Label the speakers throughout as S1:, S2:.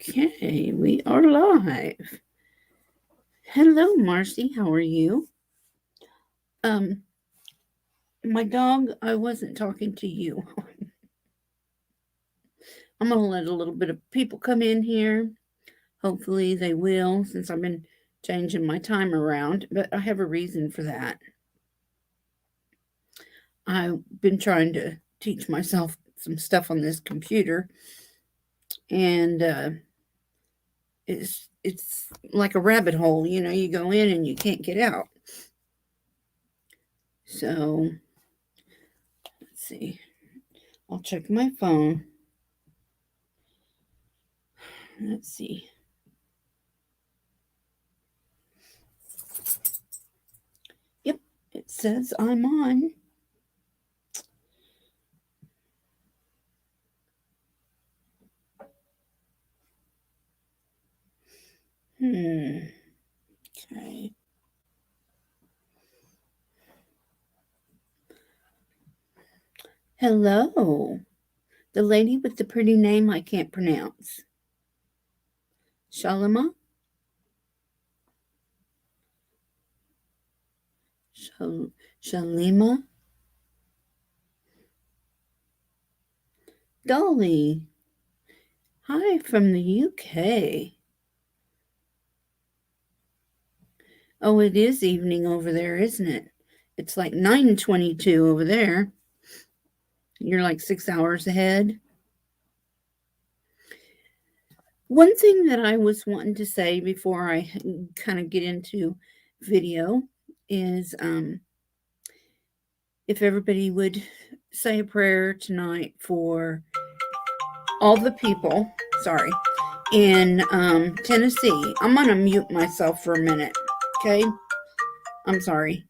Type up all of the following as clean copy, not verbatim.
S1: Okay, we are live. Hello, Marcy. How are you? Um, my dog, I wasn't talking to you. I'm gonna let a little bit of people come in here. Hopefully, they will, since I've been changing my time around. But I have a reason for that. I've been trying to teach myself some stuff on this computer, and it's like a rabbit hole. You know, you go in and you can't get out. So let's see. I'll check my phone. Let's see. Yep, it says I'm on. Okay. Hello. The lady with the pretty name I can't pronounce. Shalima? Shalima? Dolly. Hi from the UK. Oh, it is evening over there, isn't it? It's like 9:22 over there. You're like 6 hours ahead. One thing that I was wanting to say before I kind of get into video is if everybody would say a prayer tonight for all the people, sorry, in Tennessee. I'm going to mute myself for a minute, okay? I'm sorry.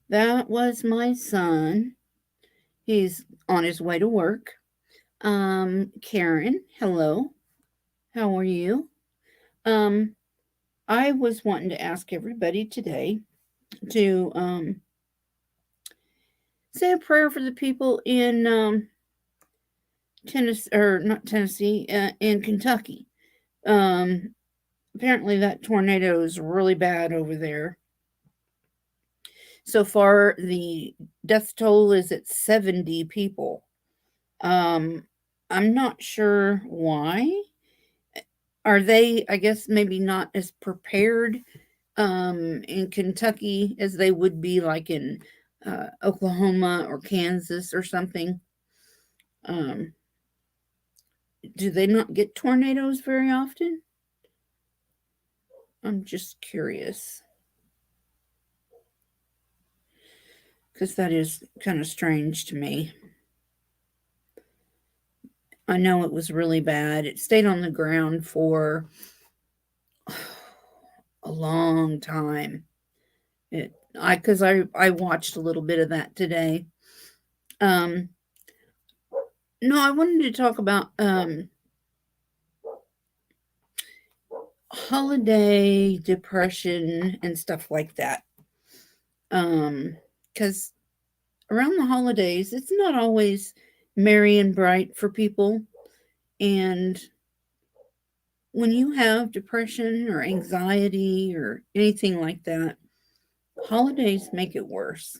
S1: That was my son. He's on his way to work. Karen, hello. How are you? Um, I was wanting to ask everybody today to say a prayer for the people in Tennessee, or not Tennessee, in Kentucky. Um, Apparently that tornado is really bad over there. So far, the death toll is at 70 people. Um, I'm not sure why. Are they, I guess, maybe not as prepared in Kentucky as they would be like in Oklahoma or Kansas or something? Um, Do they not get tornadoes very often? I'm just curious because that is kind of strange to me. I know it was really bad. It stayed on the ground for a long time. Because I watched a little bit of that today. Um, no, I wanted to talk about holiday depression and stuff like that. Because around the holidays, it's not always merry and bright for people. And when you have depression or anxiety or anything like that, holidays make it worse.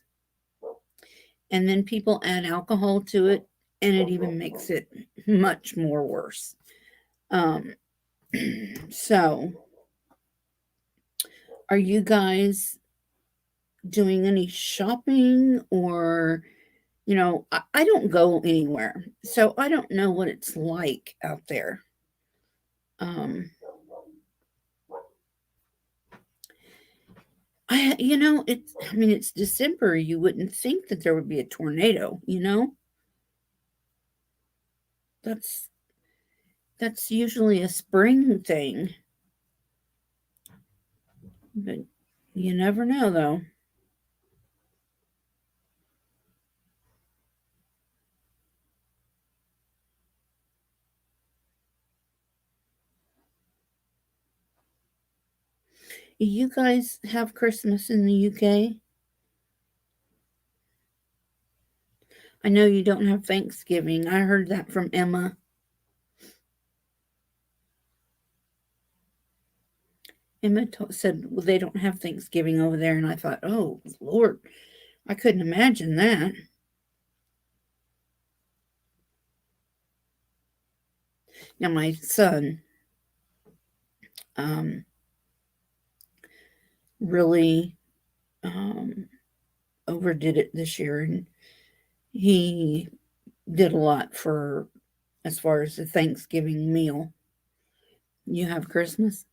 S1: And then people add alcohol to it, and it even makes it much more worse. Um, so, are you guys doing any shopping or I don't go anywhere, so I don't know what it's like out there. Um, I mean, it's December. You wouldn't think that there would be a tornado. That's that's usually a spring thing, but you never know, though. You guys have Christmas in the UK? I know you don't have Thanksgiving. I heard that from Emma. Said, well, they don't have Thanksgiving over there, and I thought, oh Lord, I couldn't imagine that. Now my son um, really um, overdid it this year, and he did a lot for as far as the Thanksgiving meal. You have Christmas,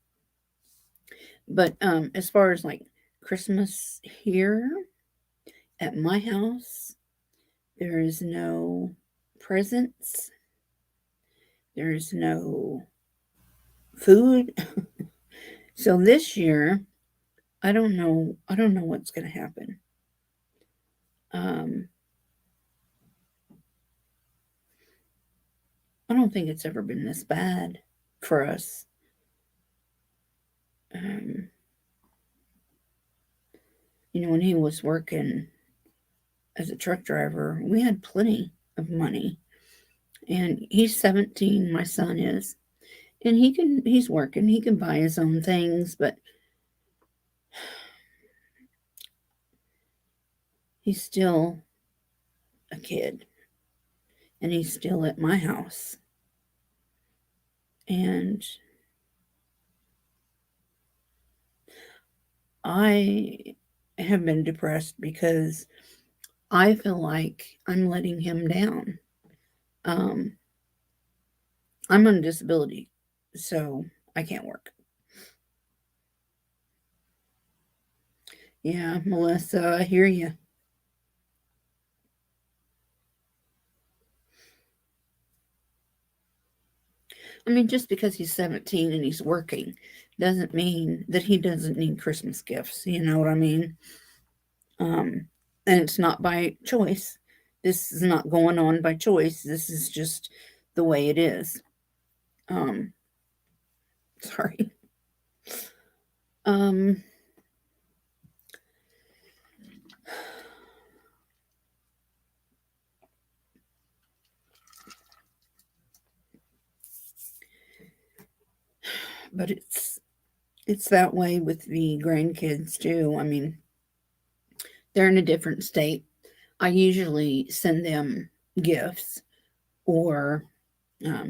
S1: but as far as like Christmas here at my house, there is no presents. There is no food. So this year, I don't know. I don't know what's going to happen. Um, I don't think it's ever been this bad for us. Um, when he was working as a truck driver, we had plenty of money. And he's 17, my son is. And he's working, he can buy his own things, but he's still a kid. And he's still at my house. And I have been depressed because I feel like I'm letting him down. Um, I'm on disability, so I can't work. Yeah, Melissa, I hear you. I mean, just because he's 17 and he's working doesn't mean that he doesn't need Christmas gifts. You know what I mean? Um, and it's not by choice. This is not going on by choice. This is just the way it is. Um, sorry. Um, but it's that way with the grandkids too. I mean, they're in a different state. I usually send them gifts or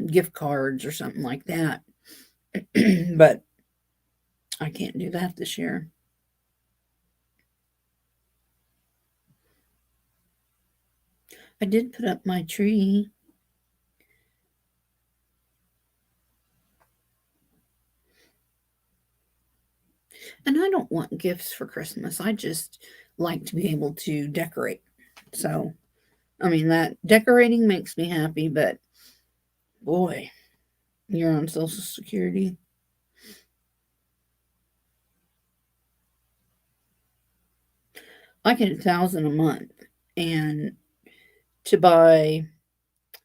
S1: gift cards or something like that. But I can't do that this year. I did put up my tree. And I don't want gifts for Christmas. I just like to be able to decorate. So, I mean, that decorating makes me happy, but boy, you're on Social Security. I get 1,000 a month, and to buy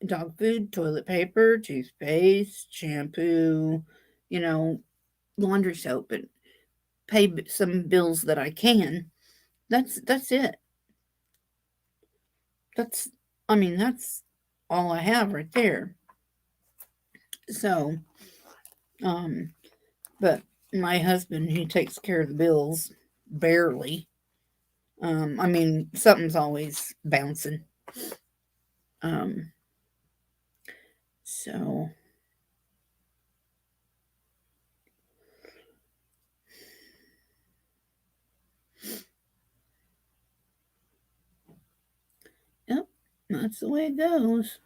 S1: dog food, toilet paper, toothpaste, shampoo, you know, laundry soap, and pay some bills that I can. That's it. That's I mean that's all I have right there. So, um, but my husband, he takes care of the bills barely. I mean something's always bouncing. Um, so yep, that's the way it goes.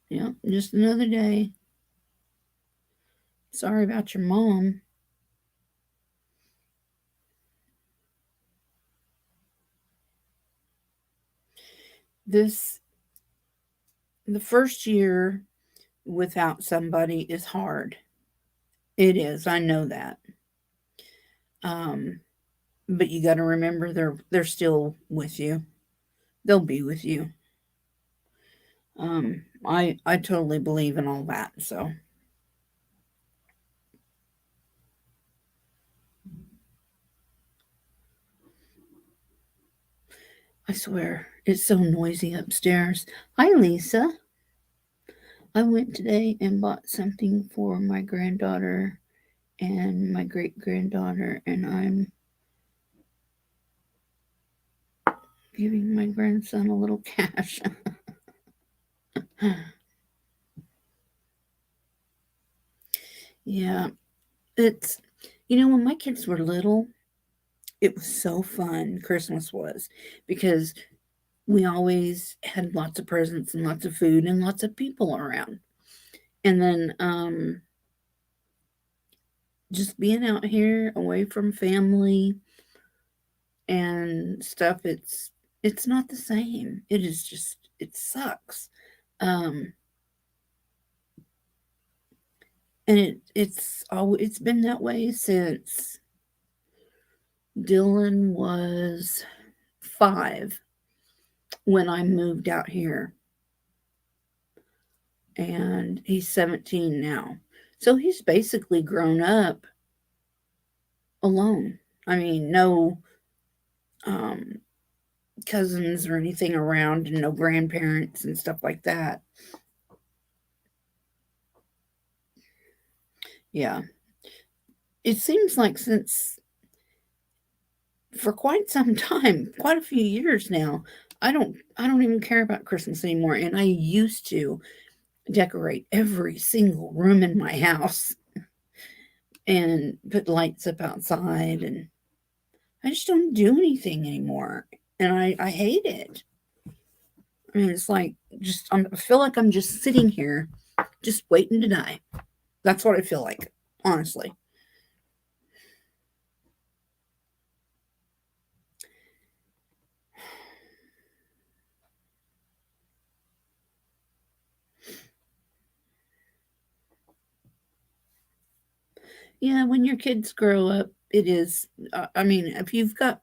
S1: Yep, just another day. Sorry about your mom. This the first year without somebody is hard. It is. I know that. Um, but you got to remember they're still with you. They'll be with you. I totally believe in all that. So I swear it's so noisy upstairs. Hi, Lisa. I went today and bought something for my granddaughter and my great granddaughter, and I'm giving my grandson a little cash. Yeah, it's when my kids were little, it was so fun. Christmas was because we always had lots of presents and lots of food and lots of people around. And then just being out here away from family and stuff, it's not the same. It is just it sucks. Um and it's been that way since Dylan was 5 when I moved out here, and he's 17 now. So he's basically grown up alone. I mean, no um, cousins or anything around, and no grandparents and stuff like that. Yeah, it seems like since for quite some time, quite a few years now, I don't even care about Christmas anymore. And I used to decorate every single room in my house and put lights up outside, and I just don't do anything anymore. And I hate it. I mean, it's like I feel like I'm just sitting here, just waiting to die. That's what I feel like, honestly. Yeah, when your kids grow up, it is. I mean, if you've got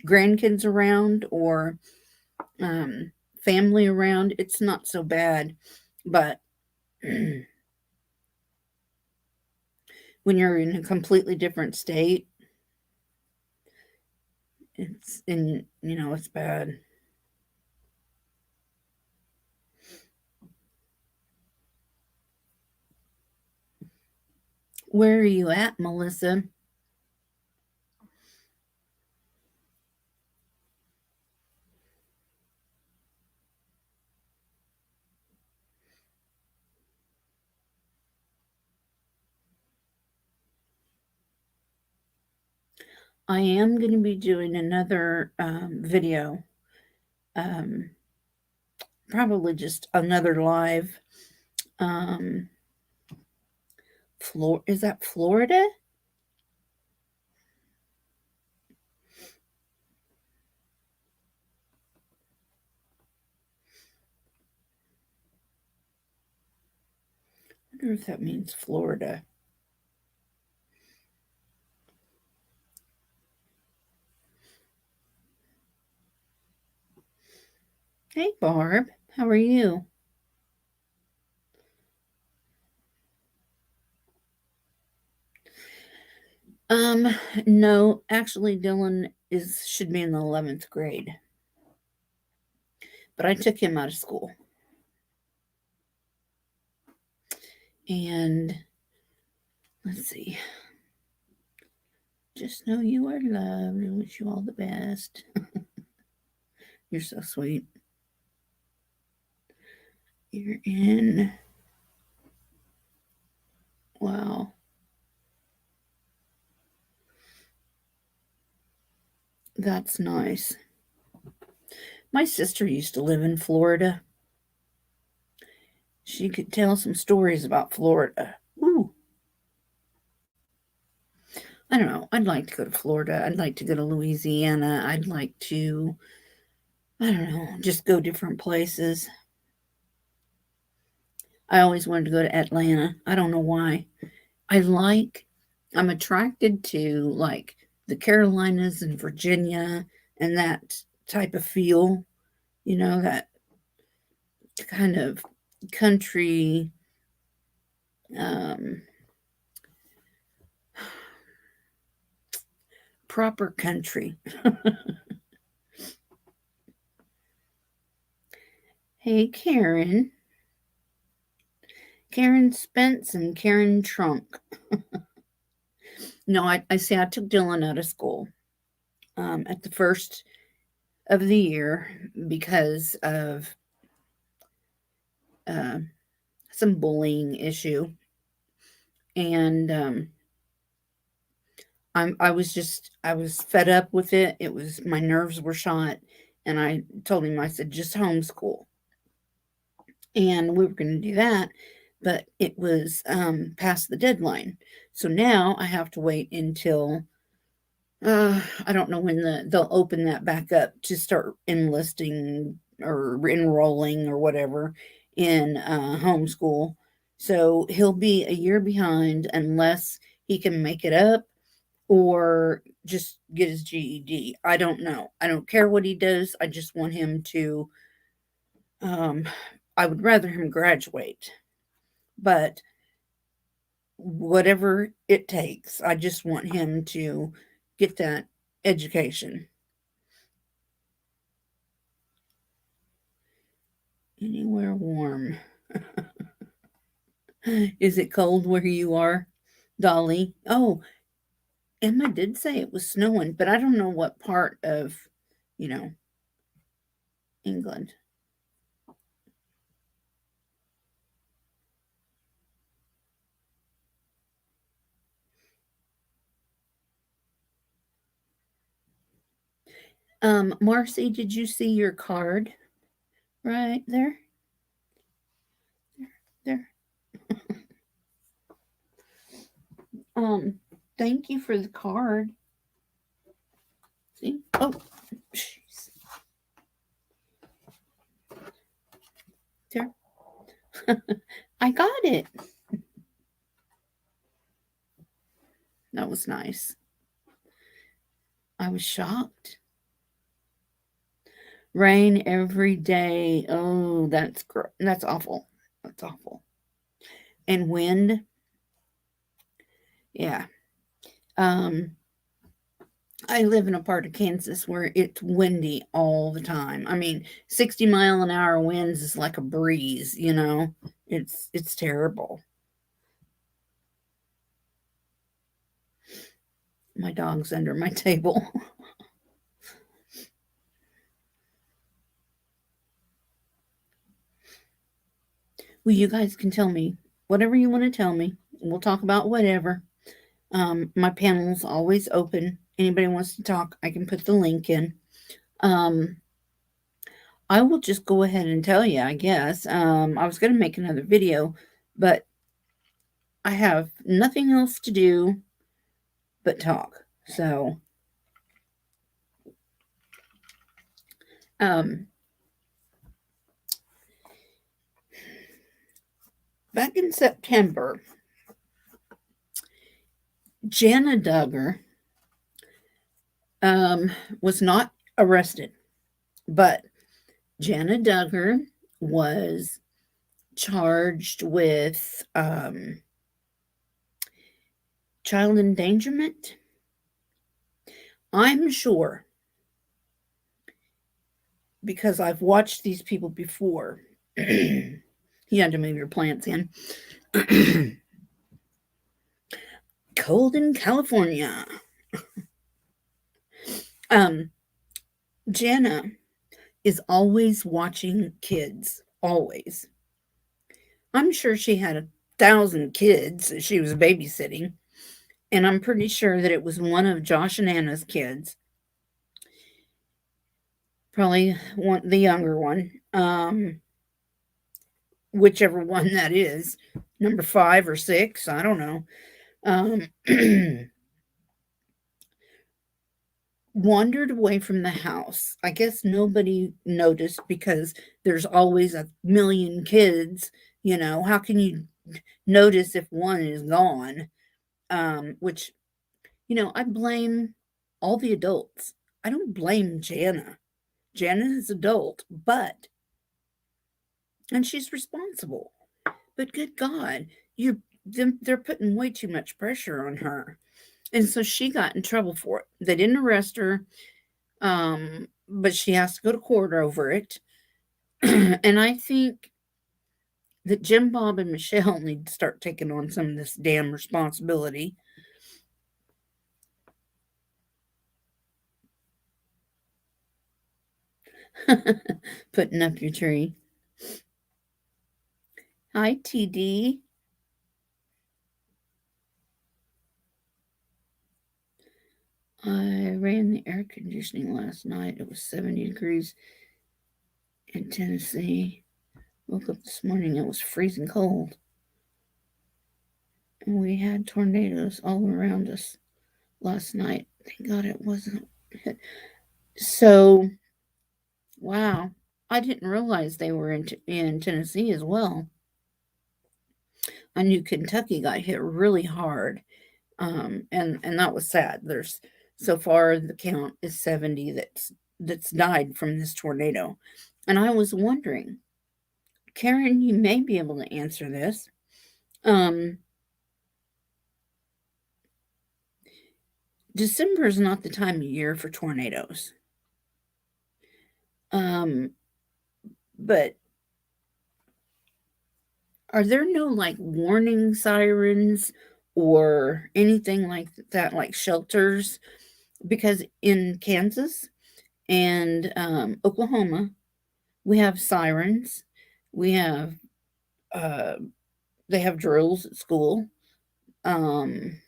S1: grandkids around or um, family around, it's not so bad. But when you're in a completely different state, it's bad. Where are you at, Melissa? I am going to be doing another video, um, probably just another live. Um, is that Florida? I wonder if that means Florida. Hey, Barb. How are you? Um, no, actually, Dylan is should be in the 11th grade, but I took him out of school, and let's see. Just know you are loved and wish you all the best. You're so sweet. You're in. Wow, that's nice. My sister used to live in Florida. She could tell some stories about Florida. Ooh, I don't know. I'd like to go to Florida. I'd like to go to Louisiana. I'd like to, I don't know, just go different places. I always wanted to go to Atlanta. I don't know why. I like, I'm attracted to like the Carolinas and Virginia and that type of feel, that kind of country, um, proper country. Hey, Karen. Karen Spence and Karen Trunk. No, I say I took Dylan out of school at the first of the year because of uh, some bullying issue, and I was fed up with it. It was my nerves were shot, and I told him I said just homeschool, and we were going to do that, but it was past the deadline, so now I have to wait until I don't know when they'll open that back up to start enlisting or enrolling or whatever in homeschool. So he'll be a year behind unless he can make it up or just get his GED. I don't know. I don't care what he does. I just want him to. Um, I would rather him graduate, but whatever it takes, I just want him to get that education. Anywhere warm. Is it cold where you are, Dolly? Oh, Emma did say it was snowing, but I don't know what part of, you know, England. Marcy, did you see your card right there? There. Um, thank you for the card. See? Oh, jeez. There. I got it. That was nice. I was shocked. Rain every day. Oh, that's awful. That's awful. And wind. Yeah. Um, I live in a part of Kansas where it's windy all the time. I mean, 60-mile-an-hour winds is like a breeze. It's terrible. My dog's under my table. Well, you guys can tell me whatever you want to tell me. We'll talk about whatever. My panel's always open. Anybody wants to talk, I can put the link in. Um, I will just go ahead and tell you, I guess. I was going to make another video, but I have nothing else to do but talk. So, um, back in September, Jana Duggar um, was not arrested, but Jana Duggar was charged with child endangerment. I'm sure because I've watched these people before. You had to move your plants in. Cold in California. Um, Jana is always watching kids. Always. I'm sure she had 1,000 kids that she was babysitting. And I'm pretty sure that it was one of Josh and Anna's kids. Probably the younger one. Whichever one that is. Number 5 or 6. I don't know. Wandered away from the house. I guess nobody noticed because there's always a million kids. How can you notice if one is gone? Which, I blame all the adults. I don't blame Jana. Jana is adult, and she's responsible. But good God, they're putting way too much pressure on her. And so she got in trouble for it. They didn't arrest her, but she has to go to court over it. And I think that Jim Bob and Michelle need to start taking on some of this damn responsibility. Putting up your tree. Hi, TD. I ran the air conditioning last night. It was 70 degrees in Tennessee. Woke up this morning, it was freezing cold. And we had tornadoes all around us last night. Thank God it wasn't. So, wow. I didn't realize they were in Tennessee as well. I knew Kentucky got hit really hard. And that was sad. There's so far the count is 70 that's died from this tornado. And I was wondering, Karen, you may be able to answer this. December is not the time of year for tornadoes. But are there no like warning sirens or anything like that, like shelters? Because in Kansas and Oklahoma, we have sirens. We have they have drills at school. Hi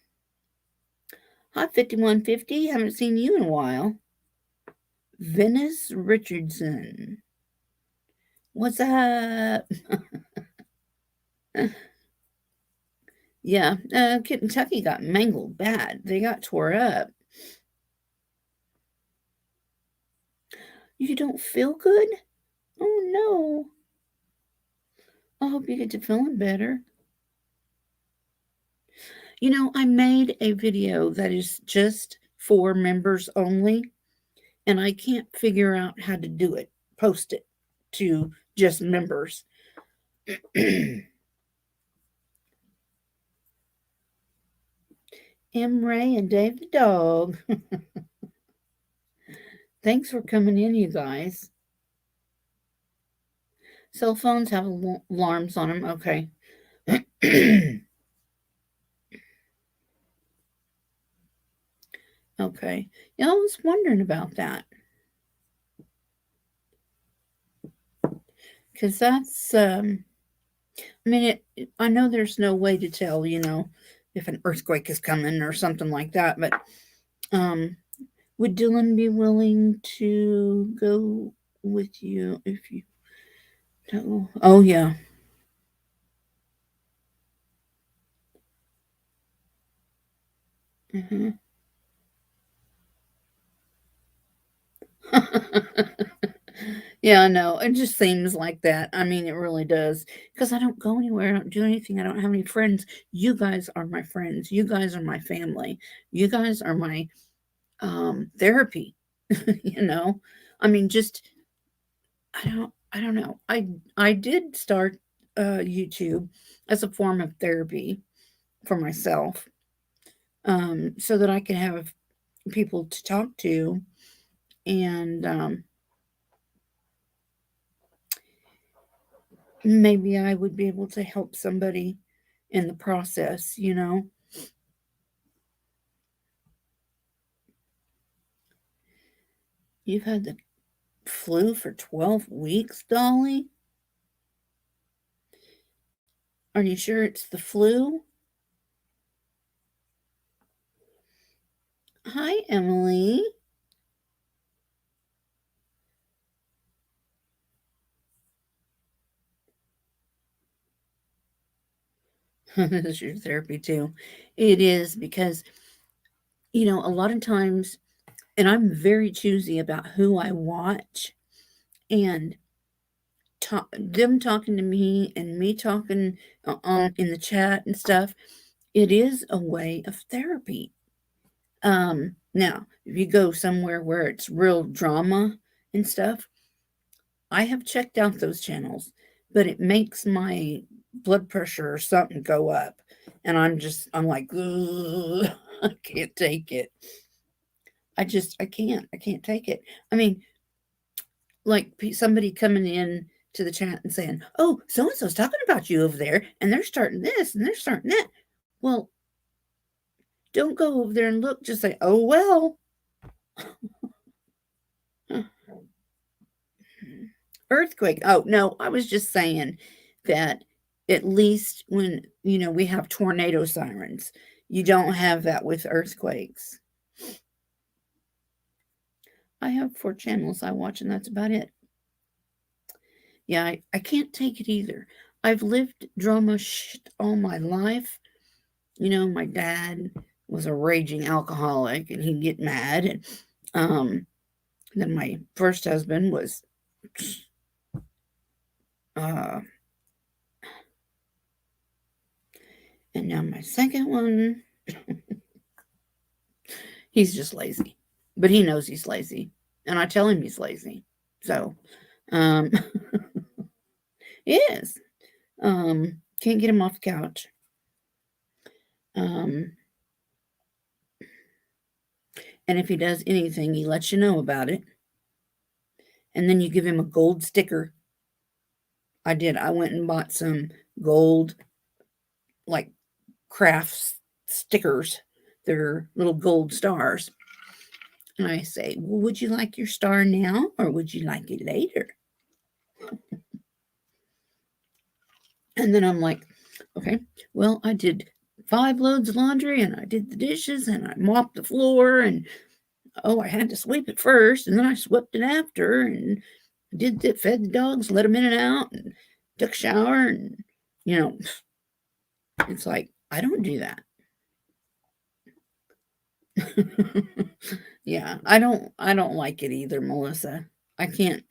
S1: 5150, haven't seen you in a while. Venice Richardson, what's up? Yeah, Kentucky got mangled bad. They got tore up. You don't feel good? Oh no. I hope you get to feeling better. I made a video that is just for members only, and I can't figure out how to do it, post it to just members. M. Ray and Dave the dog. Thanks for coming in, you guys. Cell phones have alarms on them. Okay. Okay. Yeah, I was wondering about that. Because that's, I know there's no way to tell, if an earthquake is coming or something like that, but would Dylan be willing to go with you if you know. Oh, yeah. Hmm. Yeah, I know. It just seems like that. I mean, it really does. Because I don't go anywhere. I don't do anything. I don't have any friends. You guys are my friends. You guys are my family. You guys are my therapy. you know? I mean, just I don't know. I did start YouTube as a form of therapy for myself, so that I could have people to talk to, and maybe I would be able to help somebody in the process. You've had the flu for 12 weeks, Dolly? Are you sure it's the flu? Hi, Emily. This is your therapy too. It is because, a lot of times, and I'm very choosy about who I watch, and them talking to me and me talking on in the chat and stuff. It is a way of therapy. Now, if you go somewhere where it's real drama and stuff, I have checked out those channels, but it makes my blood pressure or something go up, and I'm like, "Ugh, I can't take it. I can't take it. I mean, like somebody coming in to the chat and saying, "Oh, so and so's talking about you over there, and they're starting this and they're starting that." Well, don't go over there and look. Just say, "Oh well." Earthquake. Oh no, I was just saying that at least when we have tornado sirens, you don't have that with earthquakes. I have 4 channels I watch, and that's about it. Yeah, I can't take it either. I've lived drama shit all my life. My dad was a raging alcoholic, and he'd get mad. And then my first husband was, uh, and now my second one, he's just lazy. But he knows he's lazy. And I tell him he's lazy. So, um, he is. Can't get him off the couch. Um, and if he does anything, he lets you know about it. And then you give him a gold sticker. I did. I went and bought some gold, like crafts stickers. They're little gold stars. And I say, "Well, would you like your star now or would you like it later?" And then I'm like, "Okay, well, I did 5 loads of laundry and I did the dishes and I mopped the floor and oh, I had to sweep it first and then I swept it after and did that, fed the dogs, let them in and out and took a shower and you know, it's like I don't do that." Yeah, I don't like it either, Melissa. I can't.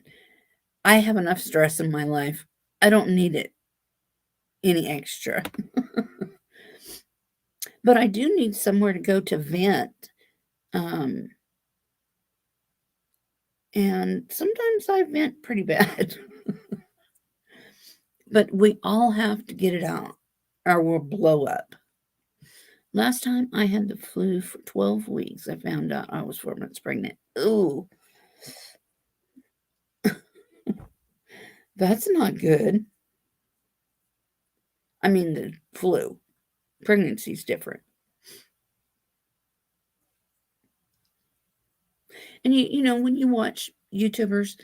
S1: I have enough stress in my life. I don't need it any extra. But I do need somewhere to go to vent. Um, and sometimes I vent pretty bad. But we all have to get it out or we'll blow up. Last time I had the flu for 12 weeks, I found out I was 4 months pregnant. Ooh, that's not good. I mean, the flu. Pregnancy's different. And when you watch YouTubers,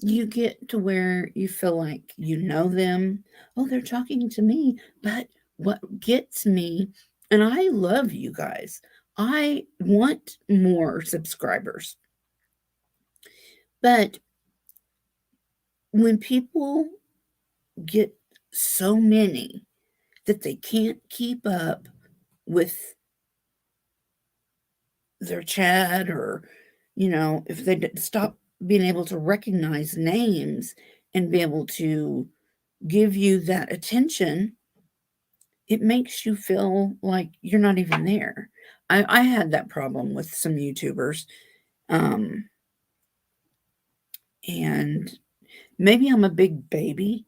S1: you get to where you feel like you know them. Oh, they're talking to me. But what gets me, and I love you guys, I want more subscribers. But when people get so many that they can't keep up with their chat, or if they stop being able to recognize names and be able to give you that attention, it makes you feel like you're not even there. I had that problem with some YouTubers, um, and maybe I'm a big baby.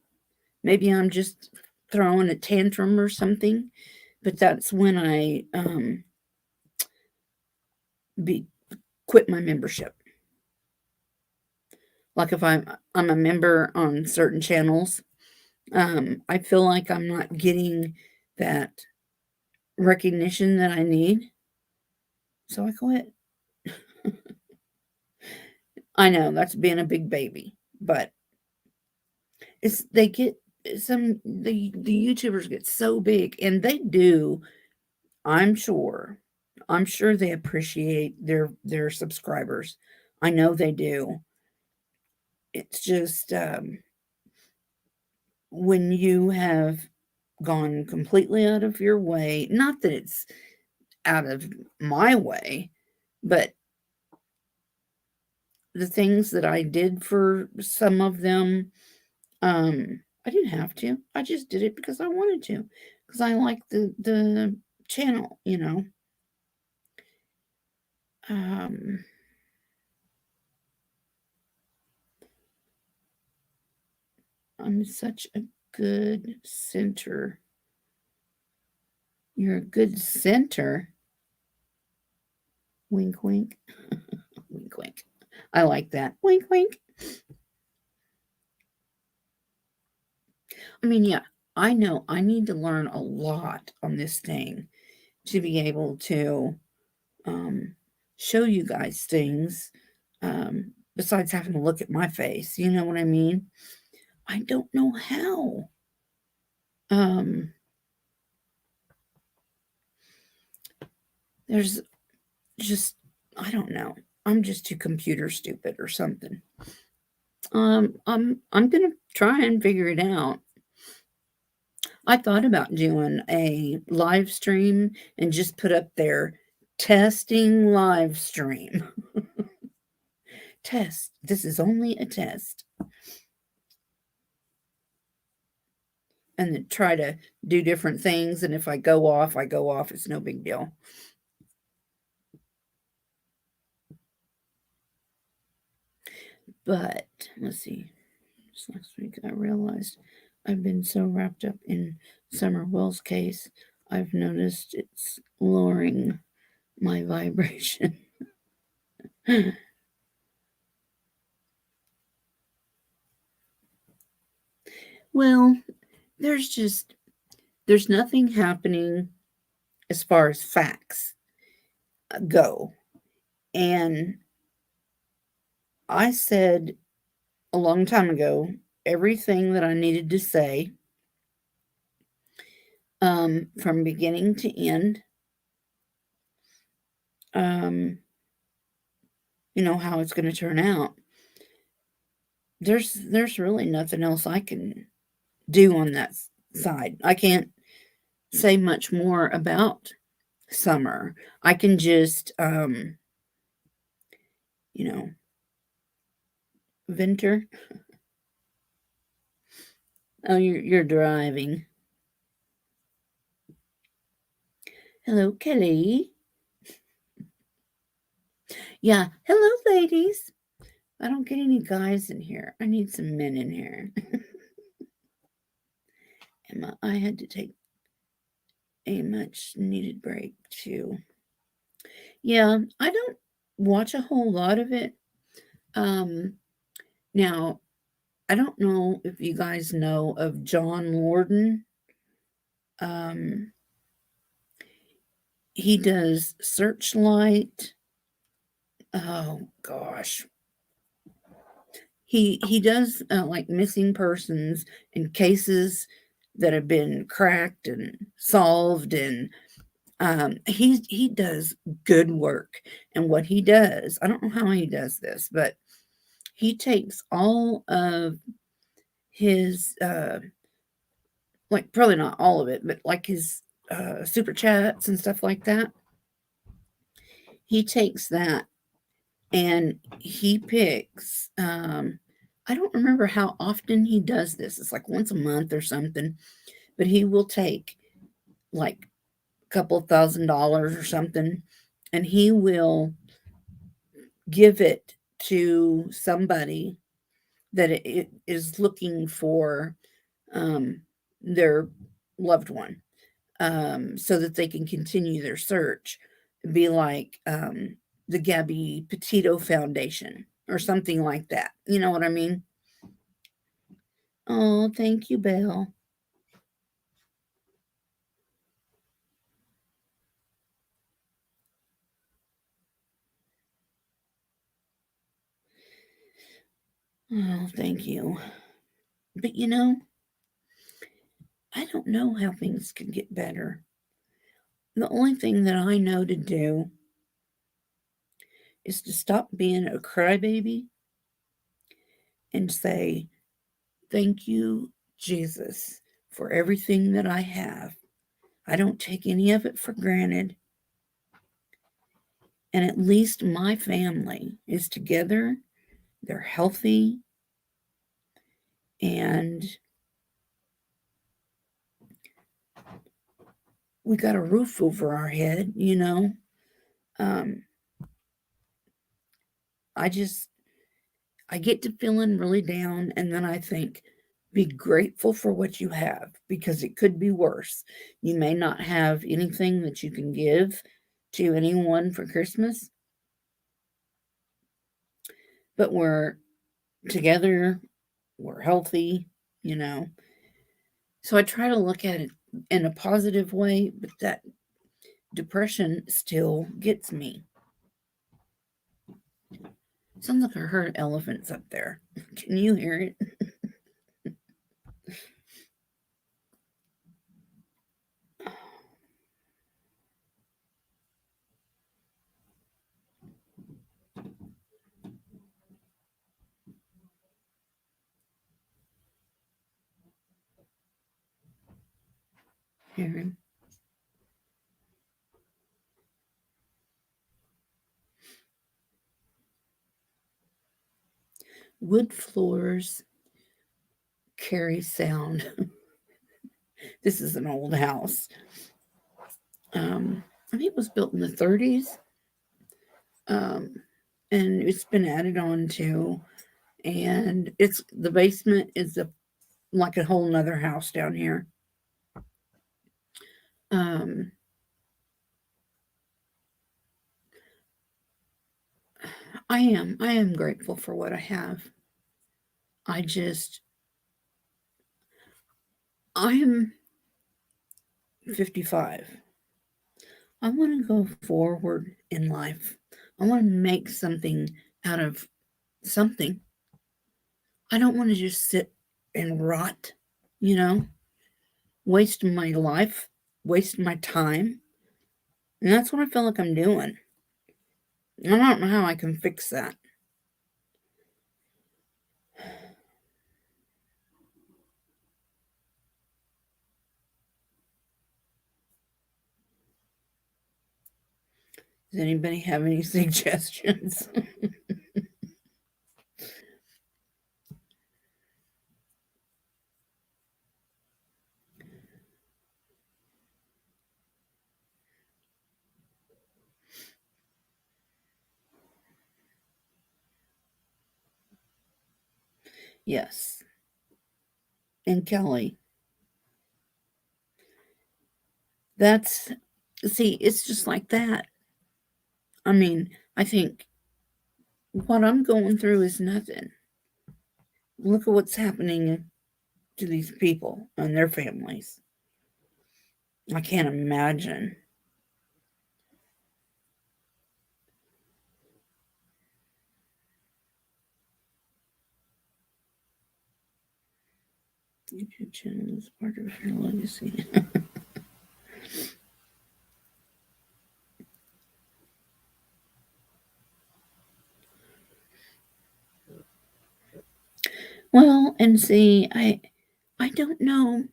S1: Maybe I'm just throwing a tantrum or something, but that's when I be quit my membership. Like if I'm a member on certain channels, I feel like I'm not getting that recognition that I need, so I quit. I know that's being a big baby, but it's they get the YouTubers get so big, and they do. I'm sure. I'm sure they appreciate their subscribers. I know they do. It's just when you have gone completely out of your way, not that it's out of my way, but the things that I did for some of them, I didn't have to. I just did it because I wanted to, because I like the channel. Um, I'm such a good center. You're a good center. Wink, wink. Wink, wink. I like that. Wink, wink. I mean, yeah, I know I need to learn a lot on this thing to be able to um, show you guys things, um, besides having to look at my face. You know what I mean? I don't know how. Um, there's just, I don't know. I'm just too computer stupid or something. I'm gonna try and figure it out. I thought about doing a live stream and just put up there testing live stream. Test. This is only a test. And then try to do different things. And if I go off, I go off. It's no big deal. But let's see. Just last week, I realized I've been so wrapped up in Summer Will's case, I've noticed it's lowering my vibration. Well, there's nothing happening as far as facts go. And I said a long time ago everything that I needed to say, from beginning to end. Um, how it's going to turn out. There's really nothing else I can do on that side. I can't say much more about Summer. I can just you know, Venter. Oh, you're driving. Hello, Kelly. Yeah, hello, ladies. I don't get any guys in here. I need some men in here. Emma, I had to take a much needed break too. Yeah, I don't watch a whole lot of it. Now, I don't know if you guys know of John Lorden. Um, he does Searchlight. Oh gosh, he does like missing persons and cases that have been cracked and solved, and he does good work. And what he does, I don't know how he does this, but he takes all of his like probably not all of it, but like his super chats and stuff like that. He takes that and he picks. I don't remember how often he does this. It's like once a month or something, but he will take like a couple $1,000 or something, and he will give it to somebody that it is looking for um, their loved one, so that they can continue their search. Be like the Gabby Petito Foundation or something like that. You know what I mean? Oh, thank you, Belle. Oh, thank you. But I don't know how things can get better. The only thing that I know to do is to stop being a crybaby and say, thank you, Jesus, for everything that I have. I don't take any of it for granted. And at least my family is together, they're healthy, and we got a roof over our head. Um, I just, I get to feeling really down, and then I think, be grateful for what you have because it could be worse. You may not have anything that you can give to anyone for Christmas, but we're together, we're healthy, you know. So I try to look at it in a positive way, but that depression still gets me. Sounds like I heard elephants up there. Can you hear it? Hearing wood floors carry sound. This is an old house. I think it was built in the 30s, um, and it's been added on to. And it's the basement is like a whole nother house down here. Um, I am grateful for what I have. I just I'm 55. I want to go forward in life. I want to make something out of something. I don't want to just sit and rot, you know, waste my life, waste my time. And that's what I feel like I'm doing. I don't know how I can fix that. Does anybody have any suggestions? Yes. And Kelly, that's, see, it's just like that. I mean, I think what I'm going through is nothing. Look at what's happening to these people and their families. I can't imagine. YouTube channel is part of her legacy. Well, And see, I don't know.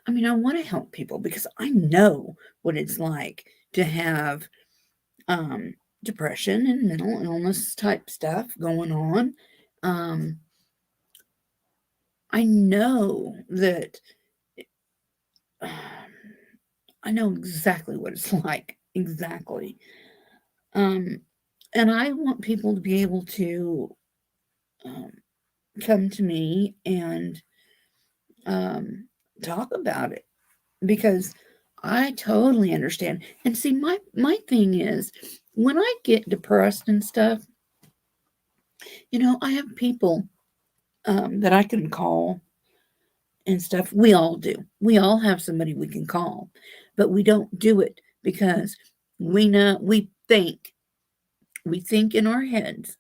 S1: I mean, I want to help people because I know what it's like to have um, depression and mental illness type stuff going on. Um, I know that um, I know exactly what it's like. Exactly. Um, and I want people to be able to um, come to me and um, talk about it because I totally understand. And see, my thing is when I get depressed and stuff, I have people that I can call and stuff. We all do. We all have somebody we can call, but we don't do it because we think in our heads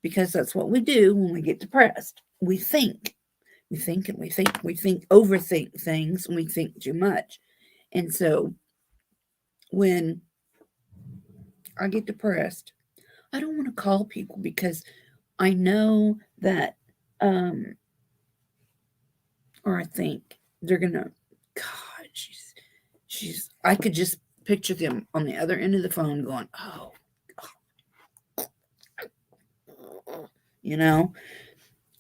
S1: because that's what we do when we get depressed. We think and we think, overthink things, and we think too much. And so when I get depressed, I don't want to call people because I know that, um, or I think they're gonna, God, I could just picture them on the other end of the phone going, oh, you know,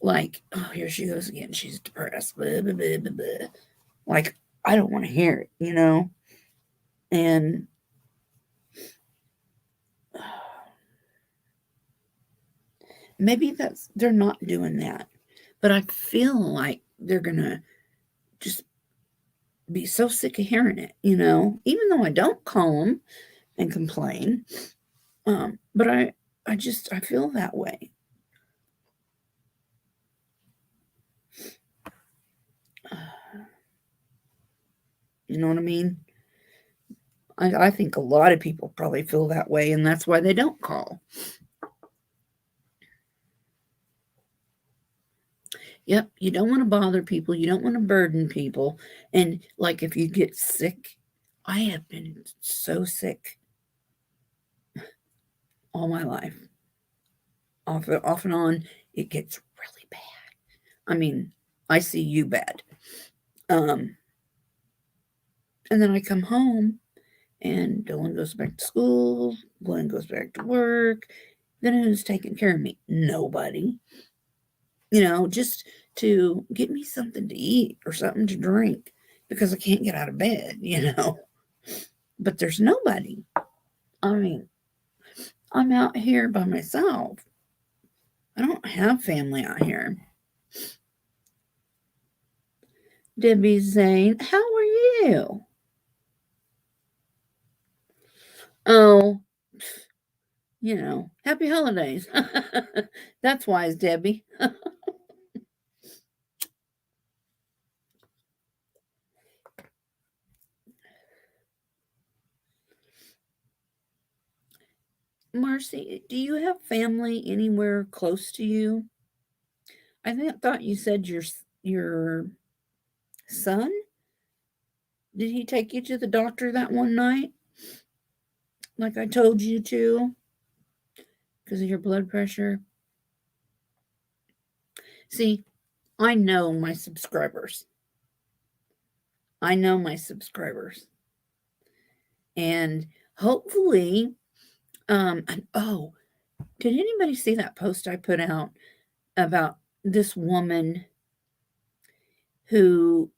S1: like, oh, here she goes again. She's depressed. Blah, blah, blah, blah, blah. Like, I don't want to hear it. And maybe they're not doing that, but I feel like they're gonna just be so sick of hearing it, even though I don't call them and complain. But I feel that way. You know what I mean? I think a lot of people probably feel that way, and that's why they don't call. Yep, you don't want to bother people, you don't want to burden people. And like if you get sick, I have been so sick all my life. Off and on, it gets really bad. I mean, I see you bad. Um, and then I come home and Dylan goes back to school, Glenn goes back to work. Then who's taking care of me? Nobody. Just to get me something to eat or something to drink because I can't get out of bed. But there's nobody. I mean, I'm out here by myself. I don't have family out here. Debbie Zane, how are you? Oh, happy holidays. That's wise, Debbie. Marcy, do you have family anywhere close to you? Thought you said your son. Did he take you to the doctor that one night, like I told you to, because of your blood pressure? See, I know my subscribers. I know my subscribers, and hopefully, and oh, did anybody see that post I put out about this woman who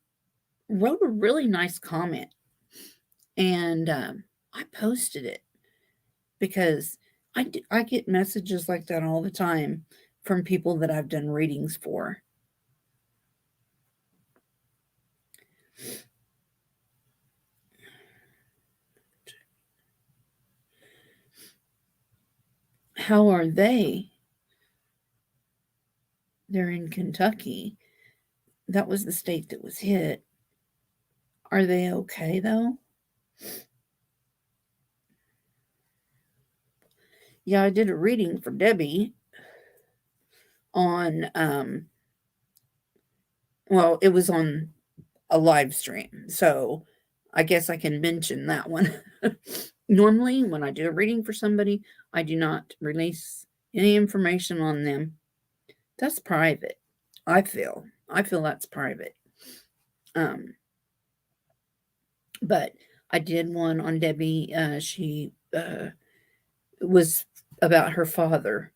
S1: wrote a really nice comment? And I posted it because I get messages like that all the time from people that I've done readings for. How are they? They're in Kentucky. That was the state that was hit. Are they okay though? Yeah, I did a reading for Debbie on well, it was on a live stream. So I guess I can mention that one. Normally, when I do a reading for somebody, I do not release any information on them. That's private. I feel that's private. Um, but I did one on Debbie. She was about her father,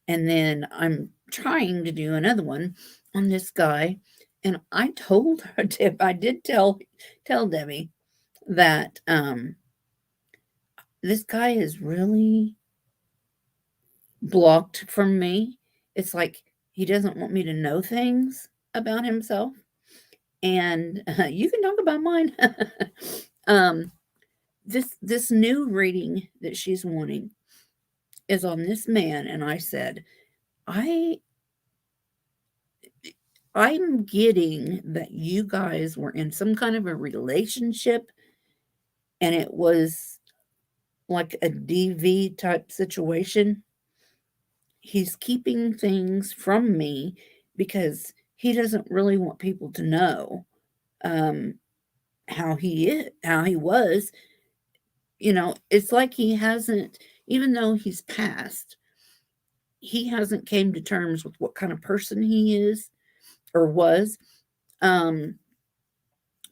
S1: and then I'm trying to do another one on this guy. And I told her, I did tell Debbie that this guy is really blocked from me. It's like he doesn't want me to know things about himself, and you can talk about mine. um, this new reading that she's wanting is on this man, and I said, I I'm getting that you guys were in some kind of a relationship, and it was like a DV type situation. He's keeping things from me because he doesn't really want people to know um, how he was. It's like he hasn't, even though he's passed, he hasn't came to terms with what kind of person he is or was. Um,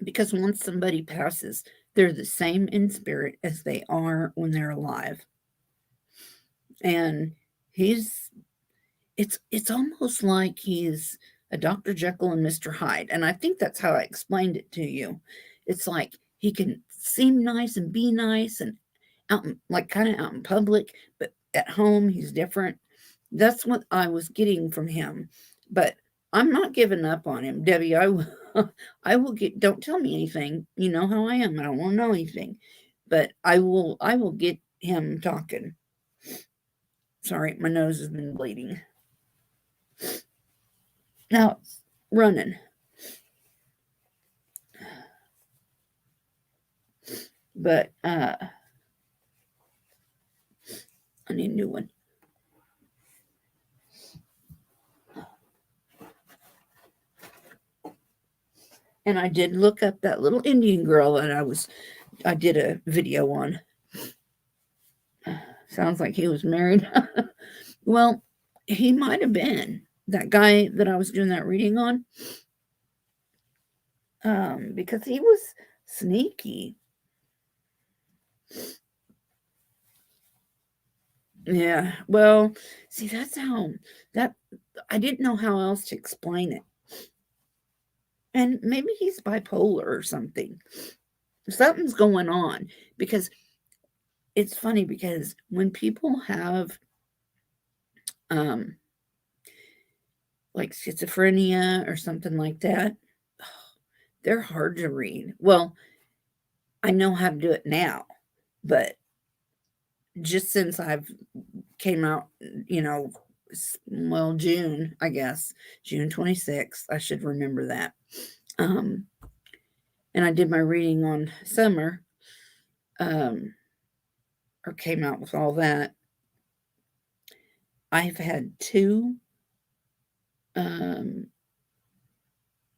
S1: because once somebody passes, they're the same in spirit as they are when they're alive. And he's it's almost like he's a Dr. Jekyll and Mr. Hyde. And I think that's how I explained it to you. It's like he can seem nice and be nice and out in, like kind of out in public, but at home he's different. That's what I was getting from him. But I'm not giving up on him, Debbie. I will, I will get. Don't tell me anything. You know how I am. I don't want to know anything. But I will. I will get him talking. Sorry, my nose has been bleeding. Now it's running. But I need a new one. And I did look up that little Indian girl that I did a video on. Sounds like he was married. Well, he might have been that guy that I was doing that reading on, because he was sneaky. Yeah. Well, see, that's how that I didn't know how else to explain it. And maybe he's bipolar or something. Something's going on because it's funny because when people have um like schizophrenia or something like that, they're hard to read. Well, I know how to do it now, but just since I've came out, you know, well, June, I guess, June 26th, I should remember that. Um, and I did my reading on summer, um, or came out with all that. I've had two um,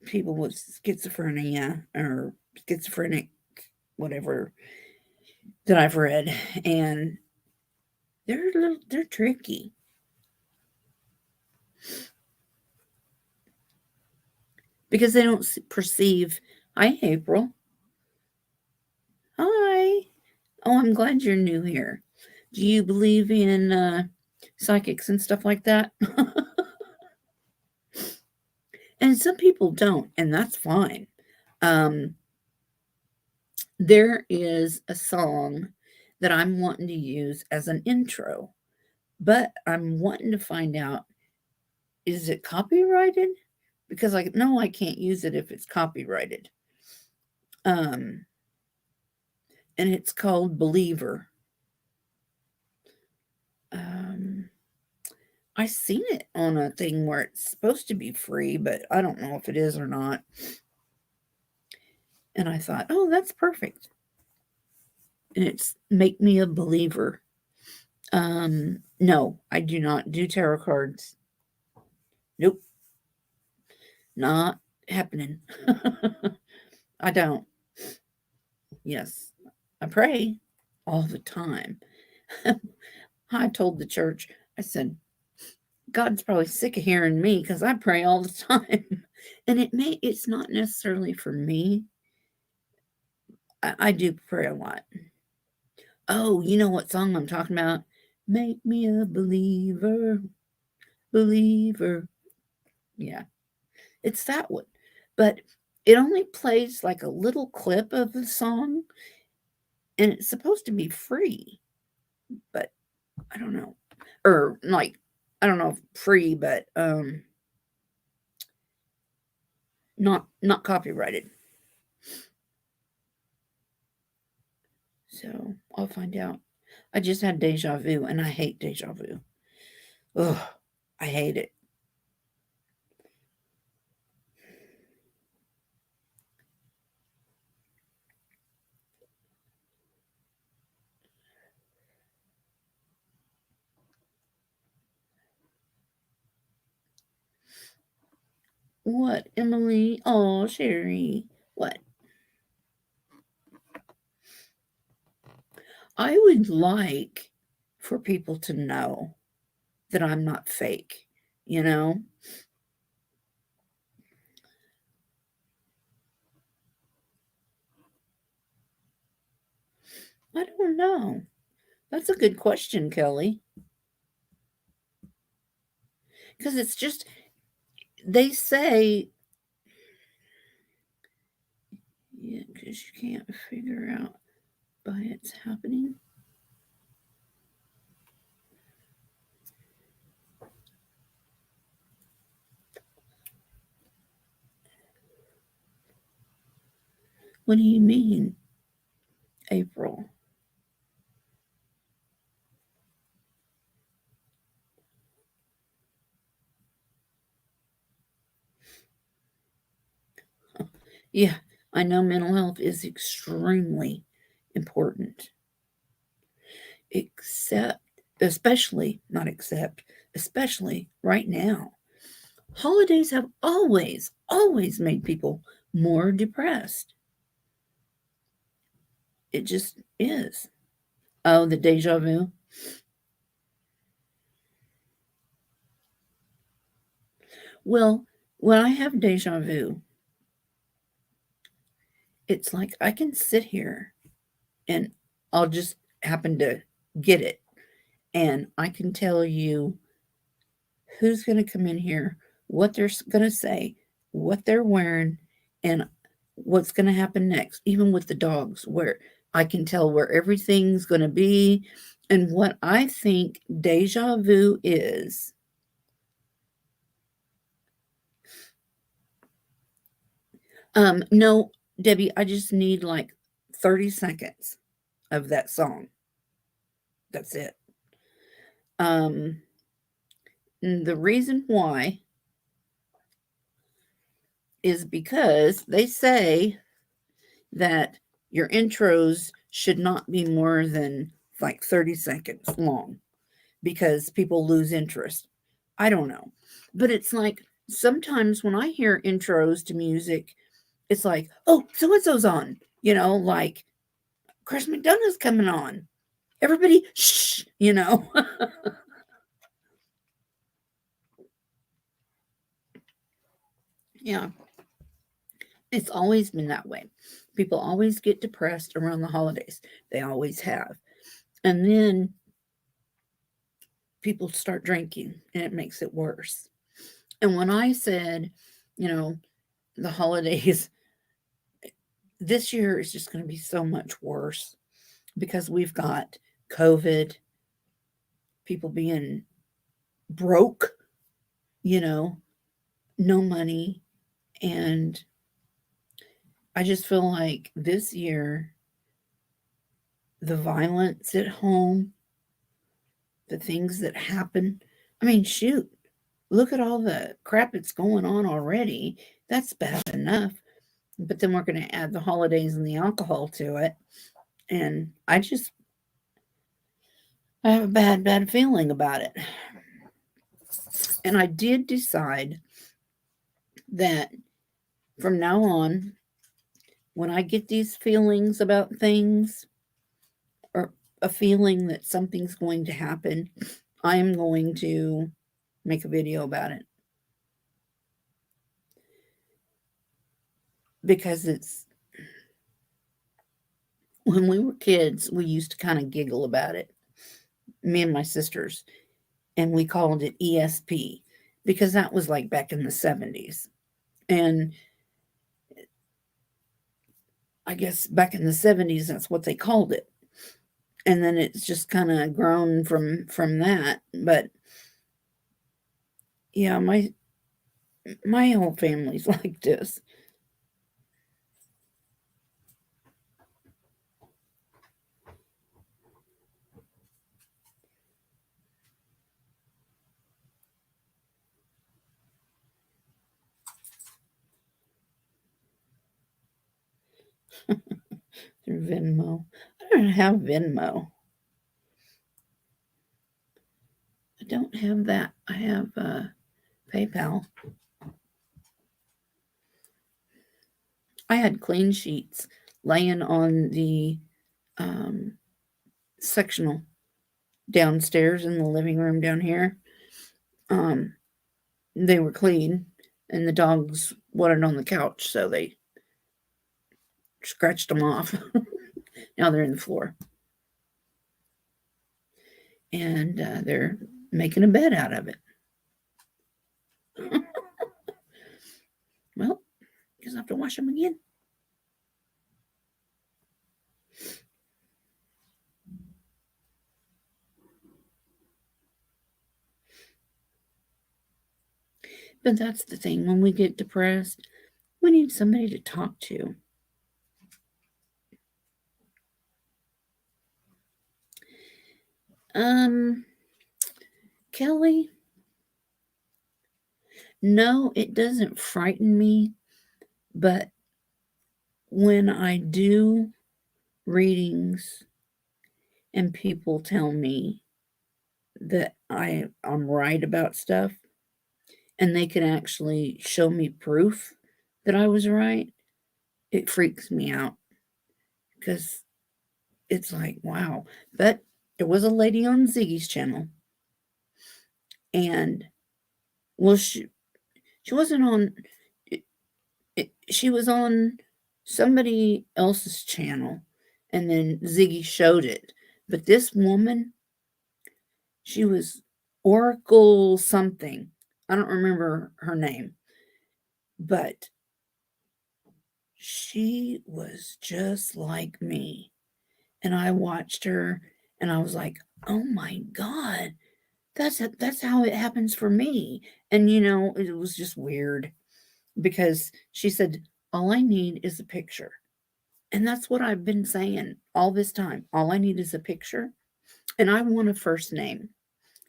S1: people with schizophrenia or schizophrenic, whatever, that I've read, and they're tricky because they don't perceive. Hi, April. Hi. Oh, I'm glad you're new here. Do you believe in psychics and stuff like that? And some people don't, and that's fine. Um, there is a song that I'm wanting to use as an intro, but I'm wanting to find out, is it copyrighted? Because I know I can't use it if it's copyrighted. Um, and it's called Believer. Um, I seen it on a thing where it's supposed to be free, but I don't know if it is or not. And I thought, oh, that's perfect. And it's Make Me a Believer. No, I do not do tarot cards. Nope, not happening. I don't. Yes, I pray all the time. I told the church, I said, God's probably sick of hearing me because I pray all the time. And it's not necessarily for me. I do pray a lot. Oh, you know what song I'm talking about? Make me a believer, believer. Yeah, it's that one. But it only plays like a little clip of the song, and it's supposed to be free, but I don't know. Or like, I don't know if free, but not copyrighted. So I'll find out. I just had deja vu, and I hate deja vu. Ugh, I hate it. What, Emily? Oh, Sherry. What? I would like for people to know that I'm not fake, you know? I don't know. That's a good question, Kelly. Because it's just, they say, yeah, because you can't figure out by it's happening. What do you mean, April? Yeah, I know mental health is extremely important, except, especially, not except, especially right now. Holidays have always made people more depressed. It just is. Oh, the deja vu. Well, when I have deja vu, it's like I can sit here and I'll just happen to get it. And I can tell you who's going to come in here, what they're going to say, what they're wearing, and what's going to happen next, even with the dogs, where I can tell where everything's going to be. And what I think deja vu is, no, Debbie, I just need like 30 seconds of that song. That's it. Um, the reason why is because they say that your intros should not be more than like 30 seconds long because people lose interest. I don't know. But it's like sometimes when I hear intros to music, it's like, oh, so and so's on, like Chris McDonough's coming on. Everybody, shh. Yeah, it's always been that way. People always get depressed around the holidays. They always have. And then people start drinking and it makes it worse. And when I said, you know, the holidays this year is just going to be so much worse because we've got COVID, people being broke, you know, no money. And I just feel like this year, the violence at home, the things that happen. I mean, shoot, look at all the crap that's going on already. That's bad enough. But then we're going to add the holidays and the alcohol to it. And I have a bad feeling about it. And I did decide that from now on, when I get these feelings about things or a feeling that something's going to happen, I am going to make a video about it because it's when we were kids, we used to kind of giggle about it, me and my sisters, and we called it ESP because that was like back in the 70s. And I guess back in the 70s, that's what they called it. And then it's just kind of grown from that. But yeah, my whole family's like this. Through Venmo. I don't have Venmo. I don't have that. I have PayPal. I had clean sheets laying on the um, sectional downstairs in the living room down here. Um, they were clean, and the dogs wanted on the couch, so they scratched them off. Now they're in the floor, and they're making a bed out of it. Well, guess I have to wash them again. But that's the thing. When we get depressed, we need somebody to talk to. Um, Kelly, no, it doesn't frighten me, but when I do readings and people tell me that I'm right about stuff and they can actually show me proof that I was right, it freaks me out because it's like, wow. But there was a lady on Ziggy's channel, and well, she wasn't on. She was on somebody else's channel, and then Ziggy showed it. But this woman, she was Oracle something. I don't remember her name, but she was just like me. And I watched her and I was like, "Oh my god, that's how it happens for me." And it was just weird because she said, "All I need is a picture." And that's what I've been saying all this time. All I need is a picture and I want a first name.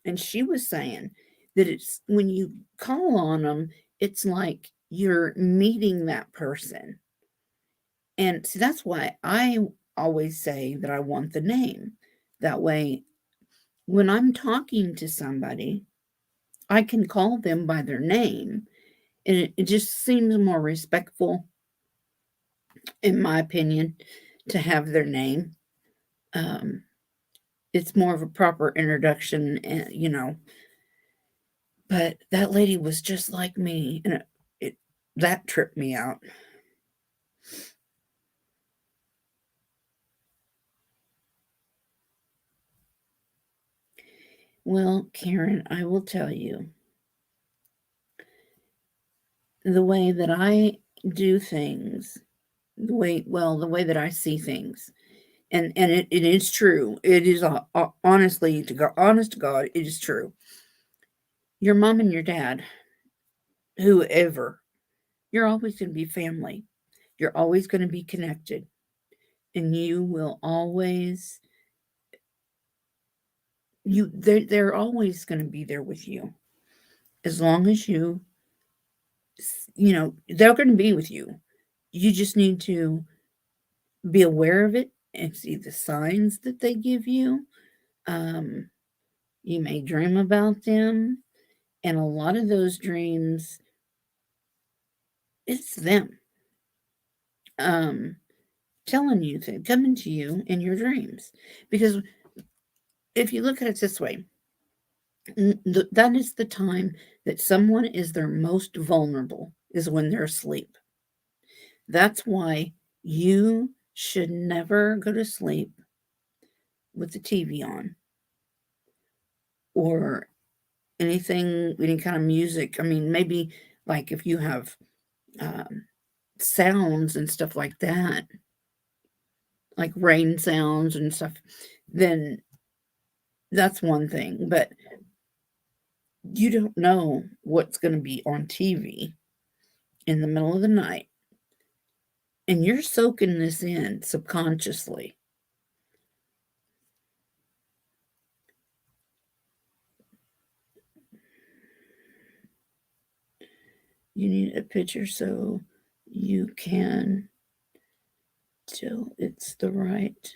S1: And she was saying that it's when you call on them, it's like you're meeting that person. And see, that's why I always say that I want the name. That way, when I'm talking to somebody, I can call them by their name. And it just seems more respectful, in my opinion, to have their name. Um, it's more of a proper introduction, But that lady was just like me, and that tripped me out. Well, Karen, I will tell you the way that I do things, the way that I see things, and it is true. It is honestly honest to God, it is true. Your mom and your dad, whoever, you're always going to be family. You're always going to be connected, and you will always they're always going to be there with you as long as they're going to be with you. You just need to be aware of it and see the signs that they give you. Um, you may dream about them, and a lot of those dreams, it's them um, telling you coming to you in your dreams. Because if you look at it this way, That is the time that someone is their most vulnerable, is when they're asleep. That's why you should never go to sleep with the TV on or anything, any kind of music. I mean, maybe like if you have um, sounds and stuff like that, like rain sounds and stuff, then that's one thing. But you don't know what's going to be on TV in the middle of the night, and you're soaking this in subconsciously. You need a picture so you can tell it's the right.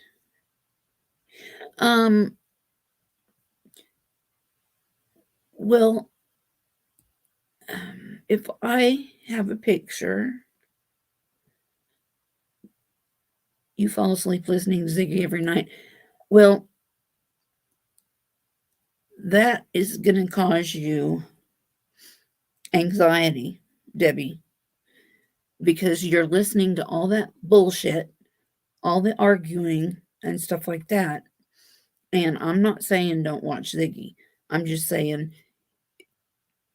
S1: Um, well, if I have a picture, you fall asleep listening to Ziggy every night. Well, that is going to cause you anxiety, Debbie, because you're listening to all that bullshit, all the arguing and stuff like that. And I'm not saying don't watch Ziggy. I'm just saying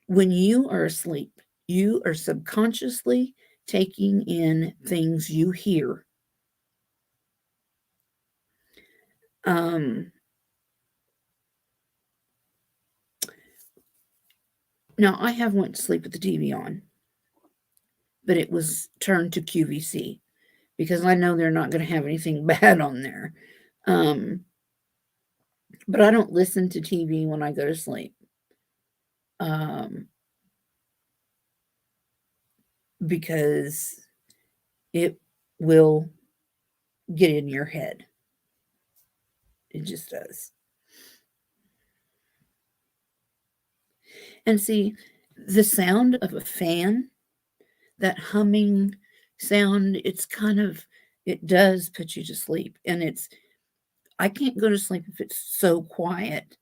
S1: when you are asleep, you are subconsciously taking in things you hear. Um, Now I have went to sleep with the TV on, but it was turned to QVC because I know they're not going to have anything bad on there. Um, but I don't listen to TV when I go to sleep. Um, because it will get in your head. It just does. And see, the sound of a fan, that humming sound, it's kind of, it does put you to sleep. And I can't go to sleep if it's so quiet.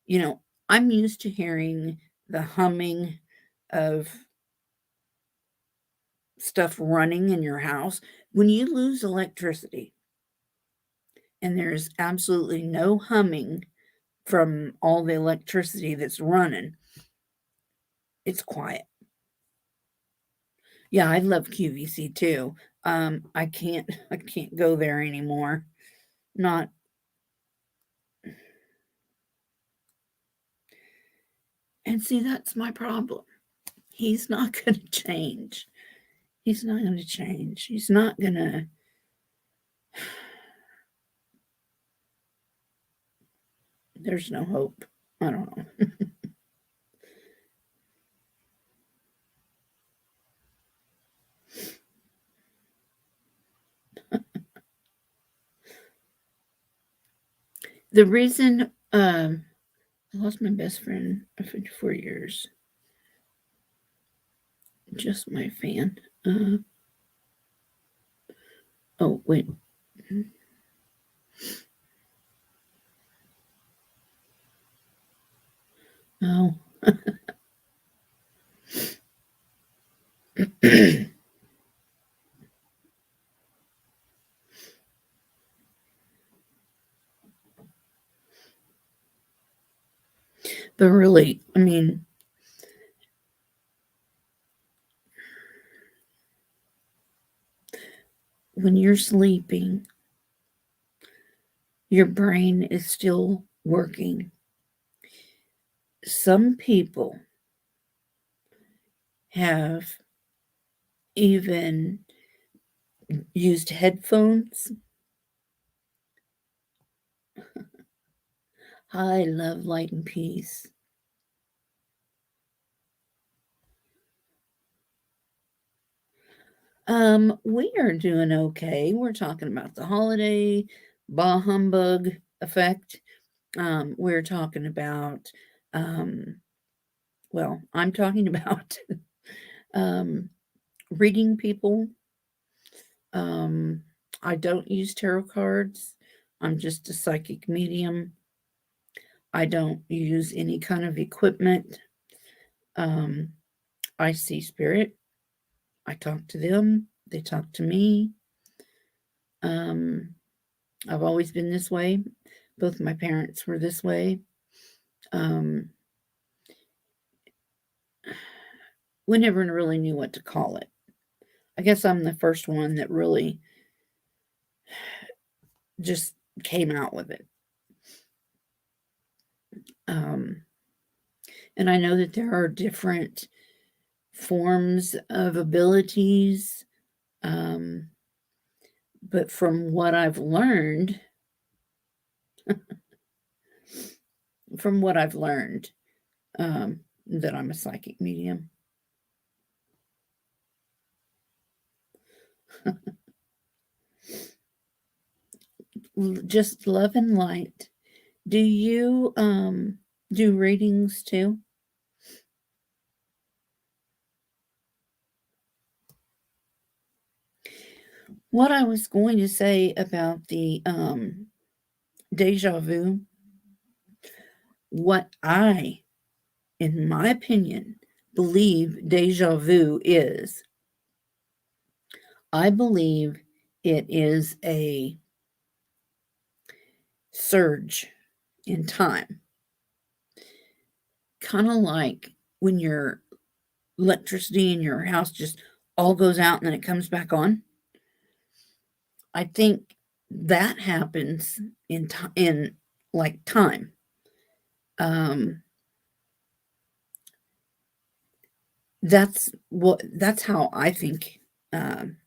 S1: You know, I'm used to hearing the humming of stuff running in your house. When you lose electricity and there's absolutely no humming from all the electricity that's running, it's quiet. Yeah, I love QVC too. I can't go there anymore. Not and see that's my problem. He's not going to change. He's not going to change. He's not going to there's no hope. I don't know. The reason I lost my best friend of 54 years. Just my fan. Uh, oh, wait. No. But really, I mean, when you're sleeping, your brain is still working. Some people have even used headphones. I love light and peace. We are doing okay. We're talking about the holiday bah humbug effect. We're talking about, um, well, I'm talking about um, reading people. Um, I don't use tarot cards. I'm just a psychic medium. I don't use any kind of equipment. Um, I see spirit. I talk to them. They talk to me. Um, I've always been this way. Both my parents were this way. Um, we never really knew what to call it. I guess I'm the first one that really just came out with it. Um, and I know that there are different forms of abilities, um, but from what I've learned, from what I've learned, um, that I'm a psychic medium. Just love and light. Do you do readings too? What I was going to say about the deja vu, what I, in my opinion, believe deja vu is, I believe it is a surge in time, kind of like when your electricity in your house just all goes out and then it comes back on. I think that happens in like time. Um, that's how I think. Um,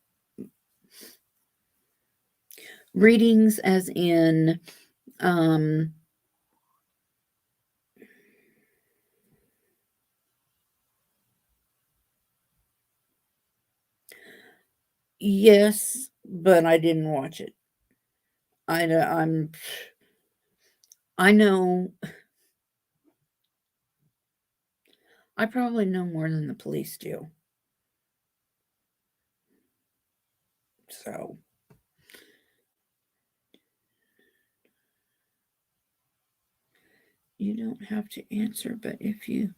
S1: Readings, as in, um, yes, but I didn't watch it. I'm I know I probably know more than the police do. So you don't have to answer, but if you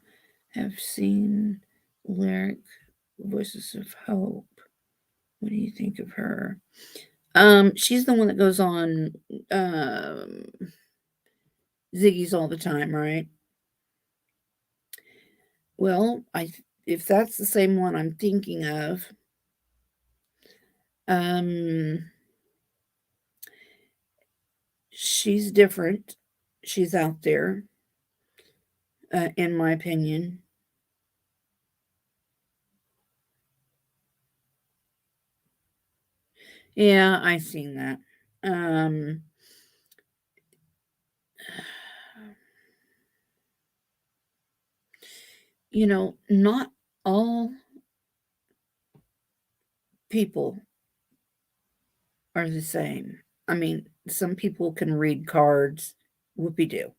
S1: have seen Lyric Voices of Hope, what do you think of her? She's the one that goes on Ziggy's all the time, right? Well, if that's the same one I'm thinking of, um, she's different. She's out there, in my opinion. Yeah, I seen that. Um, not all people are the same. I mean, some people can read cards, whoopee doo.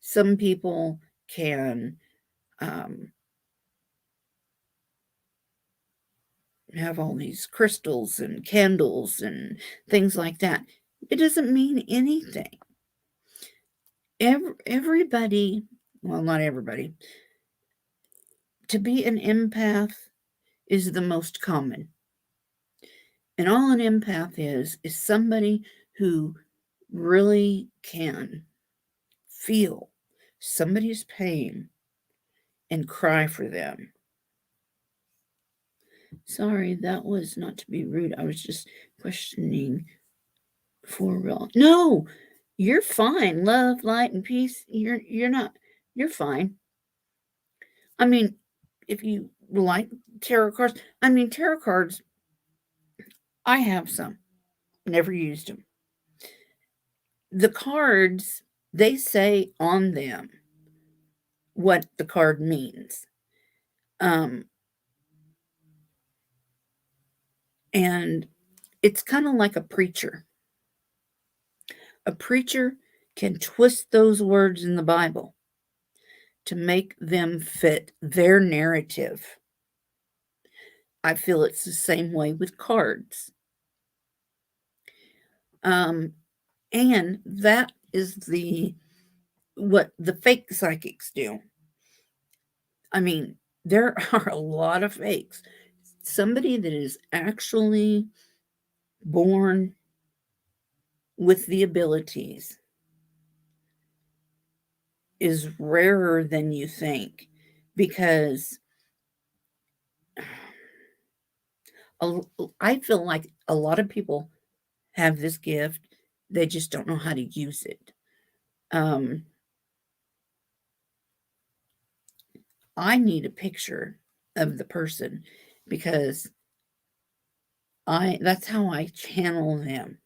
S1: Some people can um, have all these crystals and candles and things like that. It doesn't mean anything. Everybody, well, not everybody, to be an empath is the most common. And all an empath is somebody who really can feel somebody's pain and cry for them. Sorry, that was not to be rude. I was just questioning for real. No, you're fine. Love, light, and peace. You're not. You're fine. I mean, if you like tarot cards, I mean tarot cards. I have some. Never used them. The cards, they say on them what the card means. Um, and it's kind of like a preacher. A preacher can twist those words in the Bible to make them fit their narrative. I feel it's the same way with cards. Um, and that is the what the fake psychics do. I mean, there are a lot of fakes. Somebody that is actually born with the abilities is rarer than you think, because I feel like a lot of people have this gift, they just don't know how to use it. Um, I need a picture of the person, because I that's how I channel them.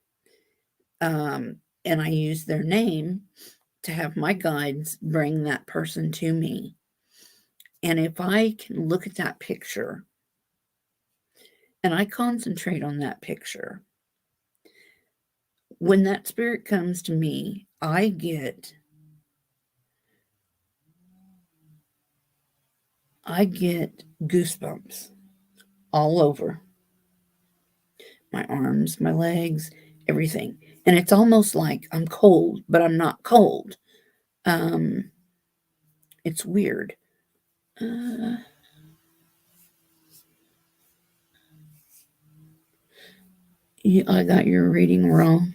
S1: Um, and I use their name to have my guides bring that person to me. And if I can look at that picture and I concentrate on that picture, when that spirit comes to me, I get goosebumps all over my arms, my legs, everything. And it's almost like I'm cold, but I'm not cold. Um, it's weird. Uh, I got your reading wrong.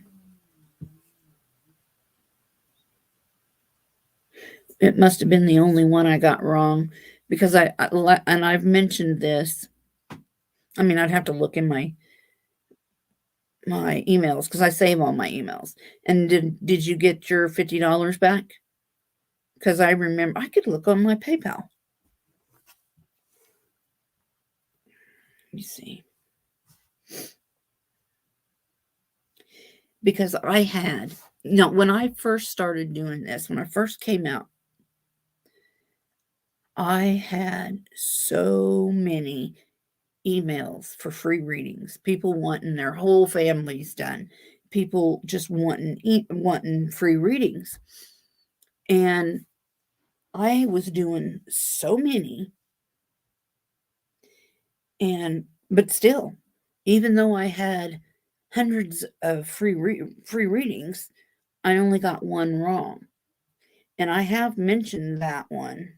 S1: It must have been the only one I got wrong, because and I've mentioned this. I mean, I'd have to look in my emails, because I save all my emails. And did you get your $50 back? Because I remember I could look on my PayPal. Let me see. Because I had, when I first started doing this, when I first came out, I had so many emails for free readings. People wanting their whole families done. People just wanting free readings. And I was doing so many, but still, even though I had hundreds of free readings, I only got one wrong. And I have mentioned that one.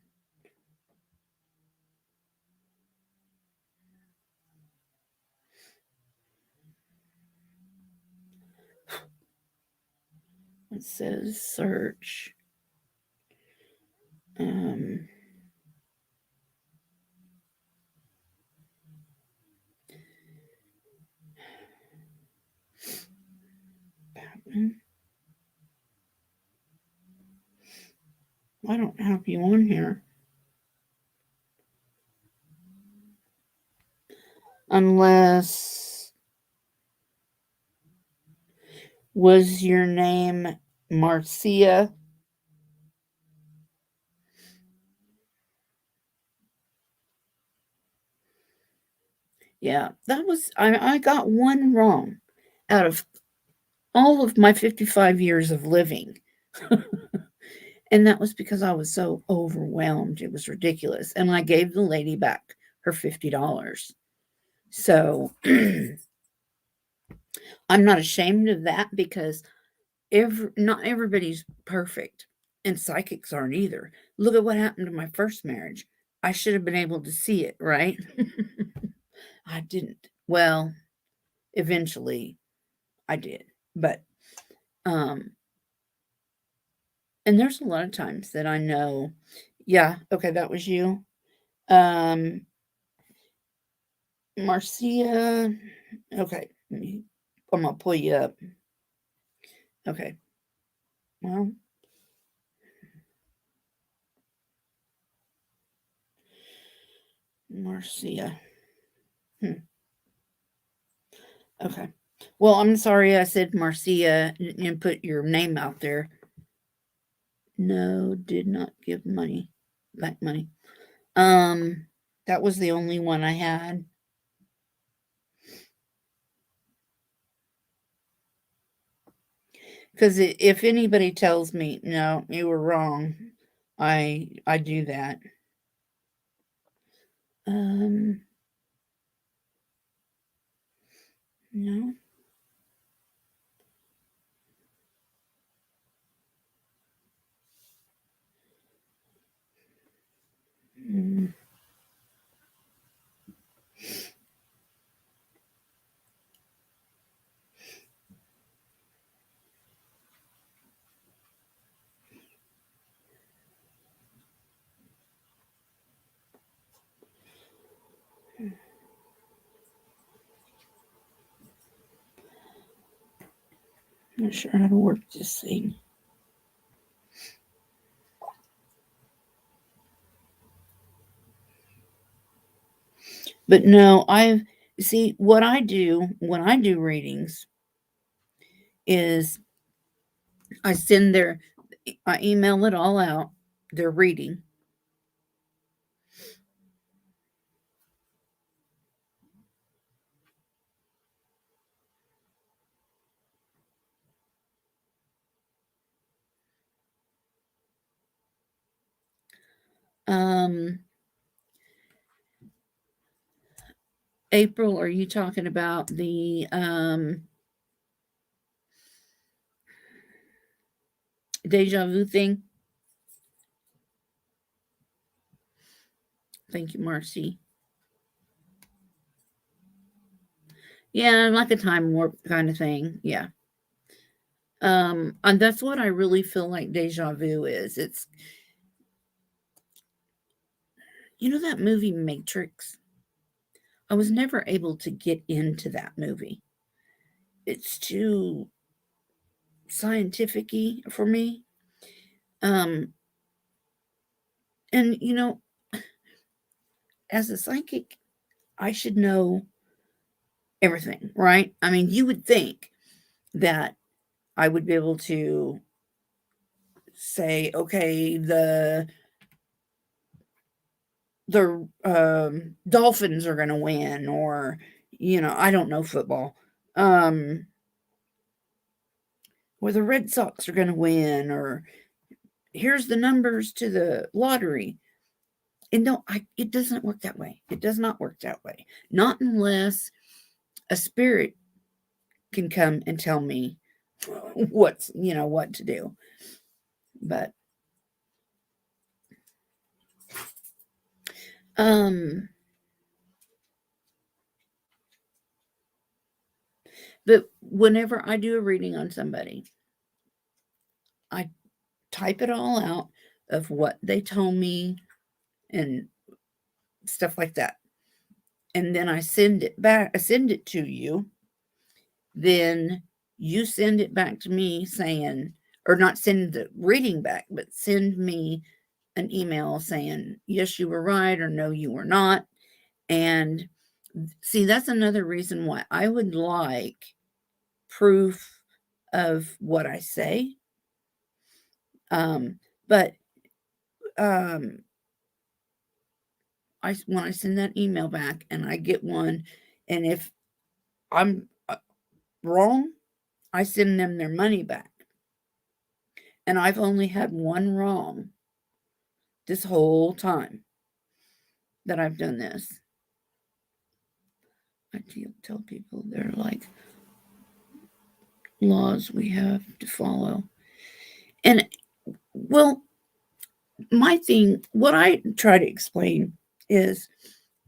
S1: It says search. Um, I don't have you on here. Unless, was your name Marcia? Yeah, I got one wrong out of all of my 55 years of living. And that was because I was so overwhelmed. It was ridiculous. And I gave the lady back her $50. So I'm not ashamed of that, because not everybody's perfect, and psychics aren't either. Look at what happened to my first marriage. I should have been able to see it, right? I didn't. Well, eventually I did. But um and there's a lot of times that I know, yeah, okay, that was you. Um Marcia, okay. I'm gonna pull you up. Okay. Well, Marcia. Hmm. Okay. Well, I'm sorry I said Marcia and put your name out there. No, did not give money. Back money. Um, that was the only one I had. Because if anybody tells me, no, you were wrong, I do that. Um, no. I'm not sure how to work this thing. But no, I've see what I do when I do readings is I send I email it all out, their reading. Um, April, are you talking about the deja vu thing? Thank you, Marcy. Yeah, like a time warp kind of thing. Yeah. And that's what I really feel like deja vu is. It's that movie Matrix. I was never able to get into that movie. It's too scientific-y for me. Um, and as a psychic, I should know everything, right? I mean, you would think that I would be able to say, okay, the Dolphins are going to win, or I don't know football, um, or the Red Sox are going to win, or here's the numbers to the lottery. And no, it doesn't work that way. It does not work that way. Not unless a spirit can come and tell me what to do. But um but whenever I do a reading on somebody, I type it all out of what they told me and stuff like that. And then I send it back, I send it to you. Then you send it back to me saying, or not send the reading back, but send me an email saying, yes, you were right, or no, you were not. And see, that's another reason why I would like proof of what I say. But um, when I send that email back and I get one, and if I'm wrong, I send them their money back. And I've only had one wrong this whole time that I've done this. I tell people they're like laws we have to follow. And well, my thing, what I try to explain is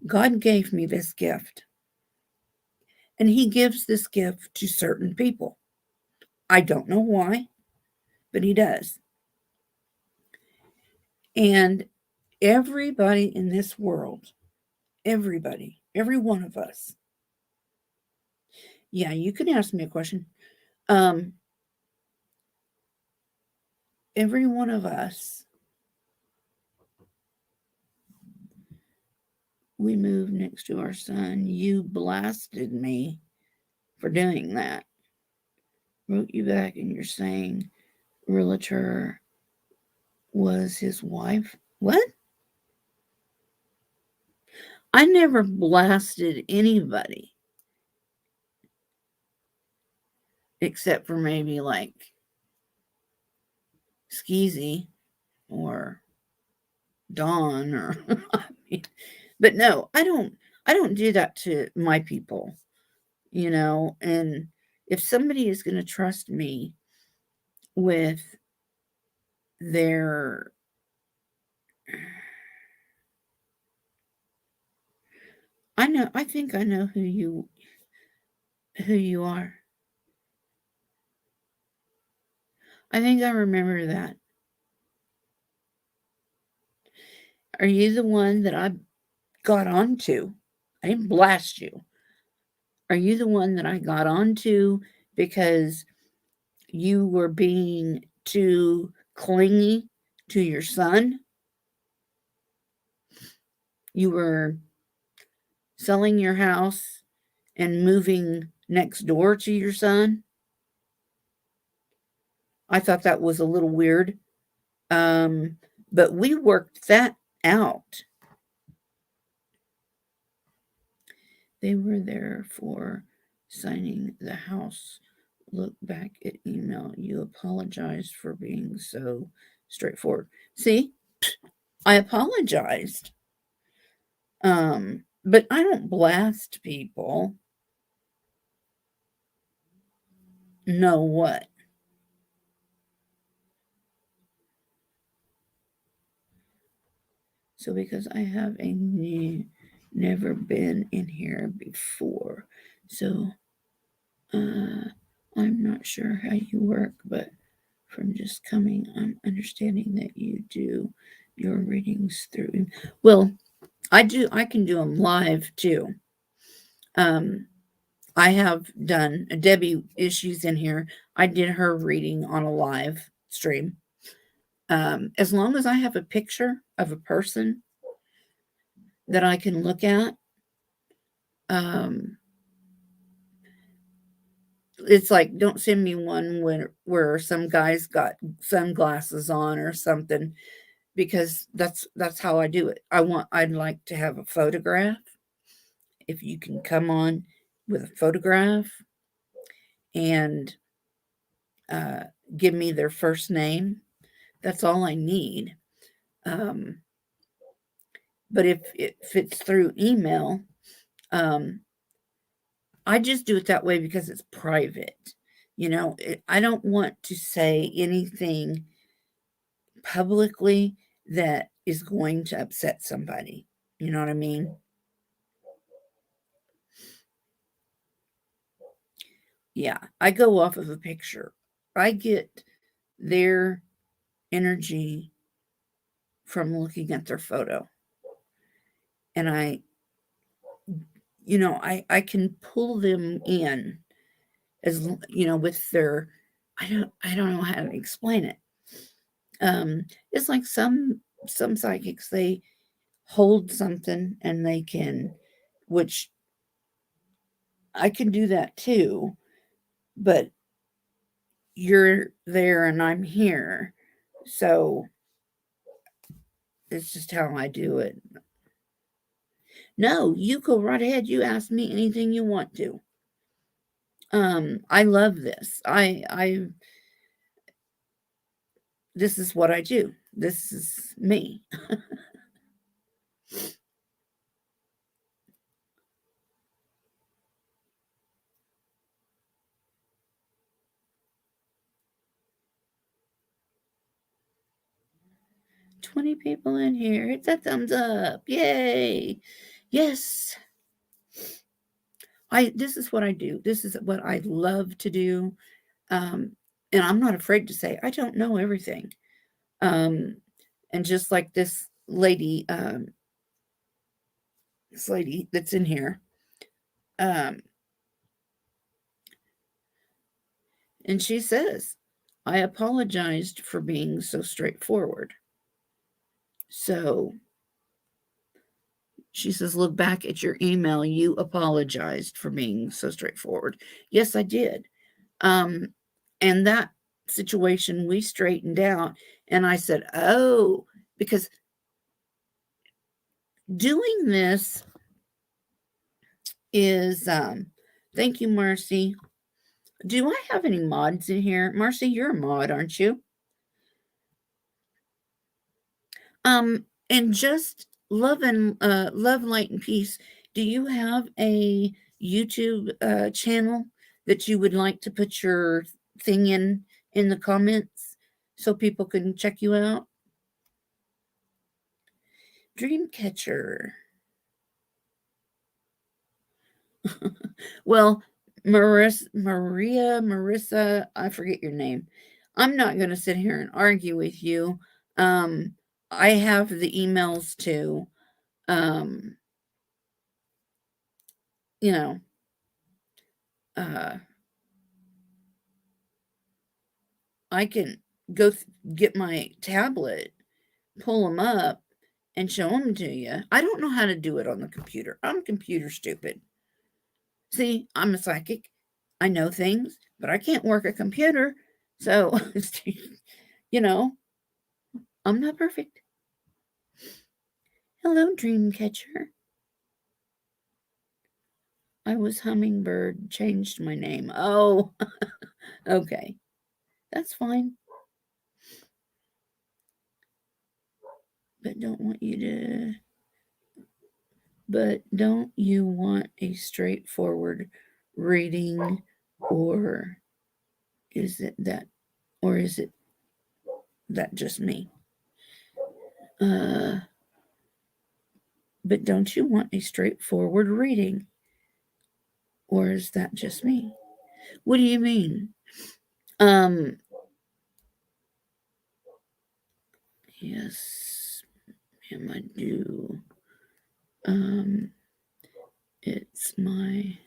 S1: God gave me this gift, and He gives this gift to certain people. I don't know why, but He does. And everybody in this world, everybody, every one of us, yeah, you can ask me a question. Um, every one of us, we moved next to our son. You blasted me for doing that. Wrote you back, and you're saying realtor was his wife. What? I never blasted anybody except for maybe like Skeezy or Dawn or I mean, but no, I don't do that to my people. And if somebody is going to trust me with their I think I know who you are. I think I remember that. Are you the one that I got onto? I didn't blast you. Are you the one that I got onto because you were being too clingy to your son. You were selling your house and moving next door to your son. I thought that was a little weird. Um, but we worked that out. They were there for signing the house. Look back at email. You apologized for being so straightforward. See, I apologized. But I don't blast people. Know what? So because I have never been in here before, so I'm not sure how you work, but from just coming, I'm understanding that you do your readings through. Well, I do. I can do them live too. Um, I have done Debbie issues in here. I did her reading on a live stream. As long as I have a picture of a person that I can look at, um, it's like don't send me one where some guy's got sunglasses on or something because that's how I do it. I'd like to have a photograph. If you can come on with a photograph and uh, give me their first name, that's all I need. Um, but if it's through email, um, I just do it that way because it's private. I don't want to say anything publicly that is going to upset somebody. You know what I mean? Yeah, I go off of a picture. I get their energy from looking at their photo. And I can pull them in with their I don't know how to explain it. It's like some psychics, they hold something and they can, which I can do that too, but you're there and I'm here. So it's just how I do it. No, you go right ahead. You ask me anything you want to. I love this. I This is what I do. This is me. 20 people in here. Hit that thumbs up. Yay. Yes. This is what I do. This is what I love to do. Um, and I'm not afraid to say I don't know everything. Um, and just like this lady that's in here, um, and she says, I apologized for being so straightforward. So she says, look back at your email. You apologized for being so straightforward. Yes, I did. Um, and that situation we straightened out. And I said, oh, because doing this is, thank you, Marcy. Do I have any mods in here? Marcy, you're a mod, aren't you? And just love, light, and peace. Do you have a YouTube channel that you would like to put your thing in the comments so people can check you out? Dreamcatcher. Well, Marissa, I forget your name. I'm not going to sit here and argue with you. Um, I have the emails too. Um, you know, uh, I can go get my tablet, pull them up, and show them to you. I don't know how to do it on the computer. I'm computer stupid. See, I'm a psychic. I know things, but I can't work a computer. So, you know, I'm not perfect. Hello, Dreamcatcher. I was Hummingbird, changed my name. Oh, okay. That's fine. But don't want you to. But don't you want a straightforward reading, or is it that, or is it that just me? Uh, but don't you want a straightforward reading, or is that just me? What do you mean? Um, yes, ma'am, I do. Um, it's my.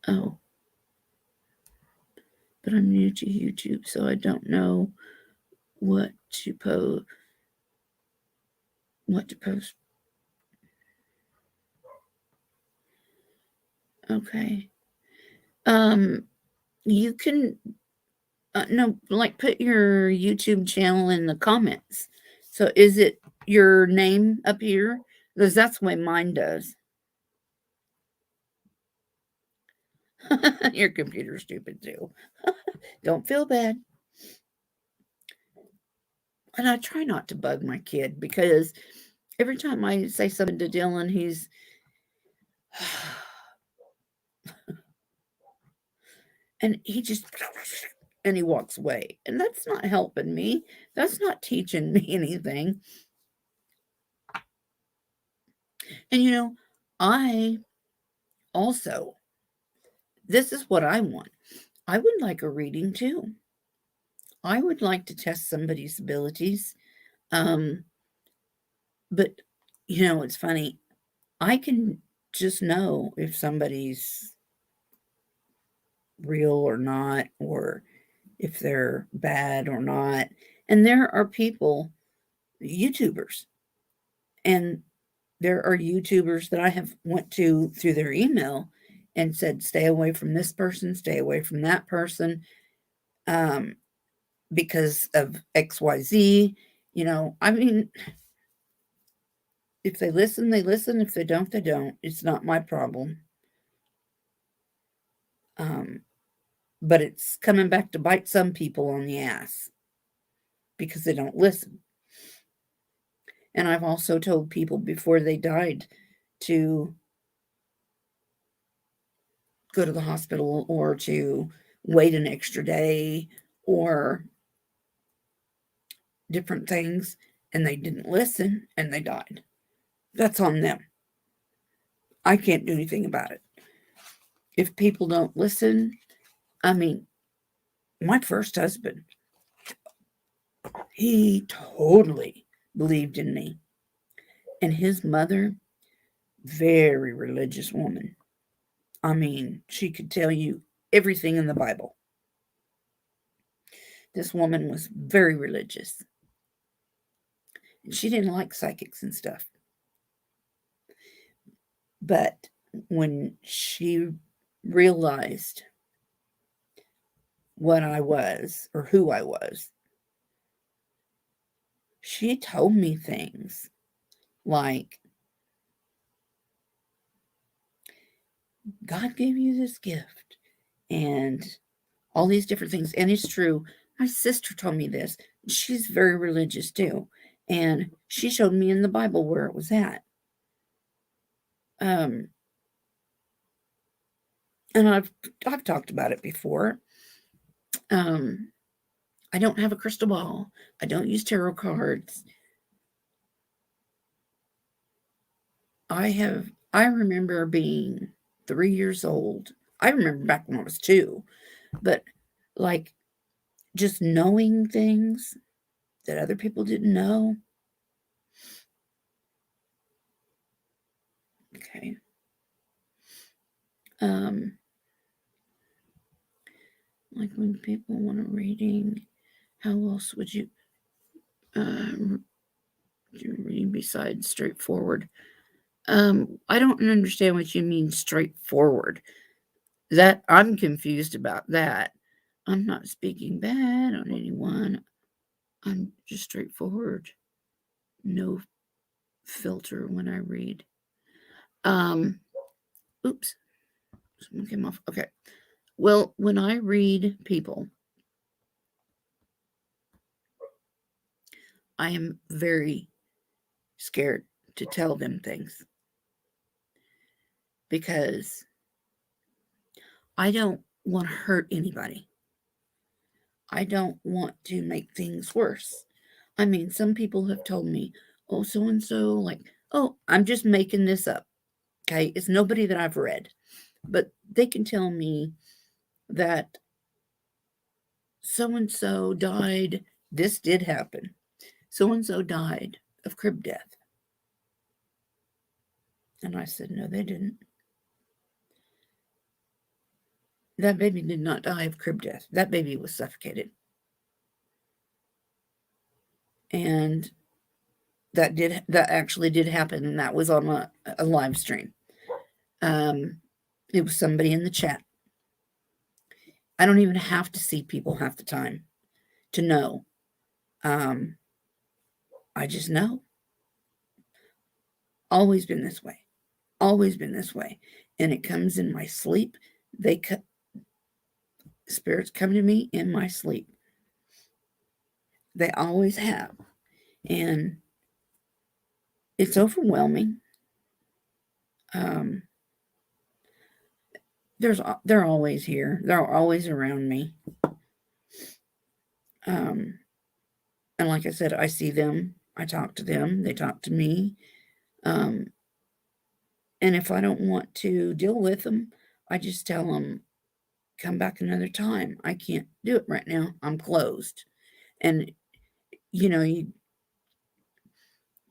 S1: Oh, but I'm new to YouTube, so I don't know what to post. What to post? Okay. Um, you can no, like put your YouTube channel in the comments. So is it your name up here? Because that's the way mine does. Your computer's stupid too. Don't feel bad. And I try not to bug my kid because every time I say something to Dylan, he's and he just and he walks away. And that's not helping me. That's not teaching me anything. And I also, this is what I want. I would like a reading too. I would like to test somebody's abilities. Um, but it's funny. I can just know if somebody's real or not, or if they're bad or not. And there are people, YouTubers, and there are YouTubers that I have went to through their email and said, stay away from this person, stay away from that person, um, because of XYZ. I mean, if they listen, they listen. If they don't, they don't. It's not my problem. Um, but it's coming back to bite some people on the ass because they don't listen. And I've also told people before they died to go to the hospital or to wait an extra day or different things, and they didn't listen and they died. That's on them. I can't do anything about it. If people don't listen, I mean, my first husband, he totally believed in me. And his mother, very religious woman. I mean, she could tell you everything in the Bible. This woman was very religious. And she didn't like psychics and stuff. But when she realized what I was or who I was, she told me things like, God gave you this gift and all these different things. And it's true. My sister told me this. She's very religious too. And she showed me in the Bible where it was at. Um, and I've talked about it before. Um, I don't have a crystal ball. I don't use tarot cards. I remember being 3 years old. I remember back when I was 2, but like just knowing things that other people didn't know. Okay. Um, Like when people want a reading, how else would you read besides straightforward? I don't understand what you mean straightforward. That I'm confused about that. I'm not speaking bad on anyone. I'm just straightforward. No filter when I read. Oops, someone came off. Okay. Well, when I read people, I am very scared to tell them things because I don't want to hurt anybody. I don't want to make things worse. I mean, some people have told me, oh, so and so, like, oh, I'm just making this up. Okay. It's nobody that I've read, but they can tell me that so and so died. This did happen. So and so died of crib death. And I said, no, they didn't. That baby did not die of crib death. That baby was suffocated. And that actually did happen, and that was on a live stream. It was somebody in the chat. I don't even have to see people half the time to know. I just know. Always been this way. Always been this way. And it comes in my sleep. Spirits come to me in my sleep. They always have. And it's overwhelming. They're always here. They're always around me. And like I said, I see them. I talk to them. They talk to me. And if I don't want to deal with them, I just tell them, come back another time. I can't do it right now. I'm closed. And,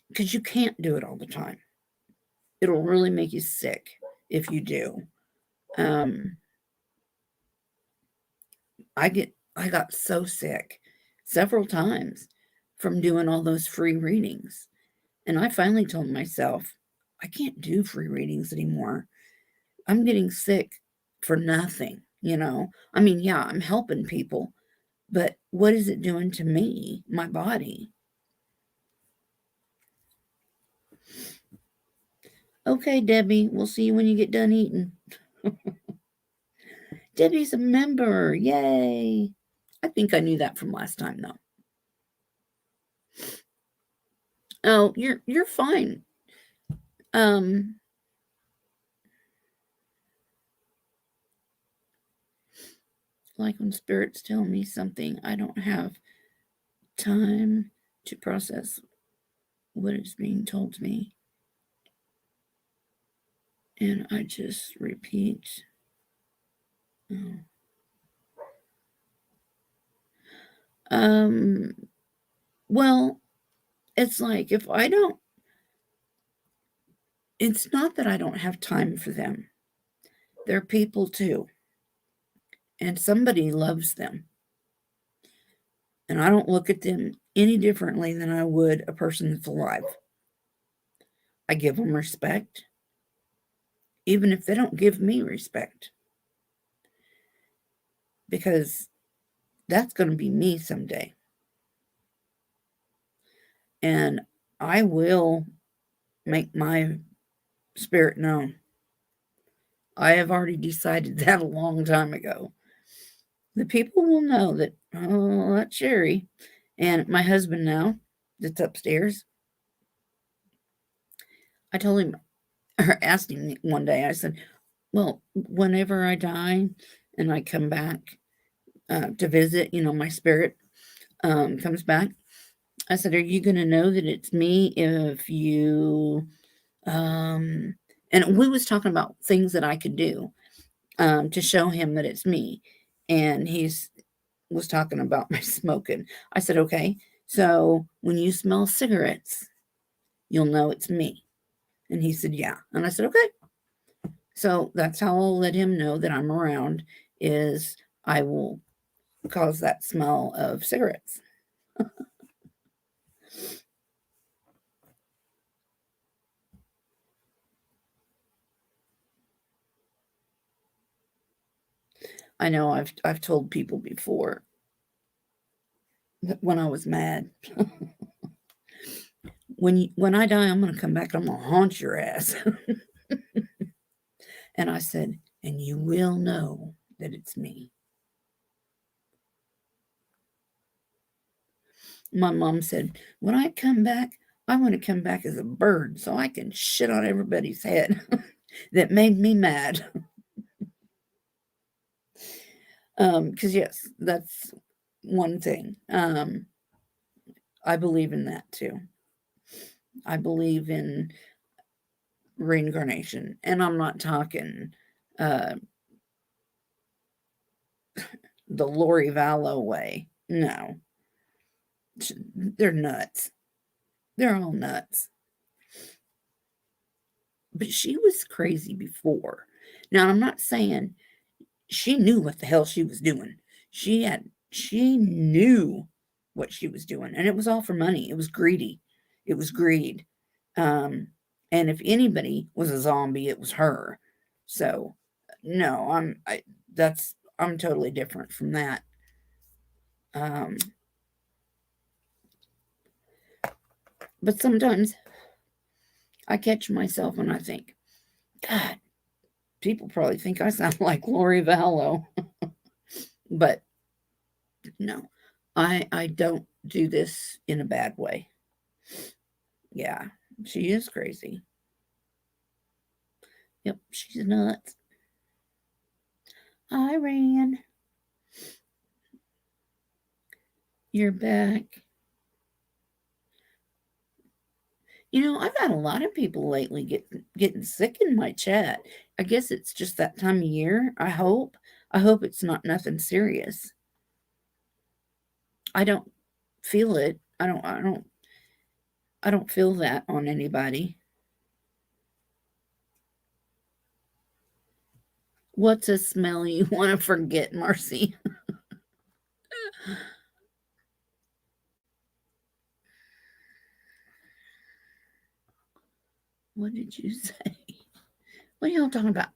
S1: because you can't do it all the time. It'll really make you sick if you do. I got so sick several times from doing all those free readings. And I finally told myself, I can't do free readings anymore. I'm getting sick for nothing. I mean, yeah, I'm helping people, but what is it doing to me, my body? Okay, Debbie, we'll see you when you get done eating. Debbie's a member. Yay. I think I knew that from last time though. Oh, you're fine. Like when spirits tell me something, I don't have time to process what is being told to me. And I just repeat. Well, it's like if I don't, it's not that I don't have time for them. They're people too. And somebody loves them. And I don't look at them any differently than I would a person that's alive. I give them respect, even if they don't give me respect. Because that's going to be me someday. And I will make my spirit known. I have already decided that a long time ago. The people will know that, oh, that's Sherry. And my husband now, that's upstairs, I told him, or asked him one day, I said, well, whenever I die and I come back to visit, my spirit comes back, I said, are you going to know that it's me if you, and we was talking about things that I could do to show him that it's me. And was talking about my smoking. I said, okay, so when you smell cigarettes, you'll know it's me. And he said, yeah. And I said, okay. So that's how I'll let him know that I'm around is I will cause that smell of cigarettes. I know I've told people before that when I was mad, when I die, I'm gonna come back. I'm gonna haunt your ass. And I said, and you will know that it's me. My mom said, when I come back, I want to come back as a bird so I can shit on everybody's head that made me mad. Because yes, that's one thing. I believe in that too. I believe in reincarnation, and I'm not talking uh, the Lori Vallow way. No, they're nuts. They're all nuts. But she was crazy before. Now, I'm not saying she knew what the hell she was doing. She knew what she was doing, and it was all for money. It was greedy. It was greed. Um, and if anybody was a zombie, it was her. So, no, I'm totally different from that. Um, but sometimes I catch myself and I think, God, people probably think I sound like Lori Vallow, but no, I don't do this in a bad way. Yeah, she is crazy. Yep, she's nuts. I ran. You're back. You know, I've had a lot of people lately getting sick in my chat. I guess it's just that time of year. I hope. I hope it's not nothing serious. I don't feel it. I don't feel that on anybody. What's a smell you want to forget, Marcy? What did you say? What are y'all talking about?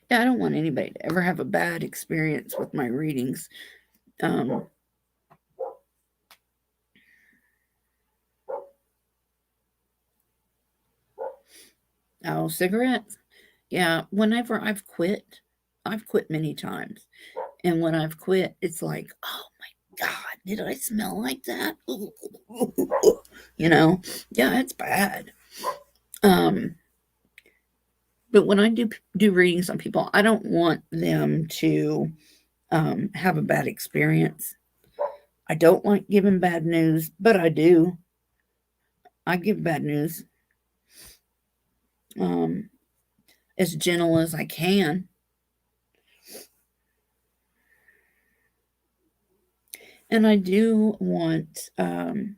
S1: Yeah, I don't want anybody to ever have a bad experience with my readings. Um, oh, cigarettes? Yeah, whenever I've quit many times. And when I've quit, it's like, oh my God, did I smell like that? You know, yeah, it's bad. Um, but when I do readings on people, I don't want them to have a bad experience. I don't like giving bad news, but I do. I give bad news um, as gentle as I can. And I do want to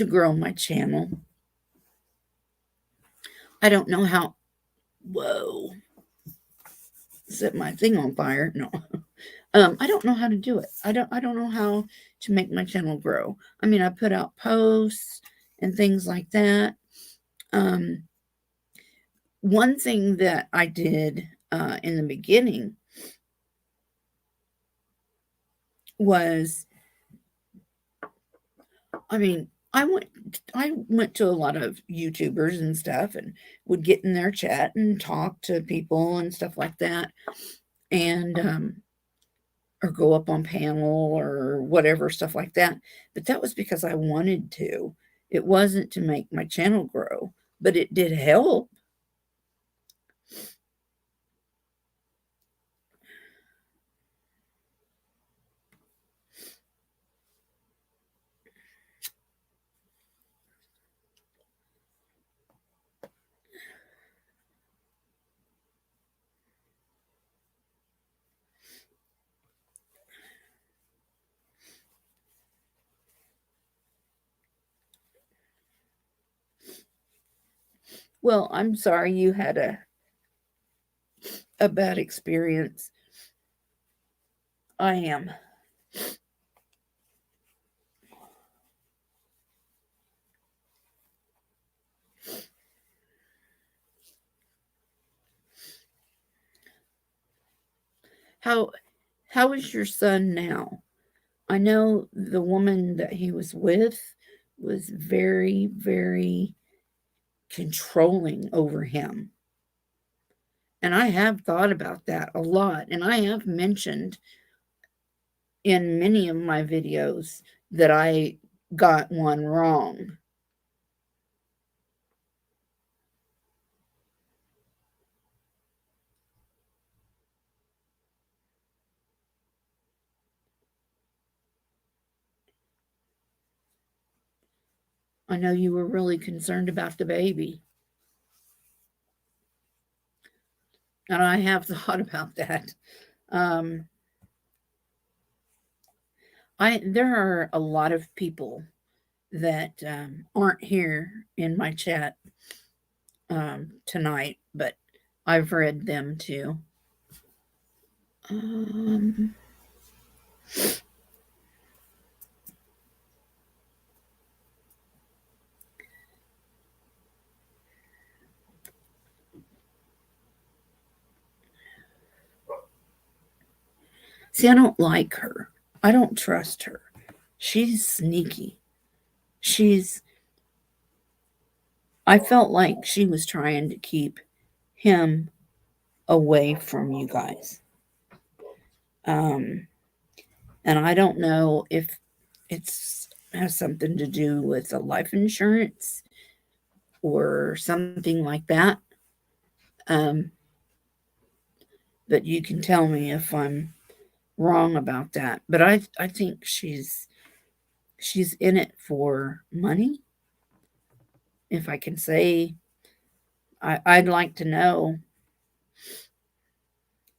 S1: grow my channel. I don't know how. Whoa, set my thing on fire. No. I don't know how to do it. I don't know how to make my channel grow. I mean, I put out posts and things like that. Um, one thing that I did in the beginning was, I mean, I went to a lot of YouTubers and stuff and would get in their chat and talk to people and stuff like that. And or go up on panel or whatever, stuff like that. But that was because I wanted to. It wasn't to make my channel grow, but it did help. Well, I'm sorry you had a bad experience. I am. How how is your son now? I know the woman that he was with was very, very controlling over him. And I have thought about that a lot. And I have mentioned in many of my videos that I got one wrong. I know you were really concerned about the baby. And I have thought about that. Um, there are a lot of people that aren't here in my chat tonight, but I've read them too. Um, See, I don't like her. I don't trust her. She's sneaky. She's. I felt like she was trying to keep him away from you guys. Um, and I don't know if it's has something to do with the life insurance or something like that. Um, but you can tell me if I'm wrong about that. But I think she's in it for money. If I can say, I'd like to know.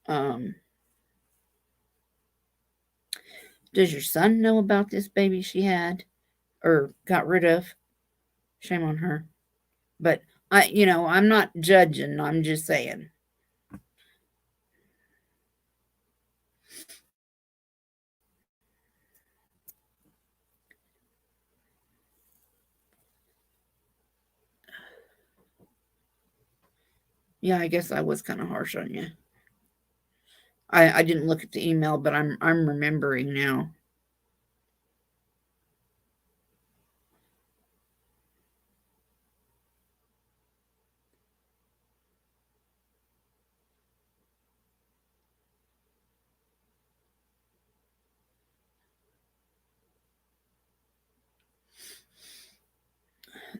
S1: Um, does your son know about this baby she had or got rid of? Shame on her. But I'm not judging. I'm just saying. Yeah, I guess I was kind of harsh on you. I didn't look at the email, but I'm remembering now.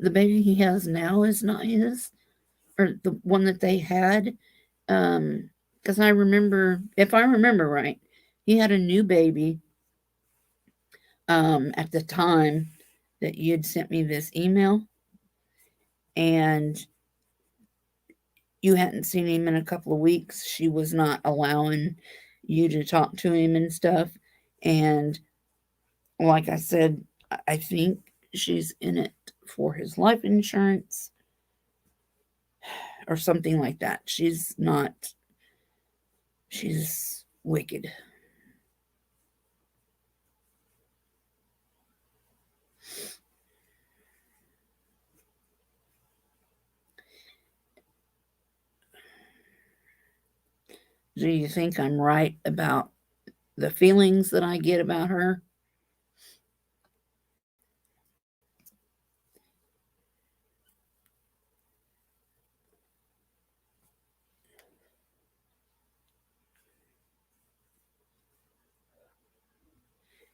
S1: The baby he has now is not his, or the one that they had. Because I remember, if I remember right, he had a new baby at the time that you had sent me this email, and you hadn't seen him in a couple of weeks. She was not allowing you to talk to him and stuff. And like I said, I think she's in it for his life insurance or something like that. She's not, she's wicked. Do you think I'm right about the feelings that I get about her?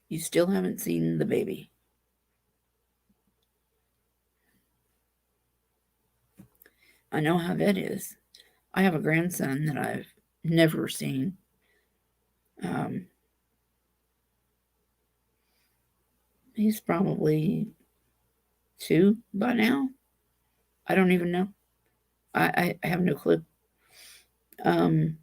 S1: You still haven't seen the baby. I know how that is. I have a grandson that I've never seen. Um, he's probably 2 by now. I don't even know. I have no clue. Um,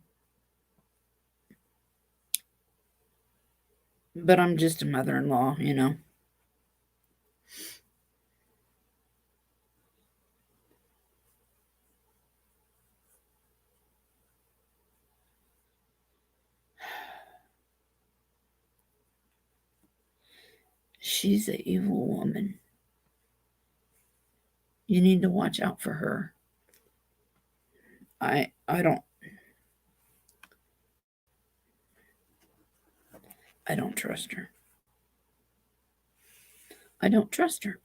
S1: but I'm just a mother in law. She's an evil woman. You need to watch out for her. I don't I don't trust her. I don't trust her.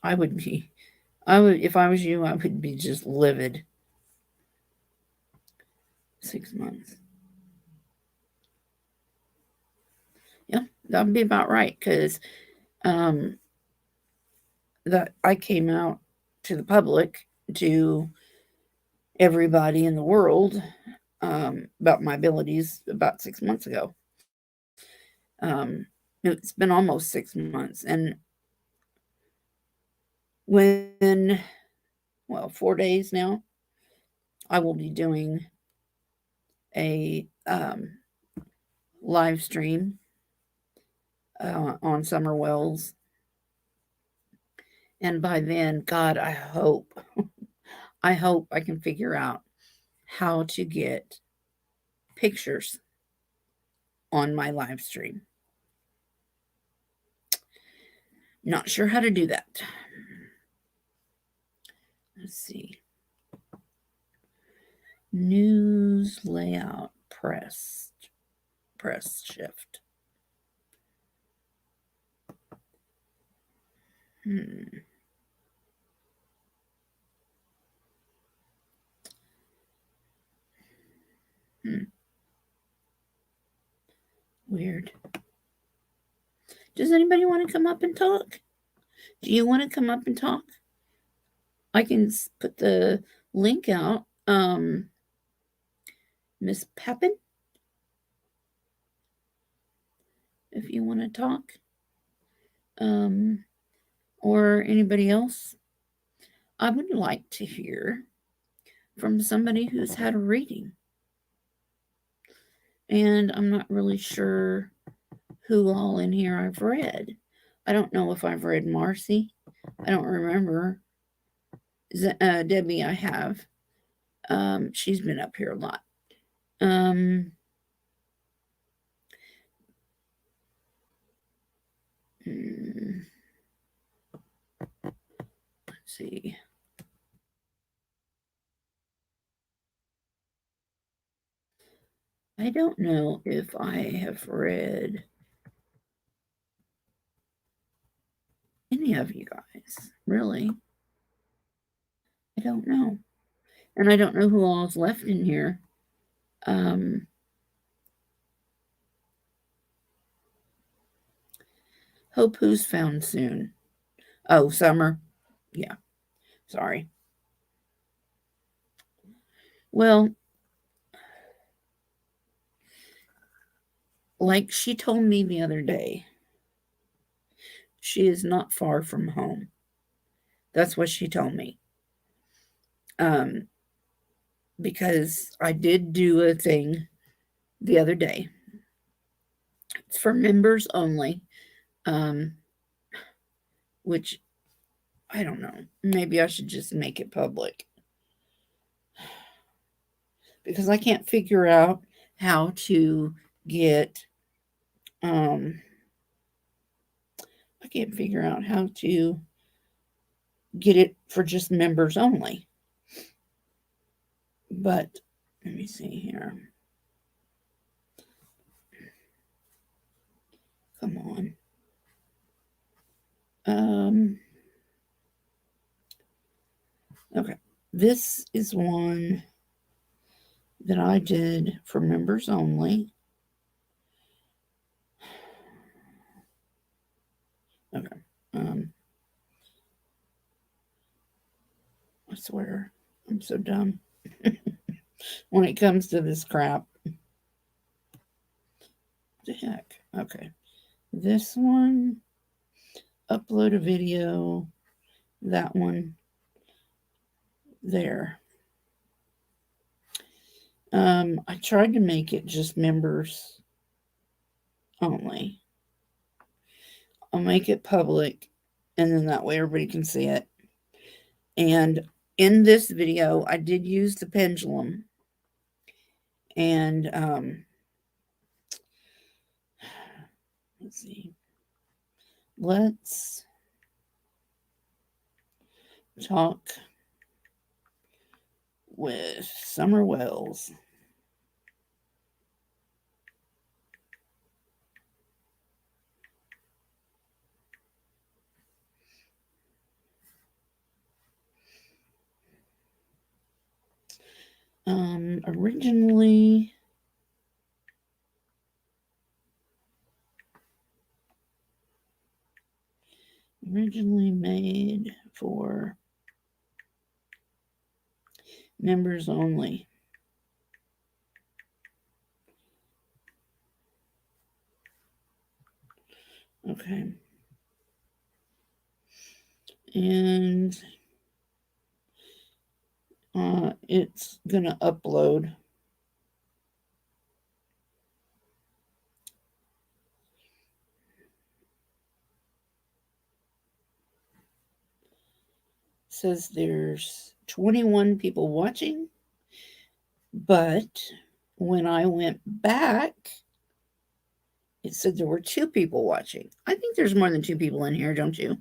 S1: I would be I would if I was you, I would be just livid. 6 months. Yeah, that would be about right because um, that I came out to the public, to everybody in the world, about my abilities about 6 months ago. It's been almost 6 months, and when, well, 4 days now, I will be doing a live stream on Summer Wells. And by then, God, I hope I can figure out how to get pictures on my live stream. Not sure how to do that. Let's see. News layout, press shift. Hmm. Weird. Does anybody want to come up and talk? Do you want to come up and talk? I can put the link out. Miss Pappin, if you want to talk. Or anybody else. I would like to hear from somebody who's had a reading. And I'm not really sure who all in here I've read. I don't know if I've read Marcy. I don't remember. Debbie, I have. She's been up here a lot. Um, let's see. I don't know if I have read any of you guys, really. I don't know. And I don't know who all's left in here. Hope who's found soon. Oh, Summer. Yeah, sorry. Well, like she told me the other day, she is not far from home. That's what she told me. Um, because I did do a thing the other day. It's for members only, um, which I don't know. Maybe I should just make it public because I can't figure out how to get. I can't figure out how to get it for just members only. But let me see here. Come on. Okay. This is one that I did for members only. Okay. I swear, I'm so dumb when it comes to this crap. What the heck? Okay. This one, upload a video. That one, there. I tried to make it just members only. I'll make it public, and then that way everybody can see it. And in this video, I did use the pendulum, and Let's see. Let's talk with Summer Wells. Originally made for members only. Okay. And it's gonna upload. Says there's 21 people watching, but when I went back, it said there were 2 people watching. I think there's more than 2 people in here, don't you?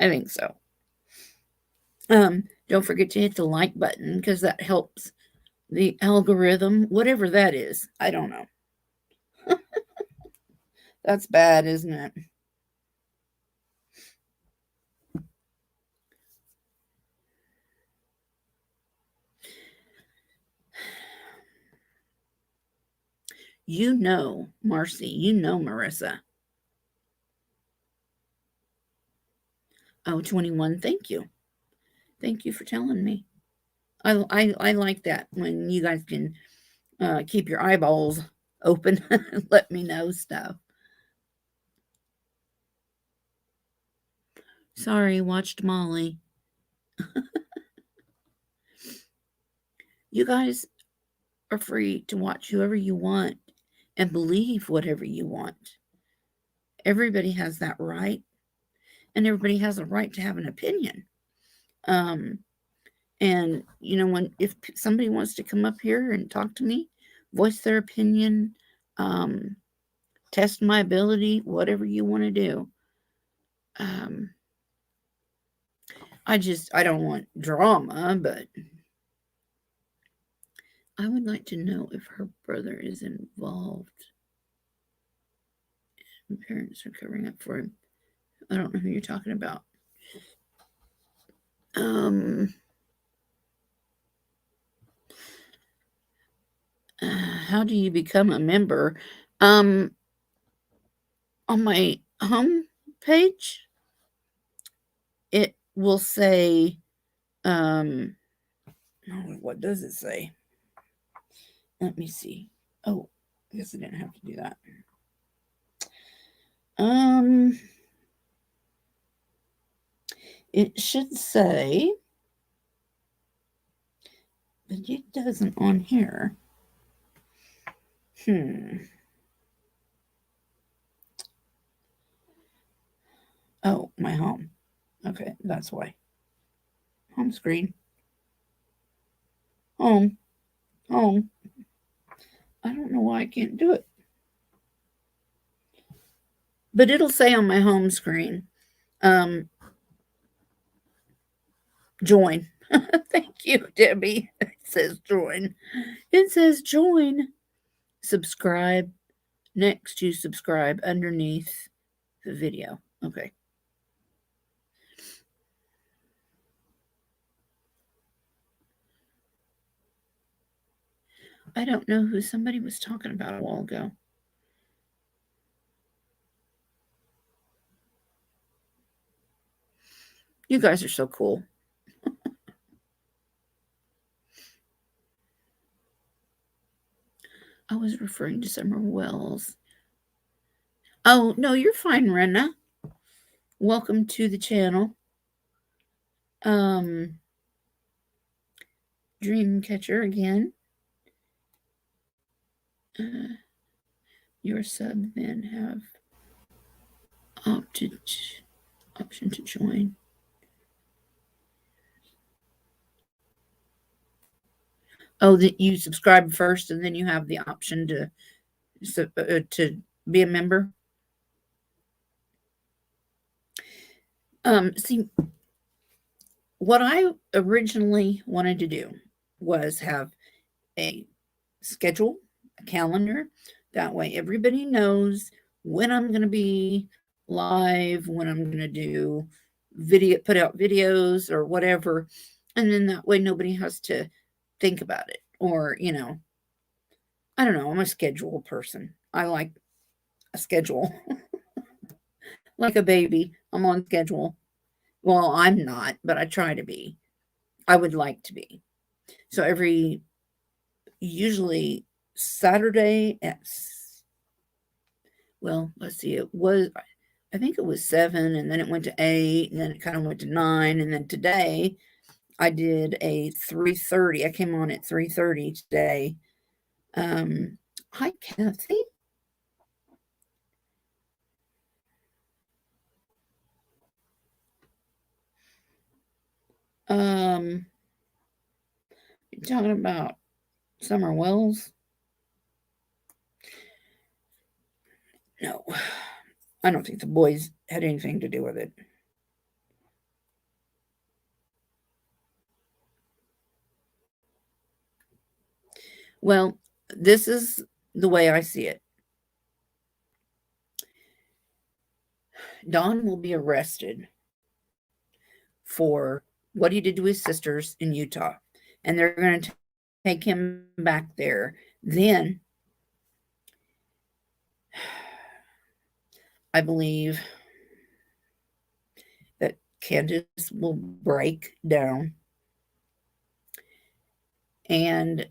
S1: I think so. Don't forget to hit the like button because that helps the algorithm, whatever that is. I don't know. That's bad, isn't it? You know, Marcy, you know, Marissa. Oh, 21. Thank you. Thank you for telling me. I like that when you guys can keep your eyeballs open and let me know stuff. Sorry, watched Molly. You guys are free to watch whoever you want and believe whatever you want. Everybody has that right, and everybody has a right to have an opinion. Um, and you know, when if somebody wants to come up here and talk to me, voice their opinion, um, test my ability, whatever you want to do. Um, I don't want drama, but I would like to know if her brother is involved. Parents are covering up for him. I don't know who you're talking about. Um, how do you become a member? Um, on my home page, it will say, oh, what does it say? Let me see. Oh, I guess I didn't have to do that. Um, it should say, but it doesn't on here. Oh, my home. Okay, that's why. Home screen. Home. Home. I don't know why I can't do it. But it'll say on my home screen, um, join. Thank you, Debbie. It says join. It says join. Subscribe. Next to subscribe underneath the video. Okay. I don't know who somebody was talking about a while ago. You guys are so cool. I was referring to Summer Wells. Oh, no, you're fine, Rena. Welcome to the channel. Dreamcatcher again. Your sub then have option to join. Oh, that you subscribe first and then you have the option to so, to be a member. See, what I originally wanted to do was have a schedule, a calendar. That way, everybody knows when I'm going to be live, when I'm going to do video, put out videos or whatever. And then that way, nobody has to think about it. Or, I don't know. I'm a schedule person. I like a schedule, like a baby. I'm on schedule. Well, I'm not, but I try to be. I would like to be. So usually Saturday at, well, let's see, I think it was 7, and then it went to 8, and then it kind of went to 9, and then today I did a 3:30. I came on at 3:30 today. Hi, Kathy. You talking about Summer Wells? No, I don't think the boys had anything to do with it. Well, this is the way I see it. Don will be arrested for what he did to his sisters in Utah, and they're going to take him back there. Then I believe that Candace will break down, and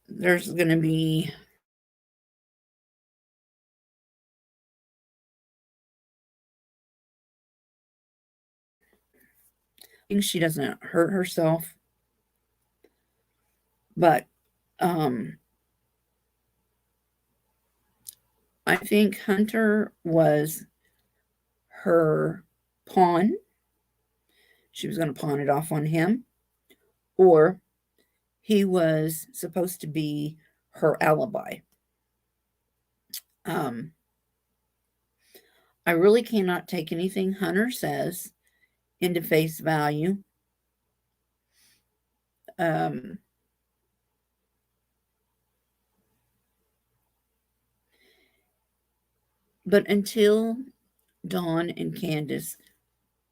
S1: there's going to be she doesn't hurt herself, but I think Hunter was her pawn. She was going to pawn it off on him, or he was supposed to be her alibi. Um, I really cannot take anything Hunter says into face value. Um, but until Dawn and Candace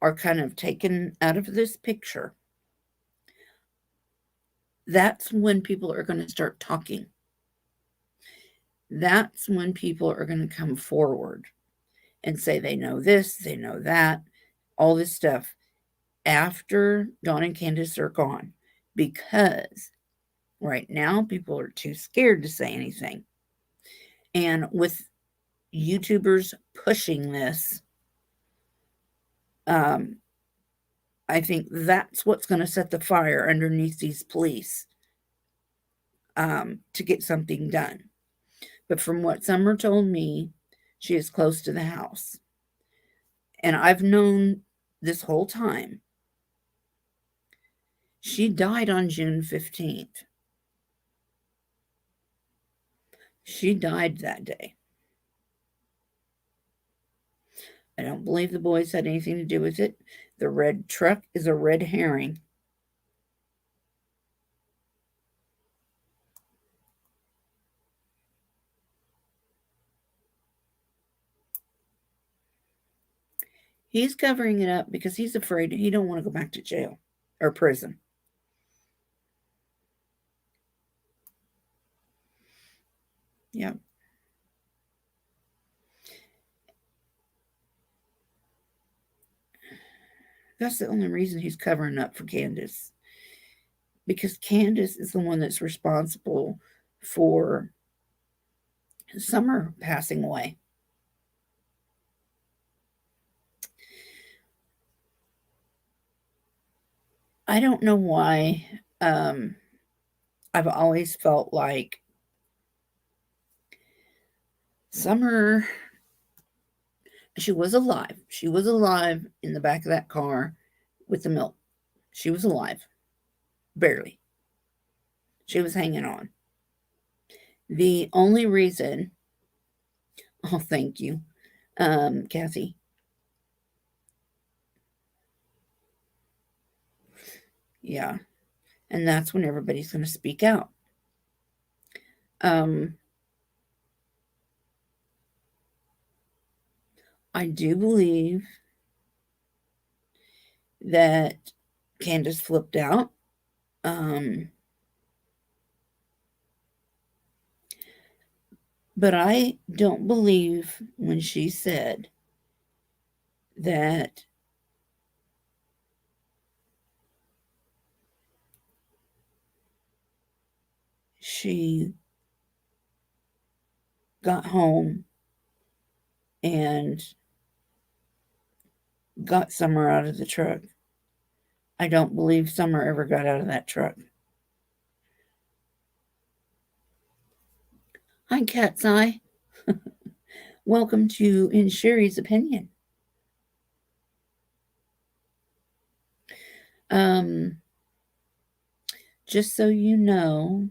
S1: are kind of taken out of this picture, that's when people are going to start talking. That's when people are going to come forward and say they know this, they know that, all this stuff after Dawn and Candace are gone. Because right now people are too scared to say anything. And with YouTubers pushing this, I think that's what's going to set the fire underneath these police to get something done. But from what Summer told me, she is close to the house. And I've known this whole time. She died on June 15th. She died that day. I don't believe the boys had anything to do with it. The red truck is a red herring. He's covering it up because he's afraid he don't want to go back to jail or prison. Yeah. That's the only reason he's covering up for Candace. Because Candace is the one that's responsible for Summer passing away. I don't know why. I've always felt like Summer, she was alive. She was alive in the back of that car with the milk. She was alive. Barely. She was hanging on. The only reason, oh, thank you, Kathy. Yeah. And that's when everybody's going to speak out. Um, I do believe that Candace flipped out. Um, but I don't believe when she said that she got home and got Summer out of the truck. I don't believe Summer ever got out of that truck. Hi, Cat's Eye. Welcome to In Sherry's Opinion. Um, just so you know,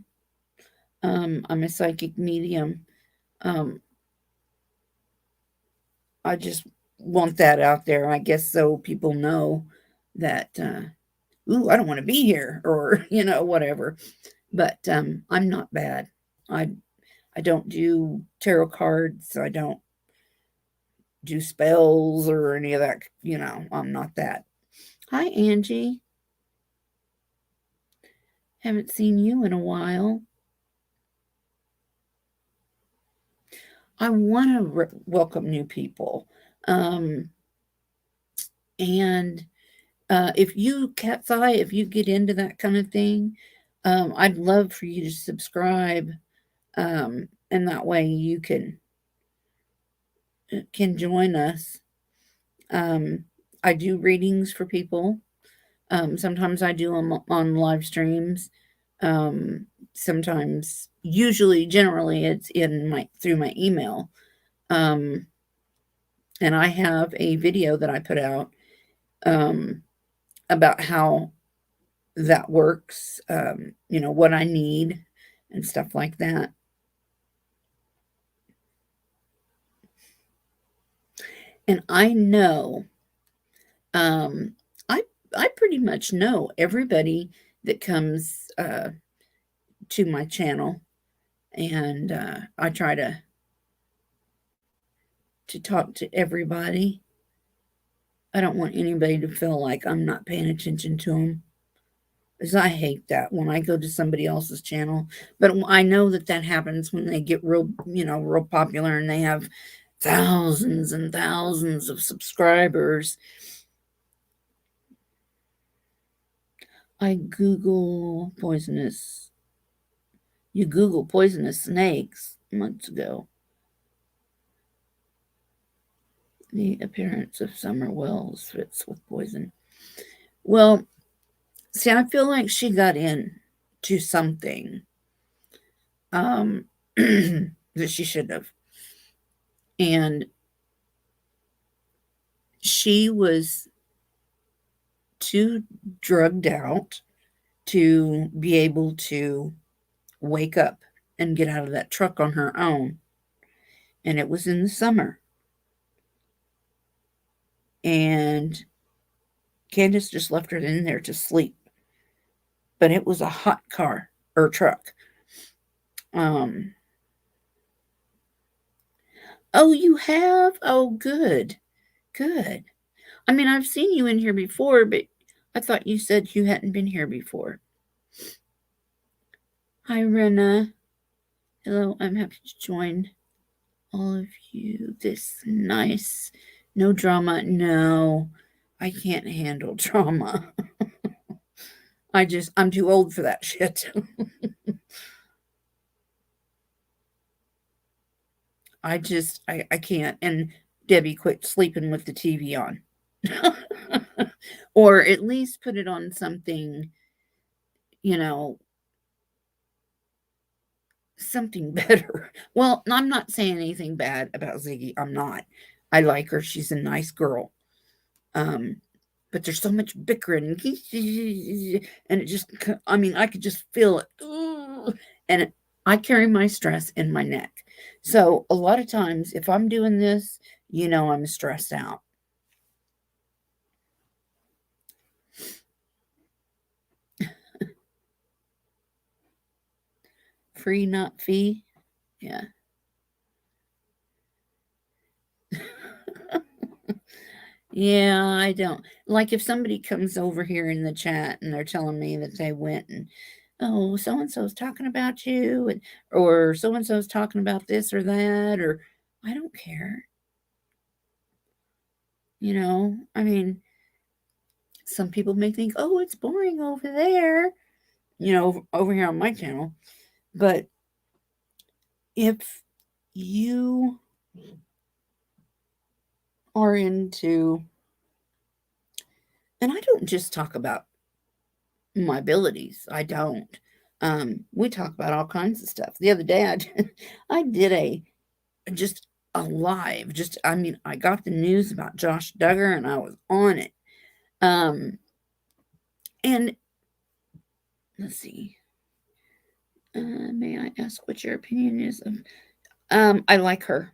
S1: I'm a psychic medium. Um, I just want that out there, I guess, so people know that, ooh, I don't want to be here, or whatever. But I'm not bad. I I don't do tarot cards. I don't do spells or any of that. I'm not that. Hi, Angie. Haven't seen you in a while. I want to welcome new people. Um, and if you, Cat's Eye, if you get into that kind of thing, I'd love for you to subscribe. And that way you can join us. Um, I do readings for people. Sometimes I do them on live streams. Um, Sometimes, usually, generally, it's in my through my email. Um, and I have a video that I put out um, about how that works. What I need and stuff like that. And I know, um, I I pretty much know everybody that comes to my channel, and I try to talk to everybody. I don't want anybody to feel like I'm not paying attention to them, because I hate that when I go to somebody else's channel. But I know that that happens when they get real popular and they have thousands and thousands of subscribers. I Google poisonous. You Google poisonous snakes months ago. The appearance of summer wells fits with poison. Well, see, I feel like she got in to something um, that she should have. And she was too drugged out to be able to wake up and get out of that truck on her own. And it was in the summer. And Candace just left her in there to sleep. But it was a hot car or truck. Um, oh, you have? Oh, good. Good. I mean, I've seen you in here before, but I thought you said you hadn't been here before. Hi, Rena. Hello, I'm happy to join all of you. This nice. No drama. No, I can't handle drama. I'm too old for that shit. I can't. And Debbie quit sleeping with the TV on. Or at least put it on something, you know, something better. Well, I'm not saying anything bad about Ziggy. I'm not. I like her. She's a nice girl. Um, but there's so much bickering, and it just, I mean, I could just feel it. And I carry my stress in my neck. So a lot of times, if I'm doing this, I'm stressed out. Free, not fee. Yeah. Yeah, I don't. Like if somebody comes over here in the chat and they're telling me that they went and, oh, so and so's talking about you, or so and so's talking about this or that, or I don't care. I mean, some people may think, oh, it's boring over there, over here on my channel. But if you are into, and I don't just talk about my abilities, I don't. We talk about all kinds of stuff. The other day, I did just a live. I mean, I got the news about Josh Duggar, and I was on it. And let's see. May I ask what your opinion is of? I like her.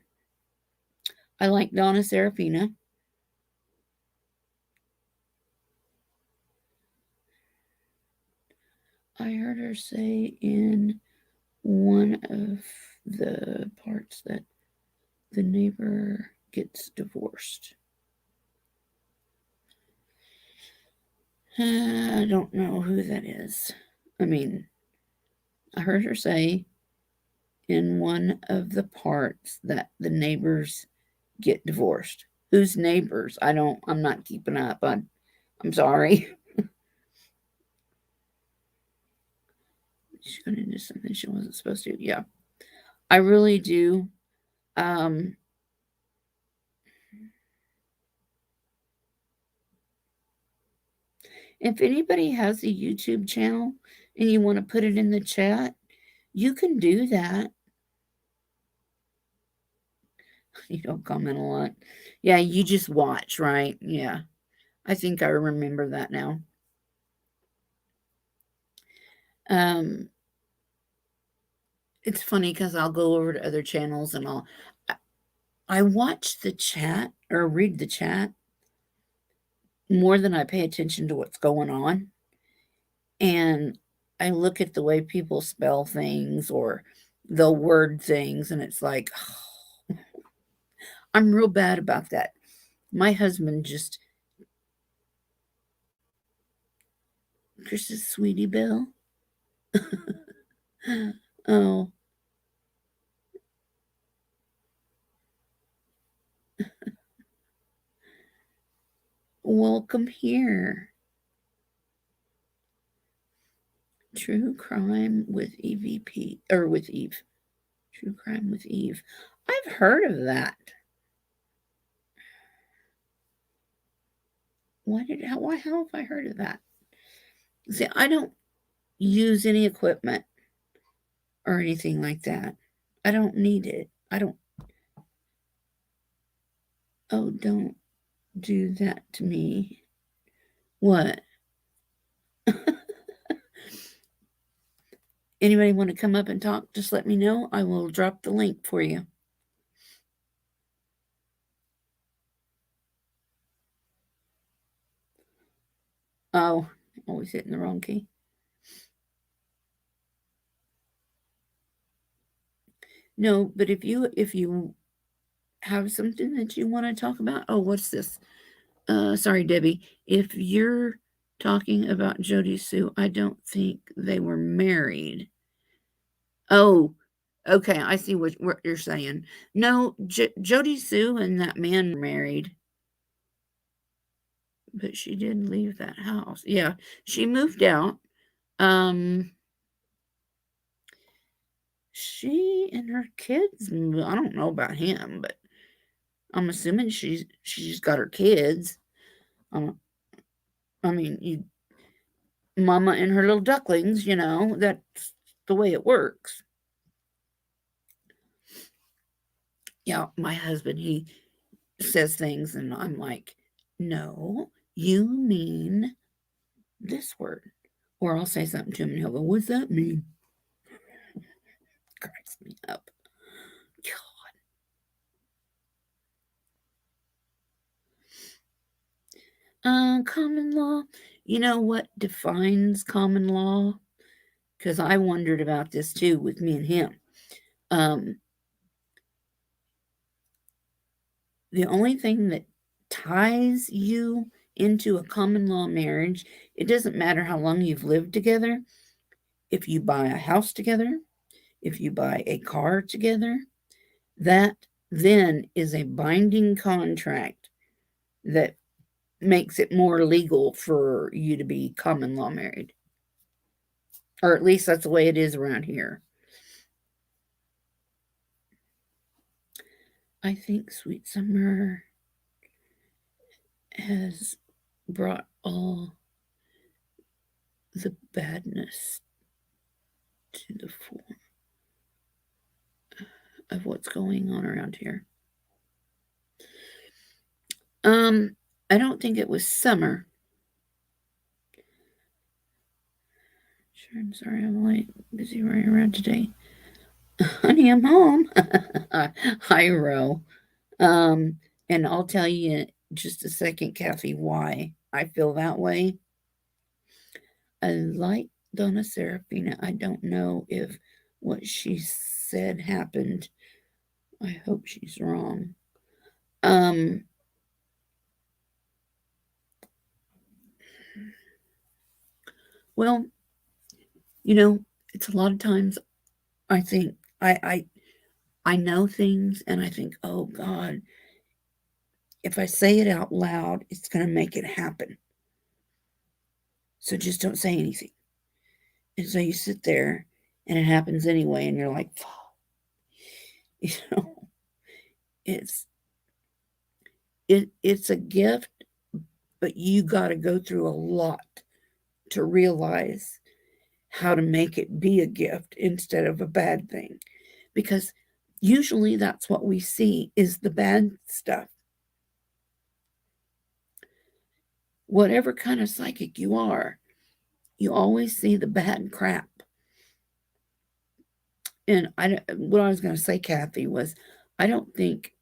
S1: I like Donna Serafina. I heard her say in one of the parts that the neighbor gets divorced. I don't know who that is. I mean, I heard her say in one of the parts that the neighbors get divorced. Whose neighbors? I'm not keeping up. I'm sorry. She got into something she wasn't supposed to. Yeah. I really do. Um, if anybody has a YouTube channel and you want to put it in the chat, you can do that. You don't comment a lot. Yeah, you just watch, right? Yeah. I think I remember that now. Um, it's funny because I'll go over to other channels and I watch the chat or read the chat more than I pay attention to what's going on. And I look at the way people spell things or they'll word things, and it's like, oh, I'm real bad about that. My husband just, Chris's sweetie Bill. Oh, welcome here. True crime with EVP or with Eve. True crime with Eve. I've heard of that. How have I heard of that? See, I don't use any equipment or anything like that. I don't need it. I don't. Oh, don't do that to me. What? Anybody want to come up and talk? Just let me know. I will drop the link for you. Oh, always hitting the wrong key. No, but if you have something that you want to talk about, oh, what's this? Sorry, Debbie. If you're talking about Jody Sue, I don't think they were married. Oh, okay. I see what you're saying. No, Jody Sue and that man were married, but she did leave that house. Yeah, she moved out. Um, she and her kids. I don't know about him, but I'm assuming she's got her kids. Um, I mean, Mama and her little ducklings. That's the way it works. Yeah, my husband, he says things, and I'm like, no, you mean this word. Or I'll say something to him, and he'll go, what's that mean? me up. Common law. You know what defines common law? Because I wondered about this too with me and him. Um, the only thing that ties you into a common law marriage, it doesn't matter how long you've lived together. If you buy a house together, if you buy a car together, that then is a binding contract that makes it more legal for you to be common law married. Or at least that's the way it is around here. I think Sweet Summer has brought all the badness to the fore of what's going on around here. I don't think it was summer. Sure, I'm sorry I'm late. Busy running around today. Honey, I'm home. Hi, Ro. And I'll tell you in just a second, Kathy, why I feel that way. I like Donna Serafina. I don't know if what she said happened. I hope she's wrong. Um, well, you know, it's a lot of times I think I know things and I think, oh God, if I say it out loud, it's gonna make it happen. So just don't say anything. And so you sit there and it happens anyway, and you're like, you know, it's it's a gift, but you gotta go through a lot to realize how to make it be a gift instead of a bad thing. Because usually that's what we see is the bad stuff. Whatever kind of psychic you are, you always see the bad crap. And what I was going to say, Kathy, was I don't think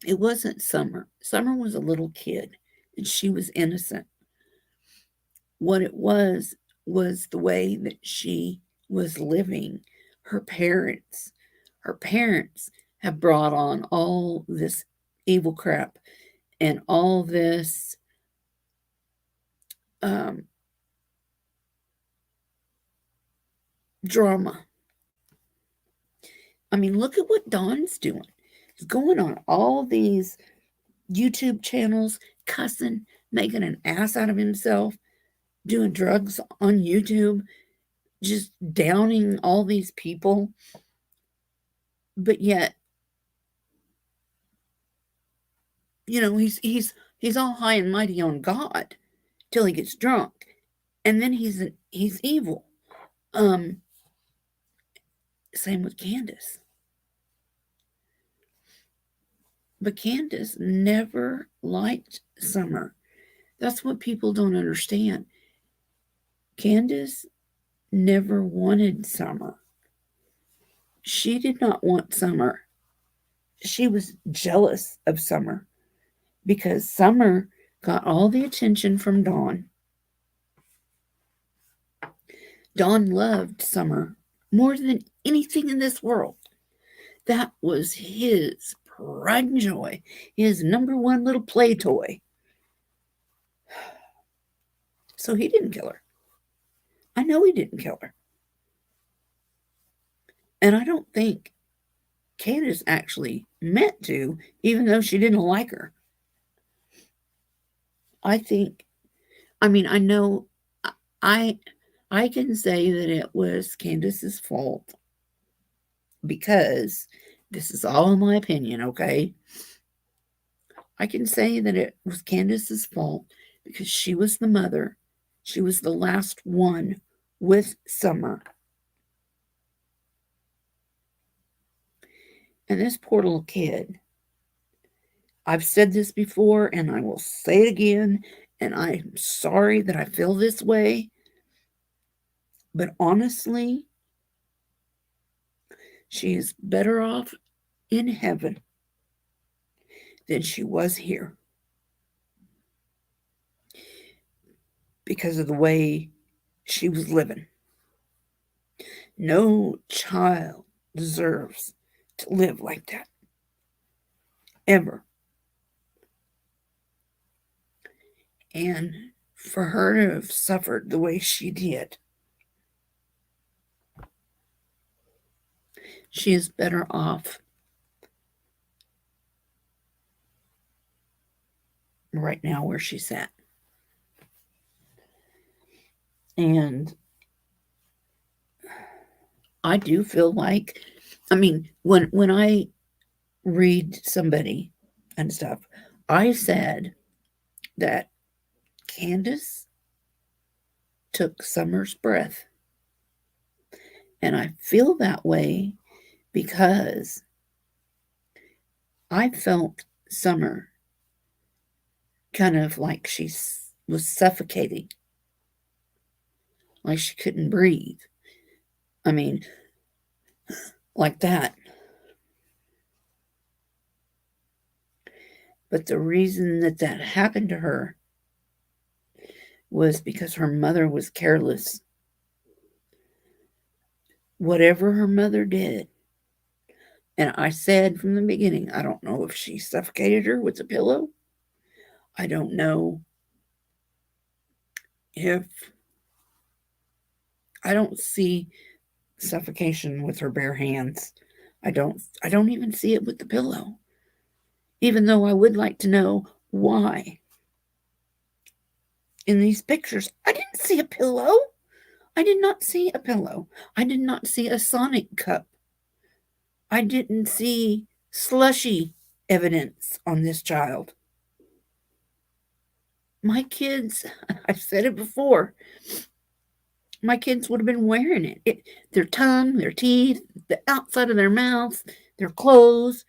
S1: it wasn't Summer. Summer was a little kid and she was innocent. What it was the way that she was living. Her parents, her parents have brought on all this evil crap and all this um, drama. I mean, look at what Don's doing. He's going on all these YouTube channels, cussing, making an ass out of himself, doing drugs on YouTube, just downing all these people. But yet, you know, he's all high and mighty on God till he gets drunk, and then he's evil. Um, Same with Candace. But Candace never liked Summer. That's what people don't understand. Candace never wanted Summer. She did not want Summer. She was jealous of Summer because Summer got all the attention from Dawn. Dawn loved Summer more than anything in this world. That was his pride and joy, his number one little play toy. So he didn't kill her. I know he didn't kill her. And I don't think Candace actually meant to, even though she didn't like her. I think, I mean, I know I I can say that it was Candace's fault because this is all my opinion, okay? I can say that it was Candace's fault because she was the mother. She was the last one with Summer. And this poor little kid, I've said this before and I will say it again, and I'm sorry that I feel this way, but honestly, She is better off in heaven than she was here because of the way she was living. No child deserves to live like that, ever. And for her to have suffered the way she did, she is better off right now where she's at. And I do feel like, I mean, when I read somebody and stuff, I said that Candace took Summer's breath. And I feel that way because I felt Summer kind of like she was suffocating, like she couldn't breathe. I mean, like that. But the reason that that happened to her was because her mother was careless. Whatever her mother did, and I said from the beginning, I don't know if she suffocated her with a pillow. I don't know if I don't see suffocation with her bare hands. I don't even see it with the pillow. Even though I would like to know why. In these pictures, I didn't see a pillow. I did not see a pillow. I did not see a Sonic cup. I didn't see slushy evidence on this child. My kids, I've said it before, my kids would have been wearing it. Their tongue, their teeth, the outside of their mouths, their clothes.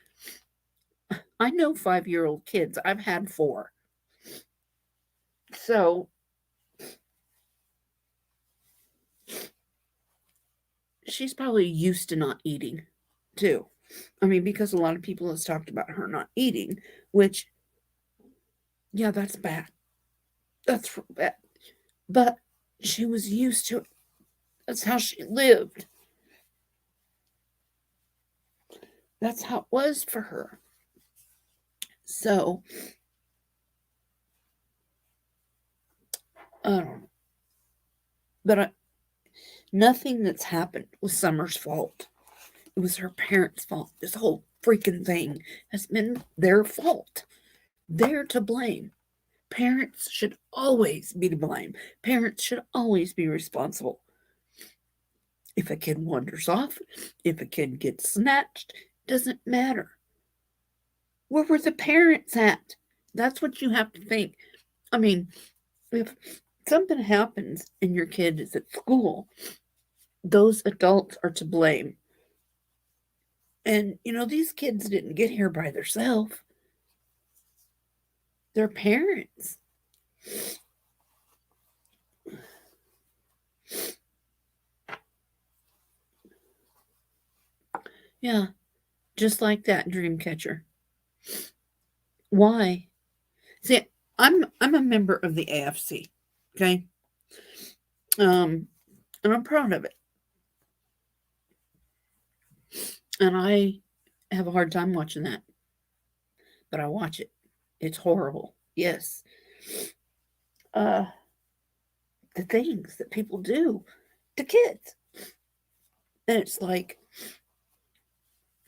S1: I know 5-year-old kids. I've had 4. So she's probably used to not eating too. I mean, because a lot of people have talked about her not eating, which, yeah, that's bad. That's bad. But she was used to it. That's how she lived. That's how it was for her. So, I don't know. But nothing that's happened was Summer's fault. It was her parents' fault. This whole freaking thing has been their fault. They're to blame. Parents should always be to blame. Parents should always be responsible. If a kid wanders off, if a kid gets snatched, doesn't matter. Where were the parents at? That's what you have to think. I mean, if something happens and your kid is at school, those adults are to blame. And, these kids didn't get here by themselves. Their parents. Yeah, just like that dream catcher. Why? See, I'm a member of the AFC, okay? And I'm proud of it. And I have a hard time watching that. But I watch it. It's horrible. Yes. Uh the things that people do to kids. And it's like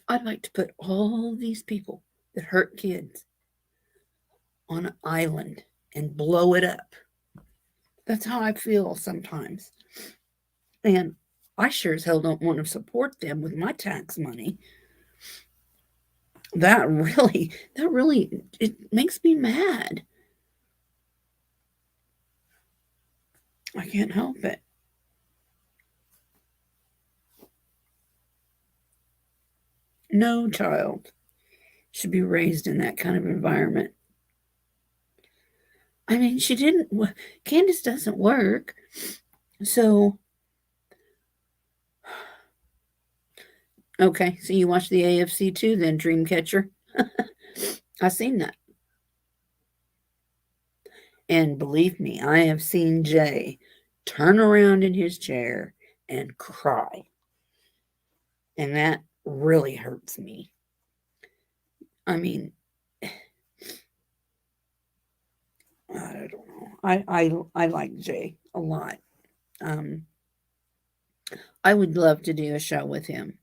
S1: I'd like to put all these people that hurt kids on an island and blow it up. That's how I feel sometimes. And I sure as hell don't want to support them with my tax money. That really, it makes me mad. I can't help it. No child should be raised in that kind of environment. I mean, Candace doesn't work. So Okay, so you watch the AFC too, then, Dreamcatcher? I seen that. And believe me, I have seen Jay turn around in his chair and cry. And that really hurts me. I mean, I don't know. I like Jay a lot. Um, I would love to do a show with him.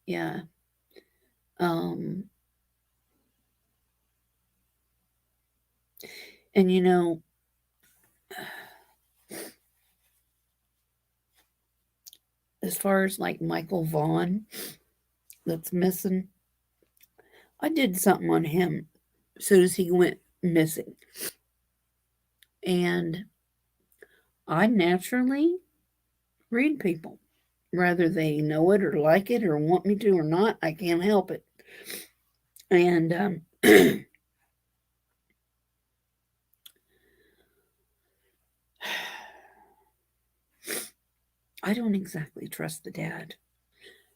S1: Yeah. Um, and as far as like Michael Vaughn that's missing, I did something on him as soon as he went missing. And I naturally read people. Whether they know it or like it or want me to or not, I can't help it. And I don't exactly trust the dad.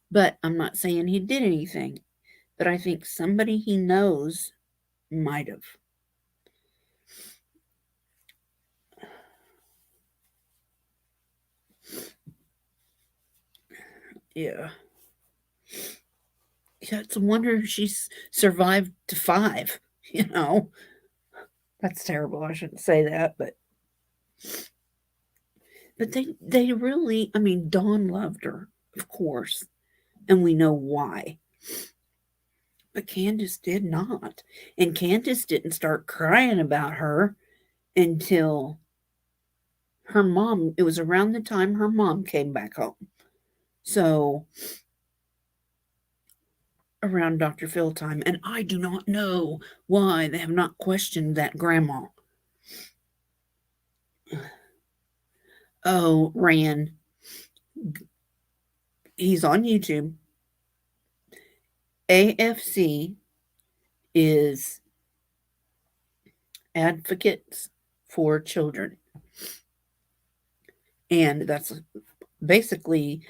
S1: But I'm not saying he did anything. But I think somebody he knows might have. Yeah. Yeah, it's a wonder she's survived to 5, you know. That's terrible. I shouldn't say that, but they really, I mean, Dawn loved her, of course, and we know why. But Candace did not. And Candace didn't start crying about her until her mom, it was around the time her mom came back home. So around Dr. Phil time. And I do not know why they have not questioned that grandma. Oh, Rand. He's on YouTube. AFC is Advocates for Children. And that's basically,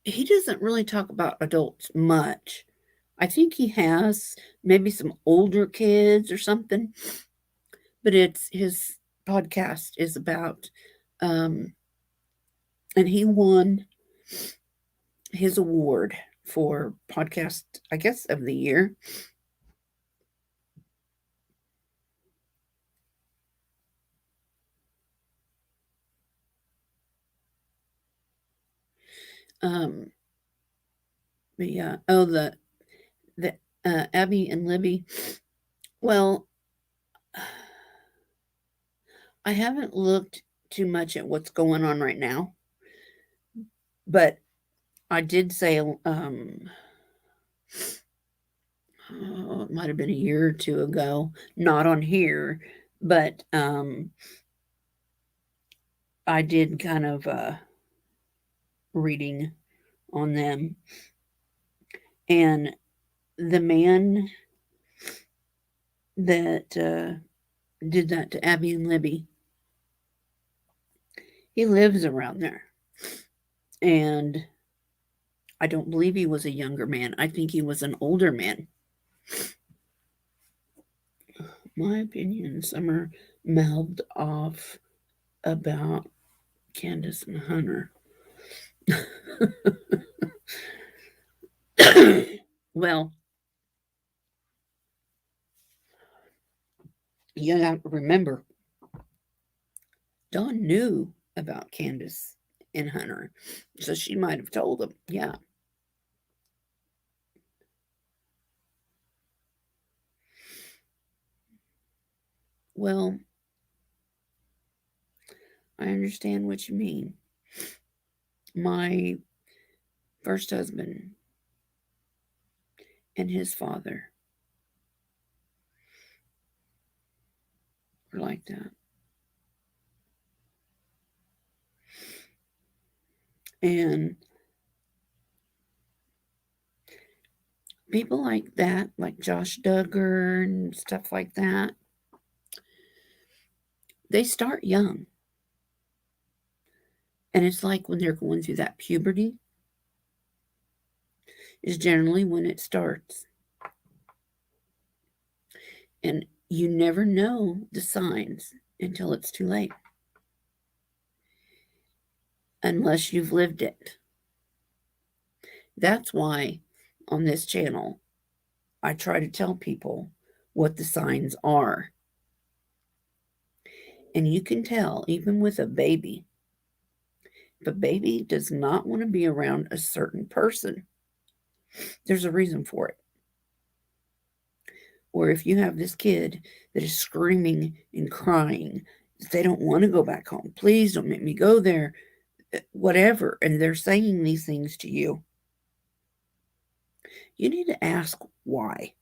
S1: he doesn't really talk about adults much. I think he has maybe some older kids or something, but it's his podcast is about, um, and he won his award for podcast, I guess, of the year. Um, but yeah, oh the Abby and Libby. Well, I haven't looked too much at what's going on right now, but I did say oh, it might have been a year or two ago, not on here, but I did kind of reading on them, and the man that did that to Abby and Libby, he lives around there, and I don't believe he was a younger man. I think he was an older man. My opinion, Summer mouthed off about Candace and Hunter. Well, you have to remember, Dawn knew about Candace and Hunter, so she might have told him. Yeah. Well, I understand what you mean. My first husband and his father were like that. And people like that, like Josh Duggar and stuff like that, they start young. And it's like when they're going through that puberty is generally when it starts. And you never know the signs until it's too late. Unless you've lived it. That's why on this channel, I try to tell people what the signs are. And you can tell, even with a baby, if a baby does not want to be around a certain person, there's a reason for it. Or if you have this kid that is screaming and crying, they don't want to go back home. Please don't make me go there, whatever. And they're saying these things to you. You need to ask why.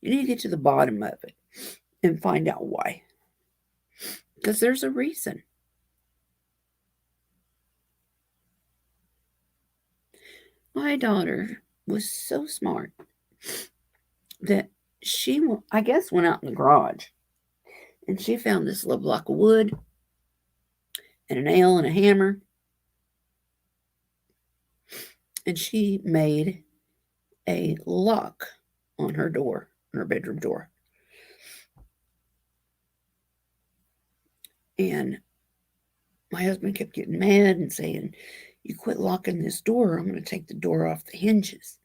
S1: You need to get to the bottom of it and find out why. Because there's a reason. My daughter was so smart that she, I guess, went out in the garage and she found this little block of wood and a nail and a hammer. And she made a lock on her door, on her bedroom door. And my husband kept getting mad and saying, "You quit locking this door, I'm going to take the door off the hinges.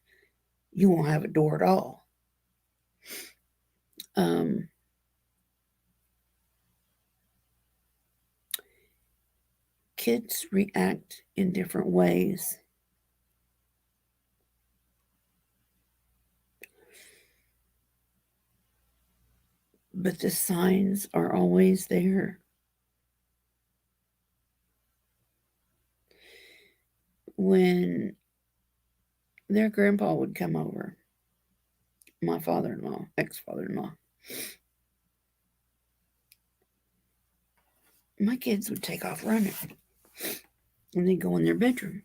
S1: You won't have a door at all." Kids react in different ways. But the signs are always there. When their grandpa would come over, my father-in-law, ex-father-in-law, my kids would take off running. And they'd go in their bedroom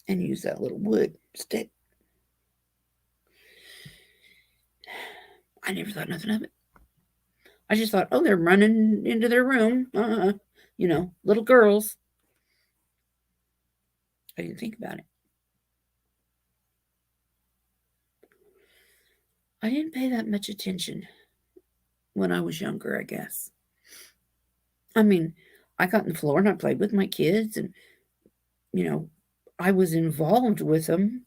S1: and use that little wood stick. I never thought nothing of it. I just thought, oh, they're running into their room. Little girls. I didn't think about it. I didn't pay that much attention when I was younger, I guess. I mean, I got on the floor and I played with my kids and, I was involved with them.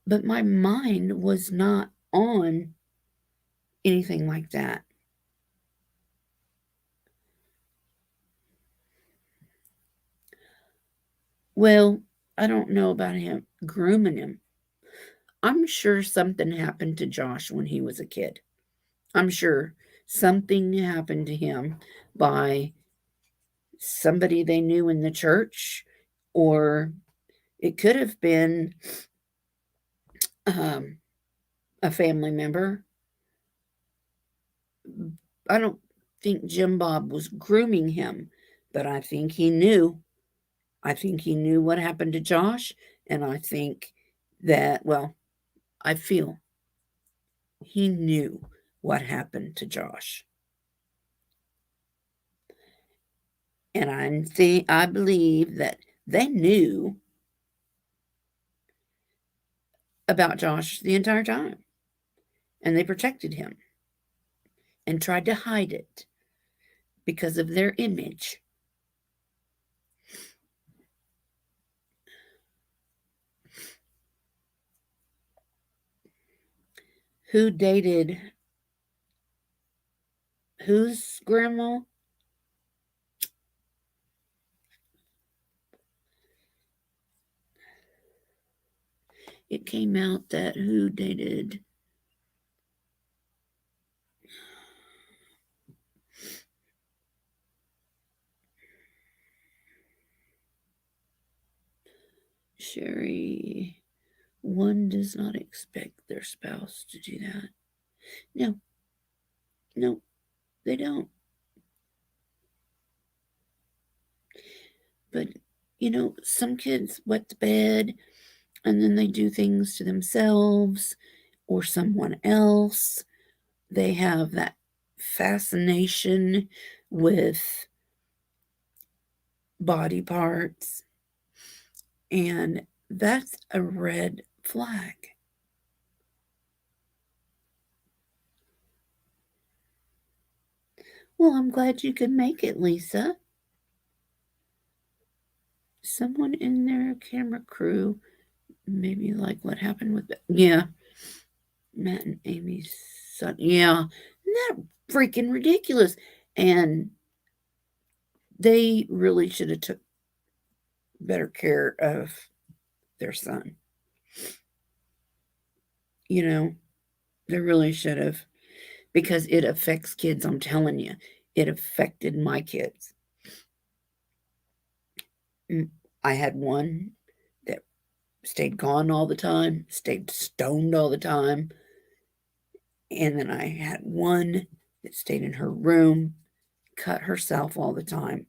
S1: But my mind was not on anything like that. Well, I don't know about him grooming him. I'm sure something happened to Josh when he was a kid. I'm sure something happened to him by somebody they knew in the church, or it could have been a family member. I don't think Jim Bob was grooming him, but I think he knew. I think he knew what happened to Josh, and I think that, I feel he knew what happened to Josh. And I believe that they knew about Josh the entire time. And they protected him and tried to hide it because of their image. Who dated whose grandma? It came out that who dated Sherry. One does not expect their spouse to do that. No, they don't. But, some kids wet the bed and then they do things to themselves or someone else, they have that fascination with body parts, and that's a red flag. Well, I'm glad you could make it, Lisa. Someone in their camera crew, maybe like what happened with the, yeah, Matt and Amy's son. Yeah, isn't that freaking ridiculous? And they really should have took better care of their son. You know, they really should have, because it affects kids. I'm telling you, it affected my kids. I had one that stayed gone all the time, stayed stoned all the time. And then I had one that stayed in her room, cut herself all the time,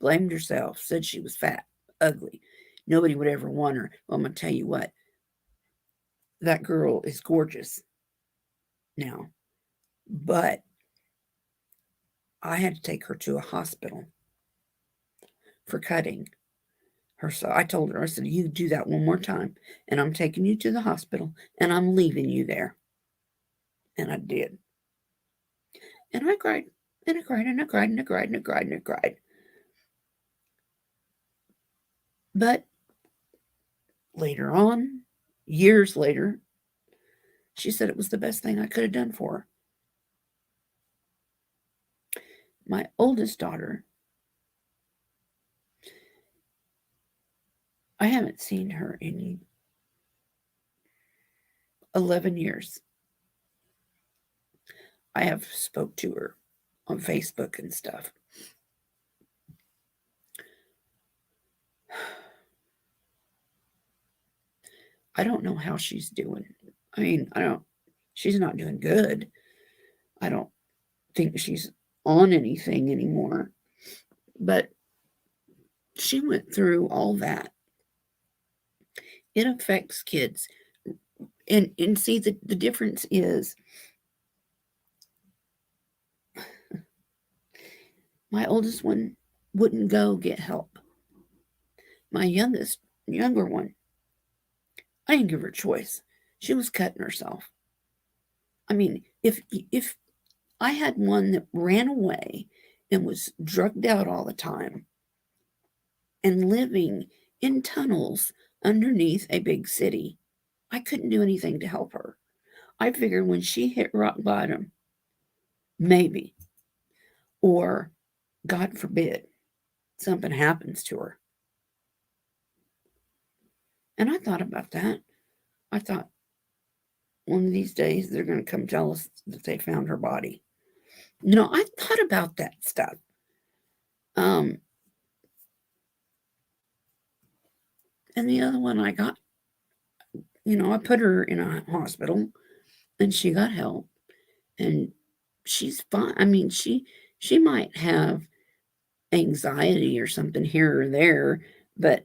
S1: blamed herself, said she was fat, ugly. Nobody would ever want her. Well, I'm going to tell you what, that girl is gorgeous now. But I had to take her to a hospital for cutting her. So I told her, I said, you do that one more time, and I'm taking you to the hospital, and I'm leaving you there. And I did. And I cried, and I cried, and I cried, and I cried, and I cried, and I cried. But later on, years later, she said it was the best thing I could have done for her. My oldest daughter, I haven't seen her in 11 years. I have spoke to her on Facebook and stuff. I don't know how she's doing. I mean, she's not doing good. I don't think she's on anything anymore. But she went through all that. It affects kids. And see, the difference is my oldest one wouldn't go get help. My younger one, I didn't give her a choice. She was cutting herself. I mean, if I had one that ran away and was drugged out all the time and living in tunnels underneath a big city, I couldn't do anything to help her. I figured when she hit rock bottom, maybe, or God forbid, something happens to her. And I thought about that. I thought one of these days they're going to come tell us that they found her body. I thought about that stuff. Um, and the other one I got, I put her in a hospital and she got help and she's fine. I mean, she might have anxiety or something here or there, but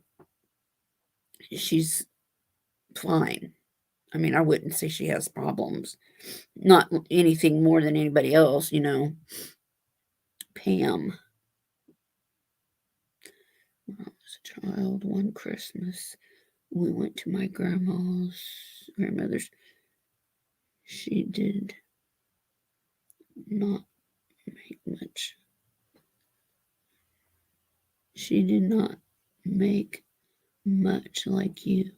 S1: she's fine. I mean, I wouldn't say she has problems. Not anything more than anybody else. Pam. When I was a child, one Christmas, we went to my grandmother's. She did not make much. She did not make much like you,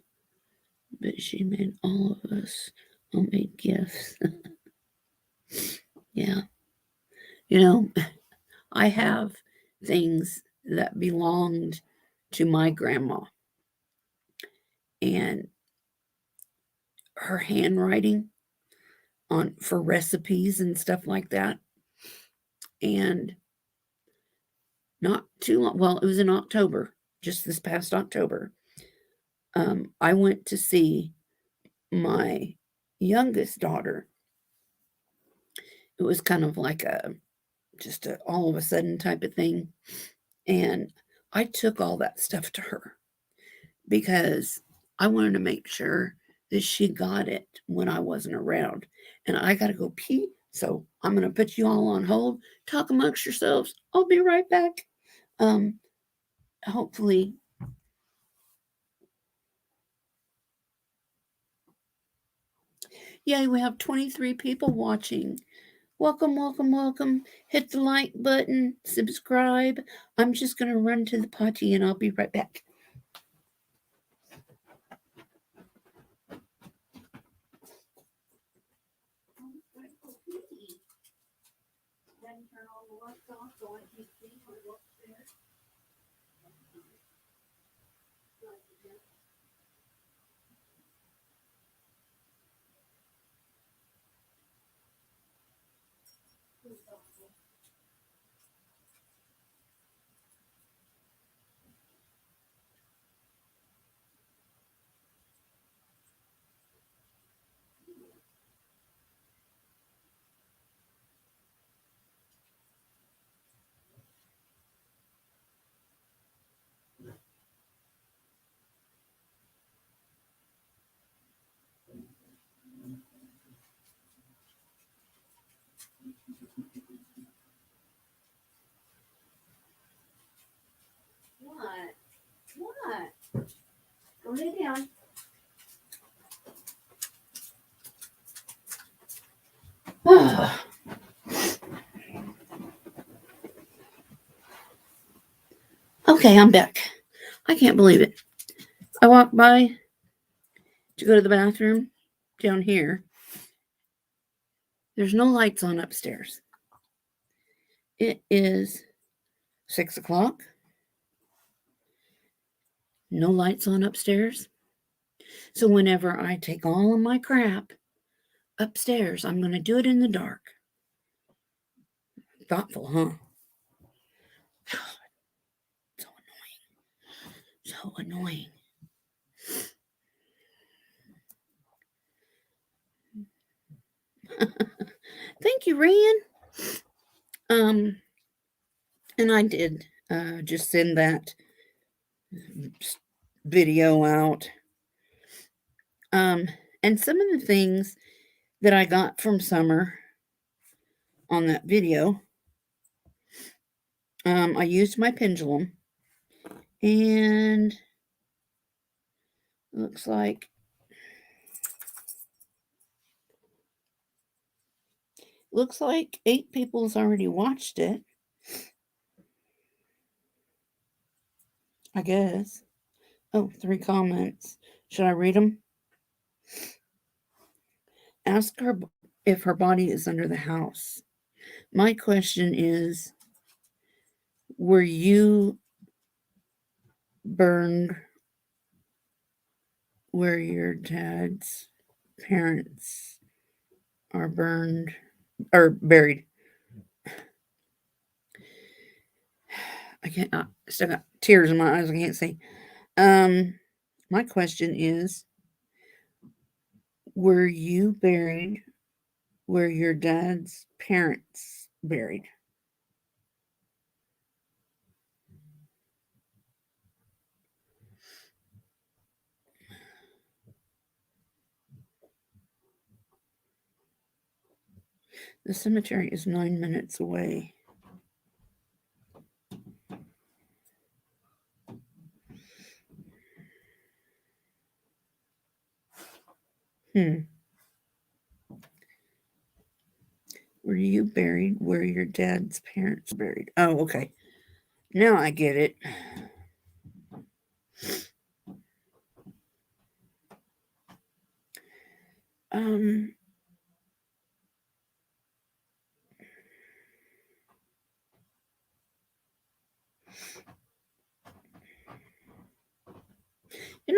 S1: but she made all of us homemade gifts. Yeah. I have things that belonged to my grandma, and her handwriting on for recipes and stuff like that. And not too long, well, it was in October, just this past October. I went to see my youngest daughter. It was kind of like just a all of a sudden type of thing. And I took all that stuff to her because I wanted to make sure that she got it when I wasn't around. And I got to go pee. So I'm going to put you all on hold. Talk amongst yourselves. I'll be right back. Um, hopefully. Yay, we have 23 people watching. Welcome, welcome, welcome. Hit the like button, subscribe. I'm just going to run to the potty and I'll be right back. What? Go lay down. Okay, I'm back. I can't believe it. I walked by to go to the bathroom down here. There's no lights on upstairs. It is 6 o'clock. No lights on upstairs. So whenever I take all of my crap upstairs, I'm going to do it in the dark. Thoughtful, huh? So annoying. Thank you, Ryan. And I did just send that video out. And some of the things that I got from Summer on that video, I used my pendulum, and looks like Looks like 8 people's already watched it. I guess. Oh, 3 comments. Should I read them? Ask her if her body is under the house. My question is, were you burned where your dad's parents are burned or buried? I can't. I still got tears in my eyes. I can't see. My question is, were you buried where your dad's parents buried? The cemetery is 9 minutes away. Were you buried where your dad's parents were buried? Oh, okay. Now I get it. Um,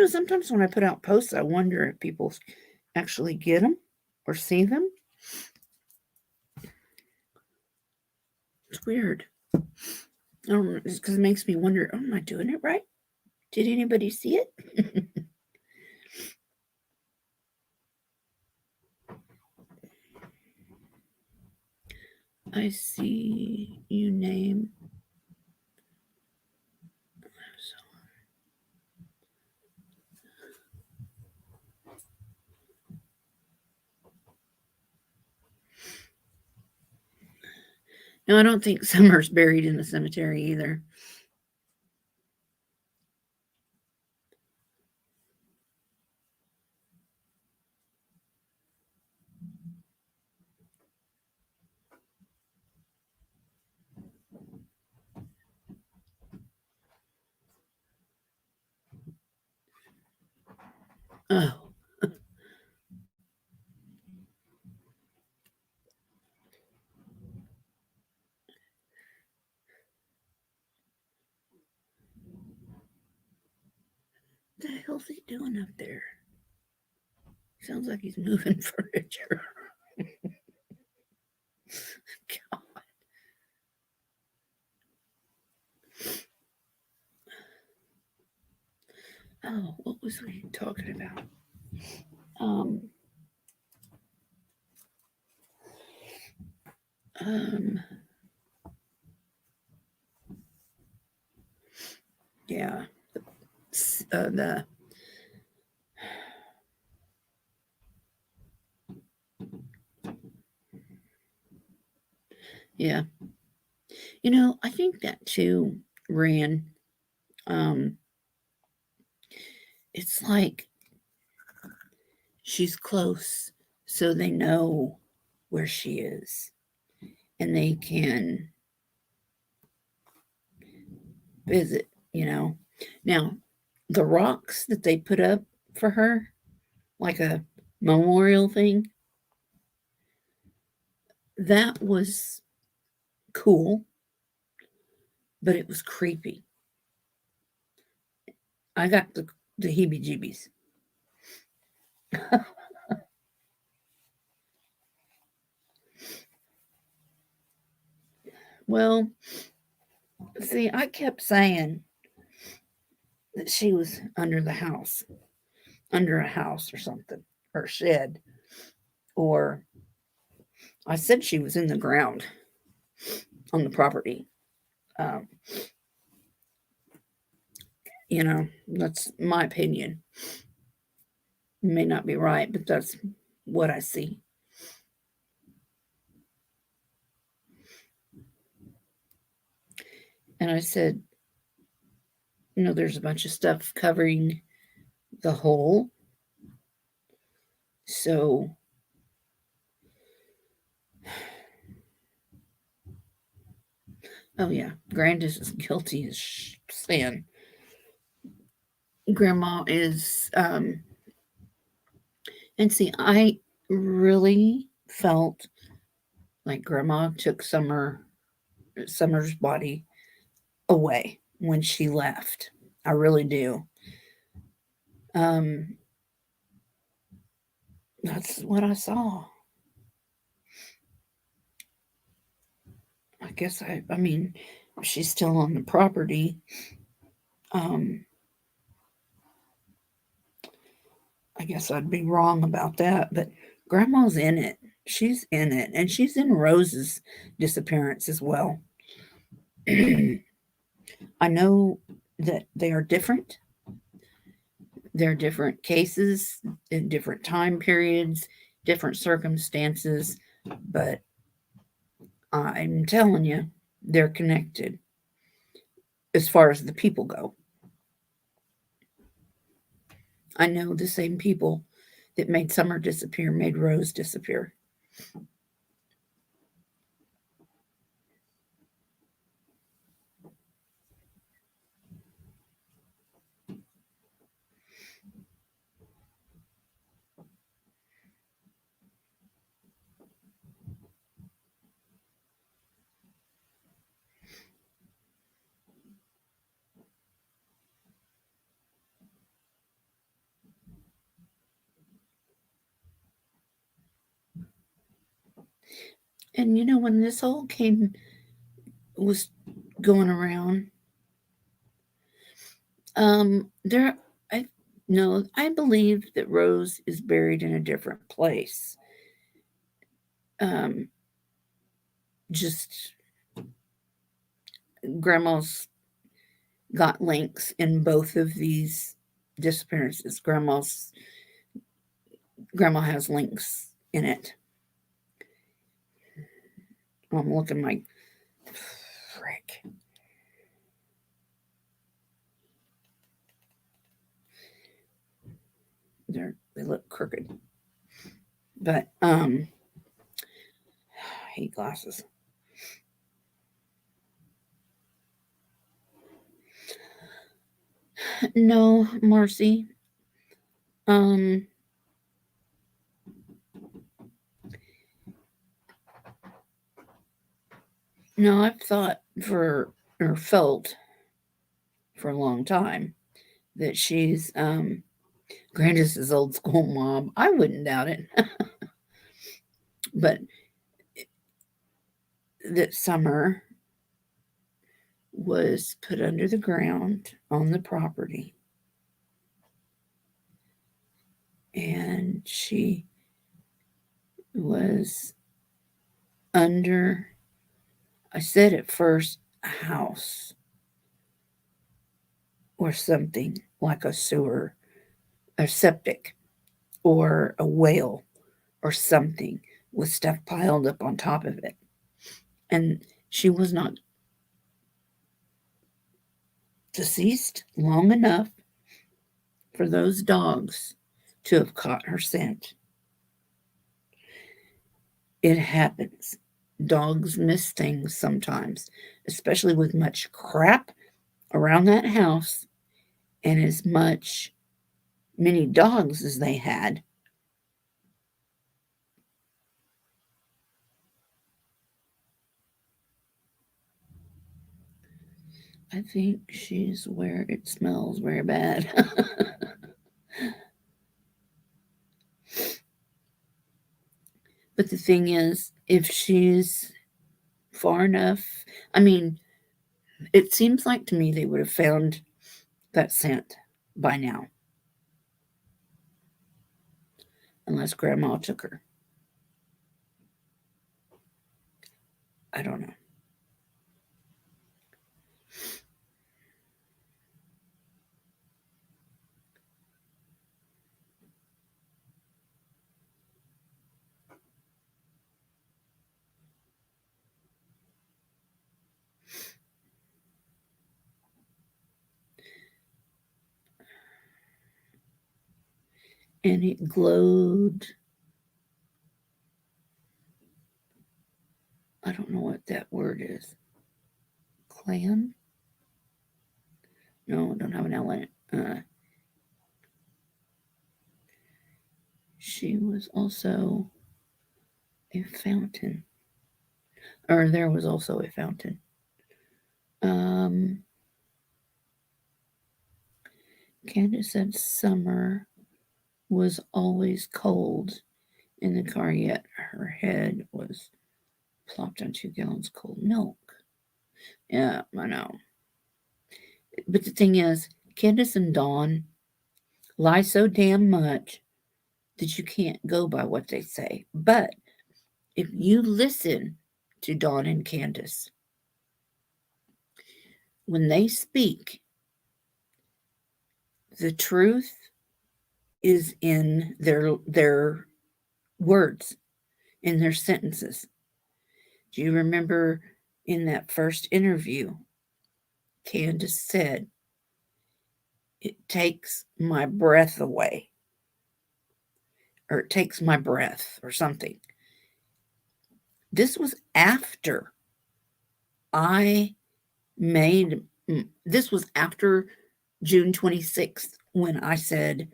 S1: sometimes when I put out posts, I wonder if people actually get them or see them. It's weird. I don't know. It's because it makes me wonder, oh, am I doing it right? Did anybody see it? I see you name. No, I don't think Summer's buried in the cemetery either. Oh, what the hell's he doing up there? Sounds like he's moving furniture. God. Oh, what was we talking about? Um, um, yeah, the yeah. I think that too, Ran. Um, it's like she's close, so they know where she is, and they can visit. Now the rocks that they put up for her, like a memorial thing, that was cool, but it was creepy. I got the heebie jeebies. Well, see, I kept saying that she was under the house, under a house or something, or shed, or I said she was in the ground on the property. Um, that's my opinion. It may not be right, but that's what I see. And I said, there's a bunch of stuff covering the hole. So, oh yeah, Grandis is guilty as sin. Grandma is, and see, I really felt like Grandma took Summer's body away when she left. I really do. Um, that's what I saw. I guess I mean, she's still on the property. Um, I guess I'd be wrong about that, but Grandma's in it. She's in it, and she's in Rose's disappearance as well. I know that they are different. They're different cases in different time periods, different circumstances, but I'm telling you, they're connected as far as the people go. I know the same people that made Summer disappear made Rose disappear. And when this all was going around, there, I no, I believe that Rose is buried in a different place. Um, just Grandma's got links in both of these disappearances. Grandma has links in it. I'm looking They look crooked. But I hate glasses. No, Marcy. Um, no, I've thought for or felt for a long time that she's Grandis's old school mom. I wouldn't doubt it. But that Summer was put under the ground on the property, and she was under, I said at first, a house or something like a sewer, a septic, or a whale or something with stuff piled up on top of it. And she was not deceased long enough for those dogs to have caught her scent. It happens. Dogs miss things sometimes, especially with much crap around that house and as many dogs as they had. I think she's where it smells very bad. But the thing is, if she's far enough, I mean, it seems like to me they would have found that scent by now, unless Grandma took her. I don't know. And it glowed. I don't know what that word is. Clan? No, don't have an L in it. She was also a fountain, or there was also a fountain. Um, Candace said Summer was always cold in the car, yet her head was plopped on 2 gallons cold milk. Yeah, I know. But the thing is, Candace and Dawn lie so damn much that you can't go by what they say. But if you listen to Dawn and Candace, when they speak, the truth is in their words, in their sentences. Do you remember in that first interview, Candace said, "It takes my breath away," or "it takes my breath," or something. This was after I made, this was after June 26th when I said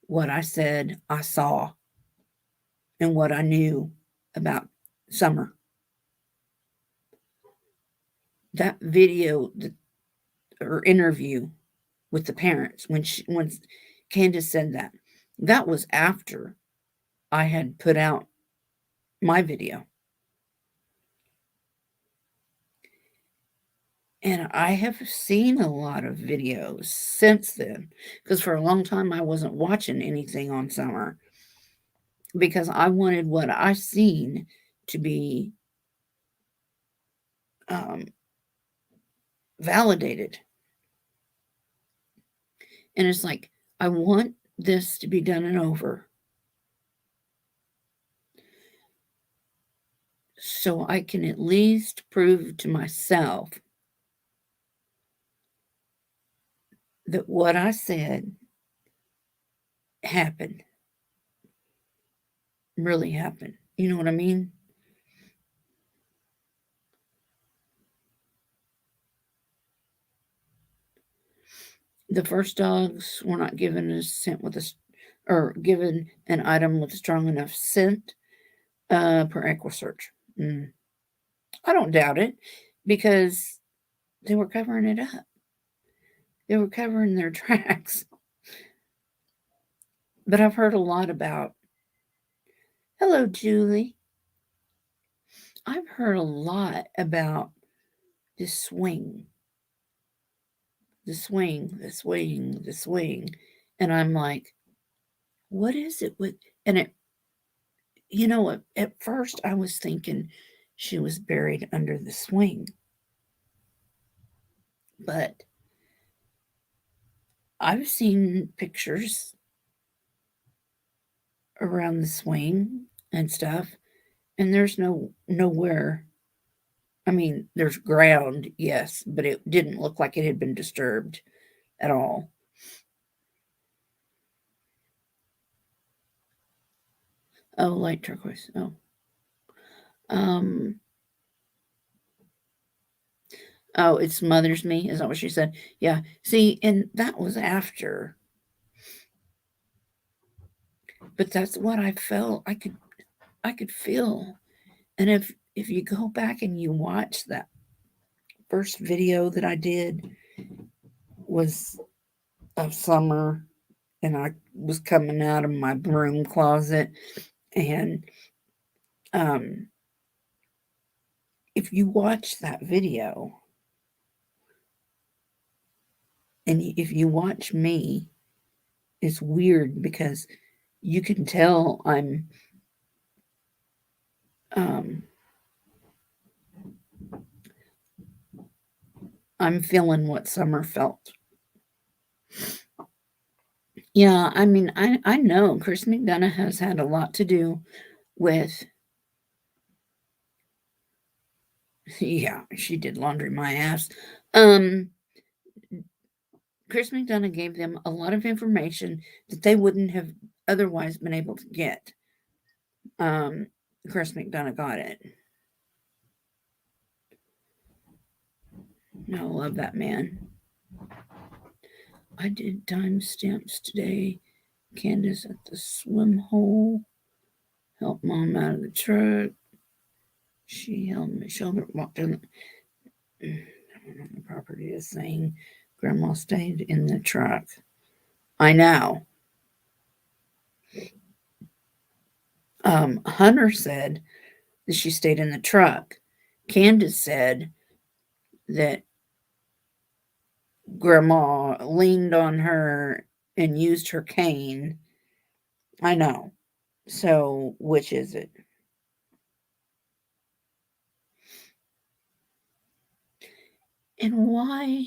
S1: what I said I saw and what I knew about Summer. That video or interview with the parents when Candace said that, that was after I had put out my video. And I have seen a lot of videos since then because for a long time I wasn't watching anything on Summer because I wanted what I seen to be um, validated. And it's like, I want this to be done and over so I can at least prove to myself that what I said happen, really happen. You know what I mean? The first dogs were not given a scent with a, or given an item with a strong enough scent per Equisearch. Mm. I don't doubt it because they were covering it up. They were covering their tracks. But I've heard a lot about, hello, Julie. I've heard a lot about this swing, the swing, the swing, the swing. And I'm like, what is it with, and it, at first I was thinking she was buried under the swing. But I've seen pictures around the swing and stuff, and there's nowhere. I mean, there's ground, yes, but it didn't look like it had been disturbed at all. Oh, light turquoise. Oh. Um oh, it smothers me. Is that what she said? Yeah. See, and that was after. But that's what I felt. I could feel. And if you go back and you watch that first video that I did was of summer, and I was coming out of my broom closet, and um if you watch that video and if you watch me, it's weird because you can tell um I'm feeling what summer felt. Yeah, I mean, I know Chris McDonough has had a lot to do with, yeah, she did laundry my ass. Um, Chris McDonough gave them a lot of information that they wouldn't have otherwise been able to get. Um, Chris McDonough got it. No, I love that man. I did timestamps today. Candace at the swim hole. Help mom out of the truck. She held my shoulder, walked down the property is saying grandma stayed in the truck. I know. Hunter said that she stayed in the truck. Candace said that grandma leaned on her and used her cane. I know. So, which is it? And why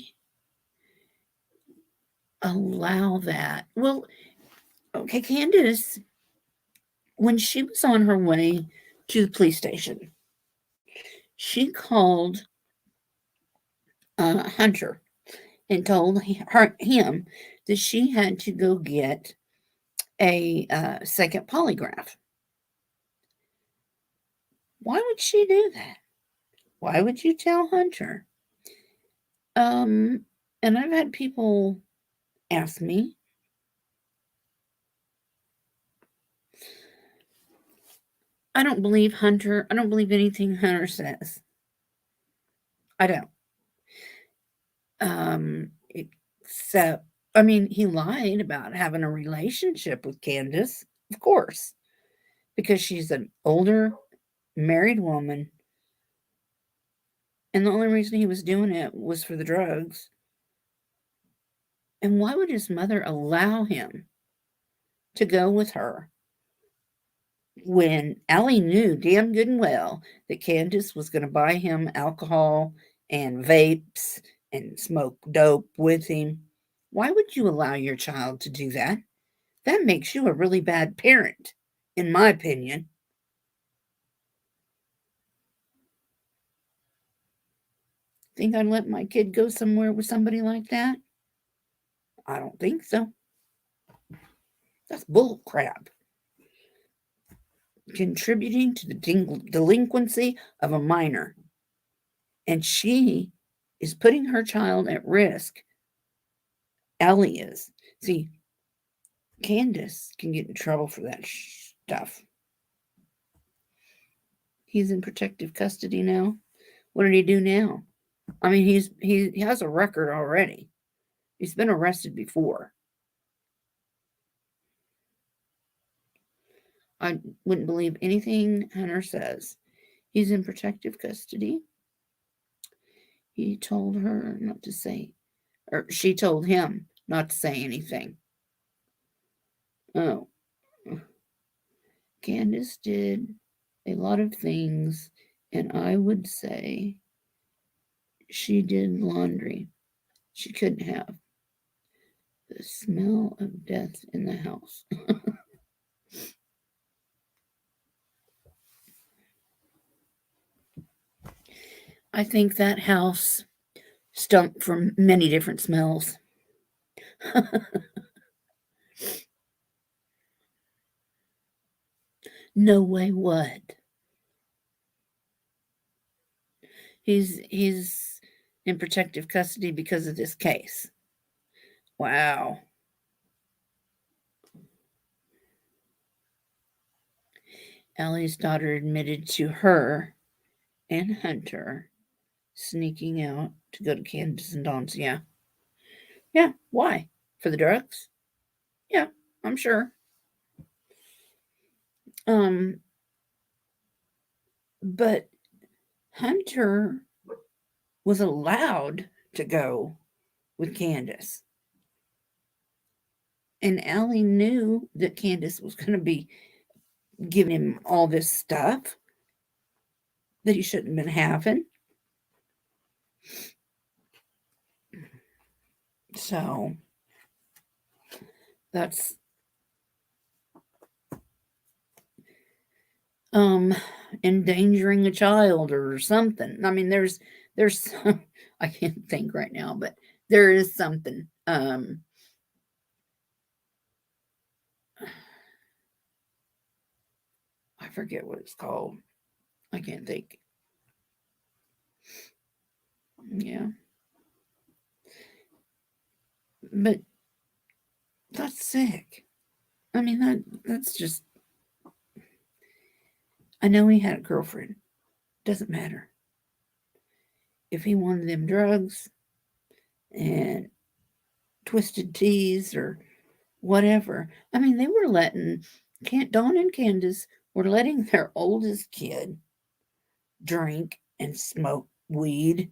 S1: allow that? Well, okay, Candace, when she was on her way to the police station, she called Hunter and told him that she had to go get a second polygraph. Why would she do that? Why would you tell Hunter? Um, and I've had people ask me, I don't believe Hunter. I don't believe anything Hunter says. I don't. Except, I mean, he lied about having a relationship with Candace, of course, because she's an older married woman. And the only reason he was doing it was for the drugs. And why would his mother allow him to go with her when Allie knew damn good and well that Candace was going to buy him alcohol and vapes and smoke dope with him? Why would you allow your child to do that? That makes you a really bad parent, in my opinion. Think I'd let my kid go somewhere with somebody like that? I don't think so. That's bull crap. Contributing to the delinquency of a minor. And she is putting her child at risk. Ellie is. See, Candace can get in trouble for that stuff. He's in protective custody now. What did he do now? I mean, he has a record already. He's been arrested before. I wouldn't believe anything Hunter says. He's in protective custody. He told her not to say, or she told him not to say anything. Oh, Candace did a lot of things, and I would say she did laundry. She couldn't have. The smell of death in the house. I think that house stunk from many different smells. No way, what? He's in protective custody because of this case. Wow. Allie's daughter admitted to her and Hunter sneaking out to go to Candace and Dawn's. Yeah. Yeah. Why? For the drugs? Yeah, I'm sure. Um, but Hunter was allowed to go with Candace. And Allie knew that Candace was going to be giving him all this stuff that he shouldn't have been having. So that's endangering a child or something. I mean, there's I can't think right now, but there is something. I forget what it's called. I can't think. Yeah. But that's sick. I mean that's just I know he had a girlfriend. Doesn't matter. If he wanted them drugs and twisted teas or whatever. I mean, they were letting Dawn and Candace were letting their oldest kid drink and smoke weed,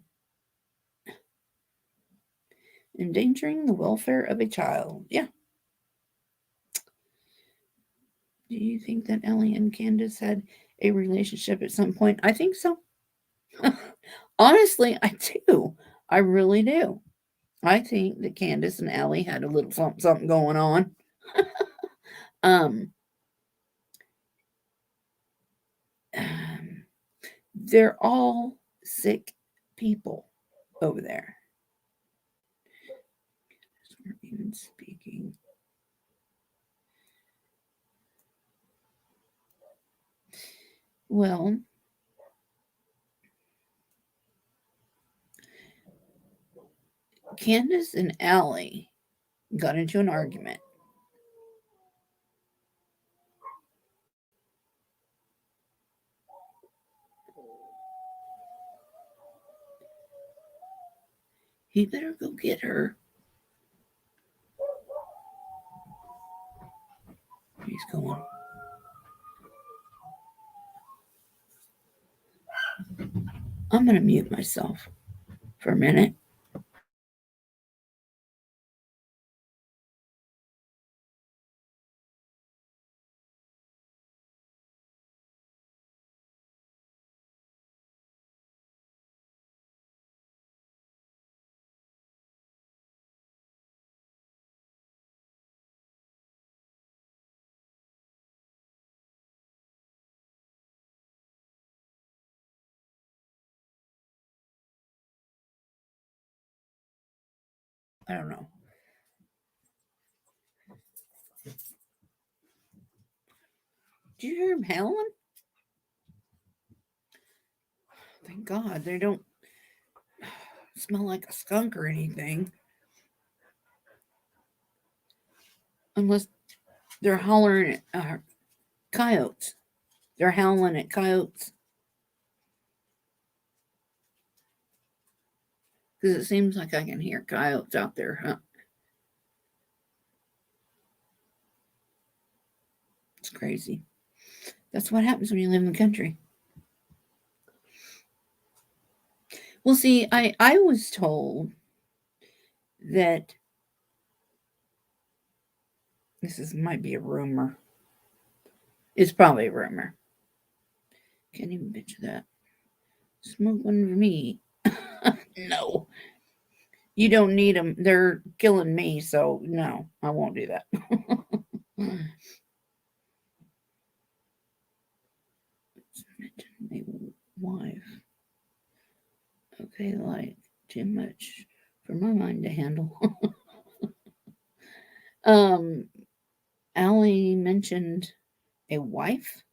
S1: endangering the welfare of a child. Yeah. Do you think that Ellie and Candace had a relationship at some point? I think so. Honestly, I do. I really do. I think that Candace and Ellie had a little something going on. um, they're all sick people over there. We're even speaking. Well, Candace and Allie got into an argument. He better go get her. He's going. I'm going to mute myself for a minute. I don't know. Did you hear him howling? Thank God they don't smell like a skunk or anything. Unless they're hollering at coyotes. They're howling at coyotes. Because it seems like I can hear coyotes out there, huh? It's crazy. That's what happens when you live in the country. Well, see, I was told that might be a rumor. It's probably a rumor. Can't even picture that. Smoke one for me. No, you don't need them. They're killing me, so no, I won't do that. My wife. Okay, like too much for my mind to handle. um, Allie mentioned a wife.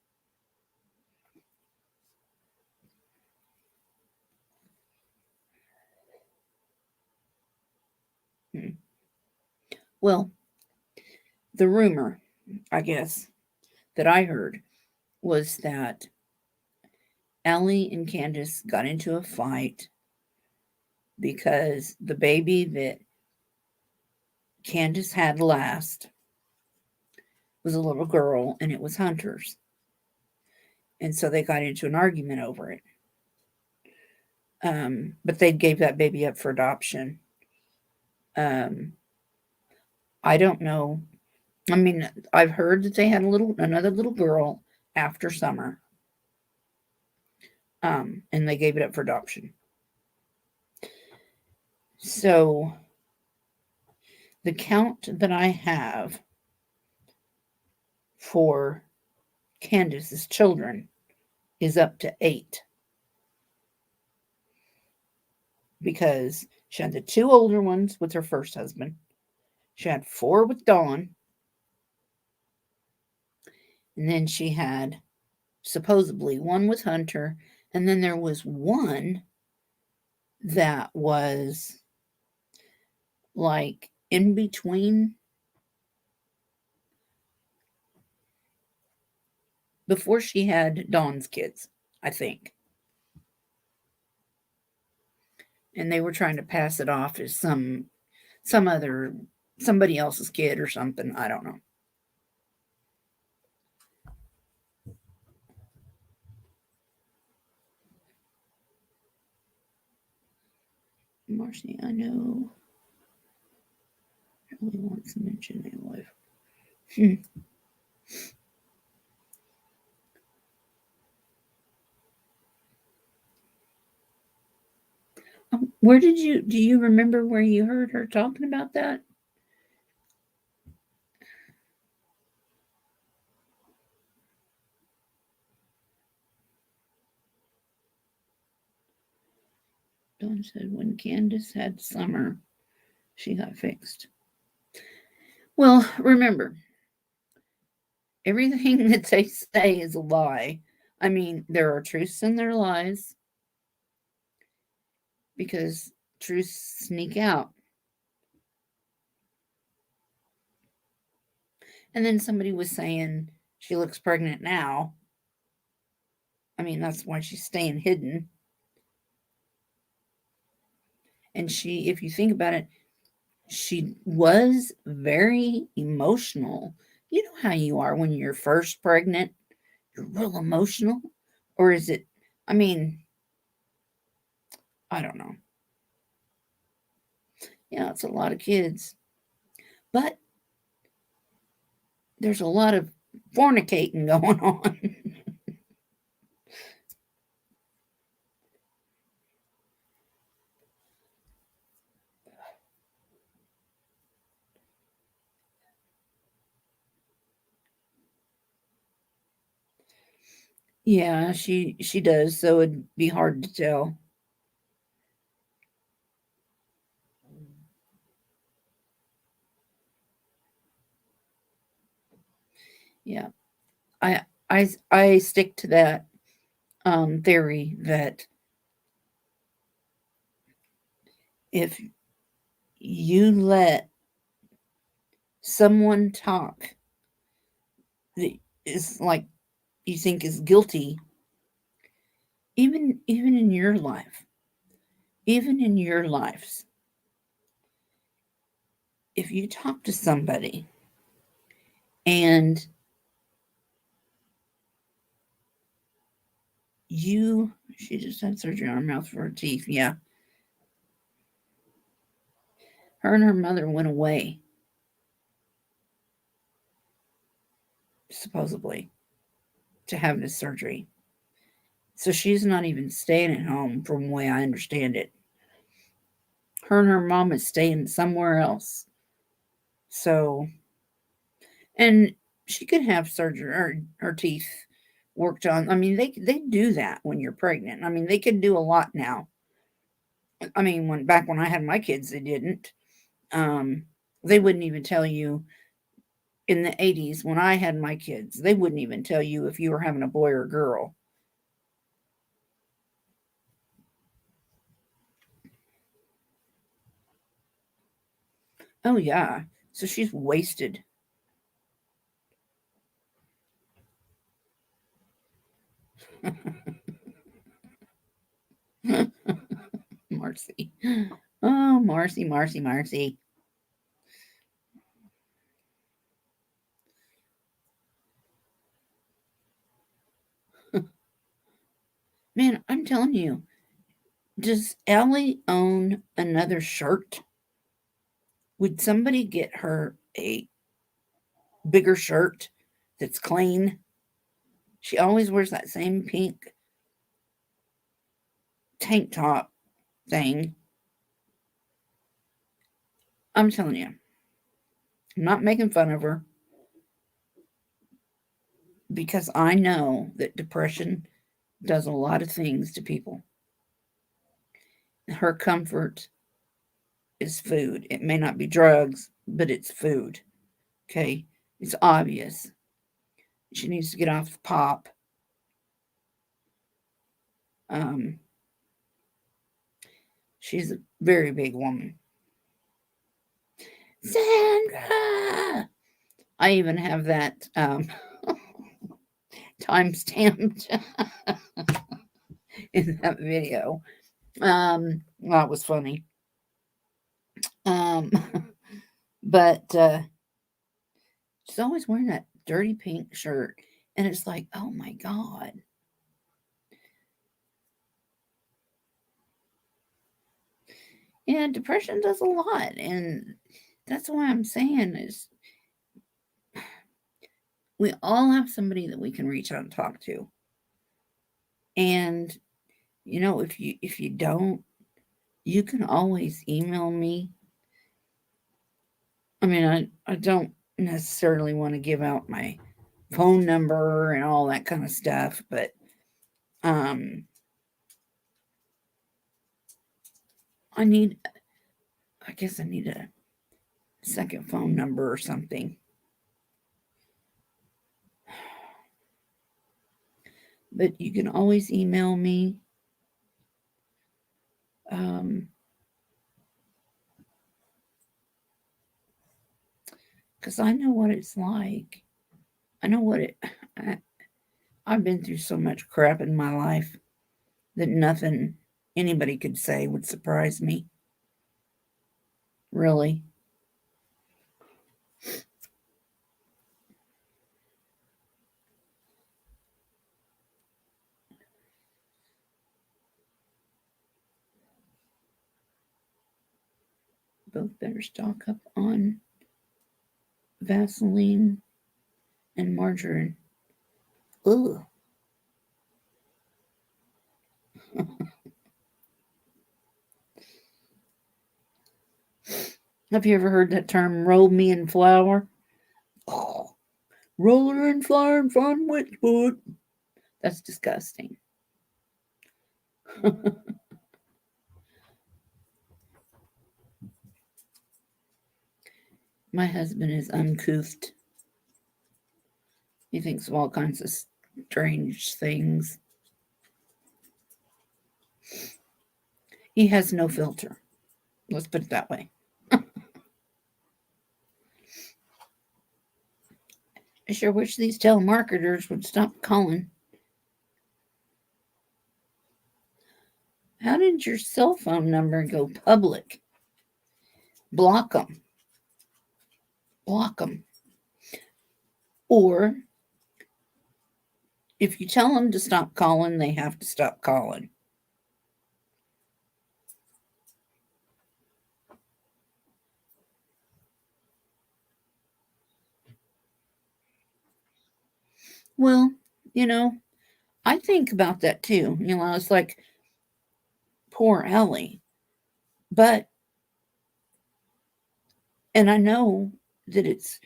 S1: Hmm. Well, the rumor, I guess, that I heard was that Allie and Candace got into a fight because the baby that Candace had last was a little girl and it was Hunter's. And so they got into an argument over it. But they gave that baby up for adoption. Um, I don't know. I mean, I've heard that they had another little girl after summer, and they gave it up for adoption. So the count that I have for Candace's children is up to 8 because she had the 2 older ones with her first husband. She had 4 with Dawn, and then she had supposedly 1 with Hunter, and then there was 1 that was like in between before she had Dawn's kids, I think. And they were trying to pass it off as somebody else's kid or something. I don't know. Marcy, I know. Really wants to mention a wife. Where do you remember where you heard her talking about that? Dawn said when Candace had summer, she got fixed. Well, remember, everything that they say is a lie. I mean, there are truths in their lies because truths sneak out. And then somebody was saying she looks pregnant now. I mean, that's why she's staying hidden. And if you think about it, she was very emotional. You know how you are when you're first pregnant? You're real emotional. Or is it, I mean, I don't know. Yeah, it's a lot of kids. But there's a lot of fornicating going on. Yeah, she does, so it'd be hard to tell. Yeah. I I stick to that theory that if you let someone talk that is like you think is guilty, even in your life, even in your lives, if you talk to somebody and you she just had surgery on her mouth for her teeth, yeah, her and her mother went away supposedly to have this surgery, so she's not even staying at home from the way I understand it. Her and her mom is staying somewhere else. So, and she could have surgery or her teeth worked on. I mean, they do that when you're pregnant. I mean, they can do a lot now. I mean, when I had my kids, they didn't. Um, they wouldn't even tell you in the 80s when I had my kids. They wouldn't even tell you if you were having a boy or a girl. Oh yeah. So she's wasted. Marcy. Oh, Marcy, Marcy, Marcy. Man, I'm telling you, does Ellie own another shirt? Would somebody get her a bigger shirt that's clean? She always wears that same pink tank top thing. I'm telling you, I'm not making fun of her because I know that depression does a lot of things to people. Her comfort is food. It may not be drugs, but it's food. Okay. It's obvious. She needs to get off the pop. Um, she's a very big woman. Sandra! I even have that time stamped in that video. That was funny. Um, but she's always wearing that dirty pink shirt. And it's like, oh my God. Yeah, depression does a lot. And that's why I'm saying is we all have somebody that we can reach out and talk to. And if you don't, you can always email me. I mean, I don't necessarily want to give out my phone number and all that kind of stuff, but um I need I guess I need a second phone number or something. But you can always email me. Um because I know what it's like. I know what it I, I've been through so much crap in my life that nothing anybody could say would surprise me. Really. Both better stock up on Vaseline and margarine. Ugh. Have you ever heard that term, roll me in flour? Oh, roller in flour and fun witchwood. That's disgusting. My husband is uncouth. He thinks of all kinds of strange things. He has no filter. Let's put it that way. I sure wish these telemarketers would stop calling. How did your cell phone number go public? Block them. Block them. Or if you tell them to stop calling, they have to stop calling. Well, you know, I think about that too. It's like poor Ellie. But, and I know that it's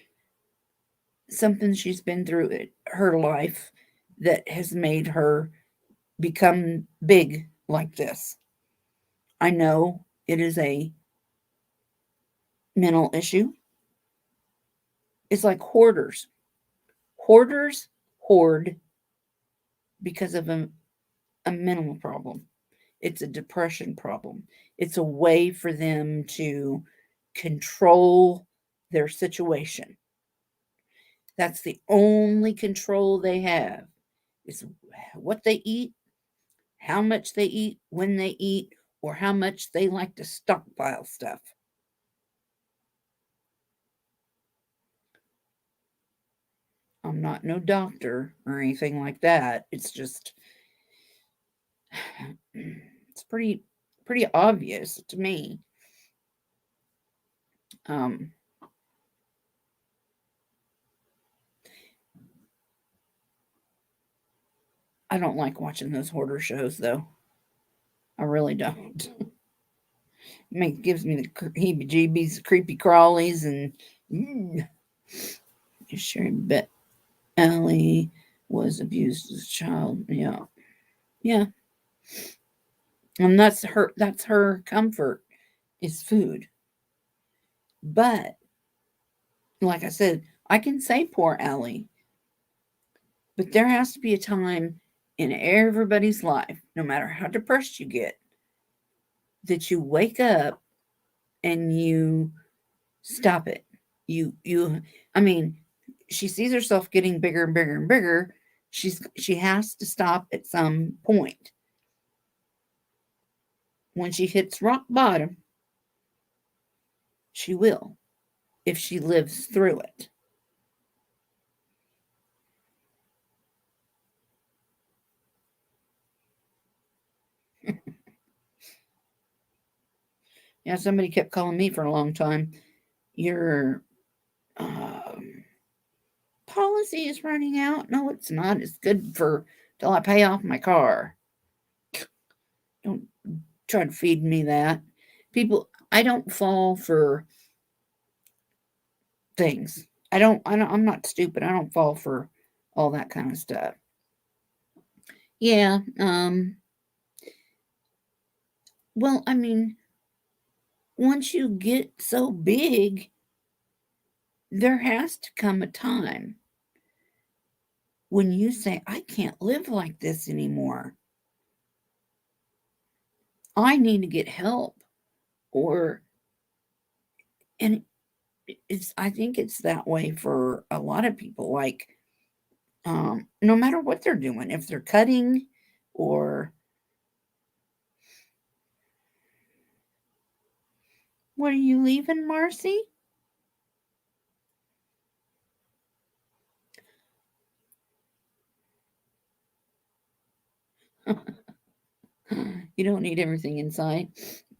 S1: something she's been through it, her life that has made her become big like this. I know it is a mental issue. It's like hoarders. Hoarders hoard because of a mental problem. It's a depression problem. It's a way for them to control their situation. That's the only control they have is what they eat, how much they eat, when they eat, or how much they like to stockpile stuff. I'm not no doctor or anything like that. It's just it's pretty obvious to me. Um, I don't like watching those hoarder shows though. I really don't. Gives me the heebie-jeebies, creepy crawlies, and mm, sure bet Allie was abused as a child. Yeah, yeah, and that's her comfort is food. But like I said, I can say poor Allie, but there has to be a time in everybody's life, no matter how depressed you get, that you wake up and you stop it. You I mean, she sees herself getting bigger and bigger and bigger. She has to stop at some point. When she hits rock bottom, she will if she lives through it. Yeah, somebody kept calling me for a long time. Your policy is running out. No, it's not. It's good for till I pay off my car. Don't try to feed me that. People, I don't fall for things. I'm not stupid. I don't fall for all that kind of stuff. Yeah, well, I mean, once you get so big, there has to come a time when you say, I can't live like this anymore. I need to get help. Or, and I think it's that way for a lot of people. Like, no matter what they're doing, if they're cutting or what are you leaving, Marcy? You don't need everything inside.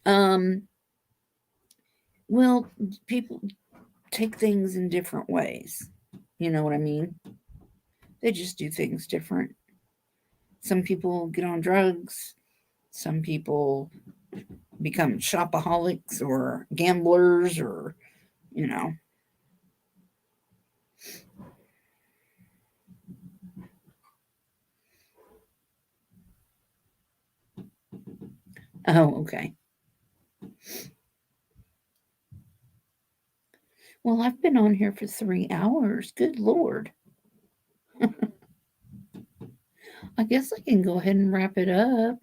S1: Um, well, people take things in different ways. You know what I mean? They just do things different. Some people get on drugs. Some people become shopaholics or gamblers or, you know. Oh, okay. Well, I've been on here for 3 hours. Good Lord. I guess I can go ahead and wrap it up.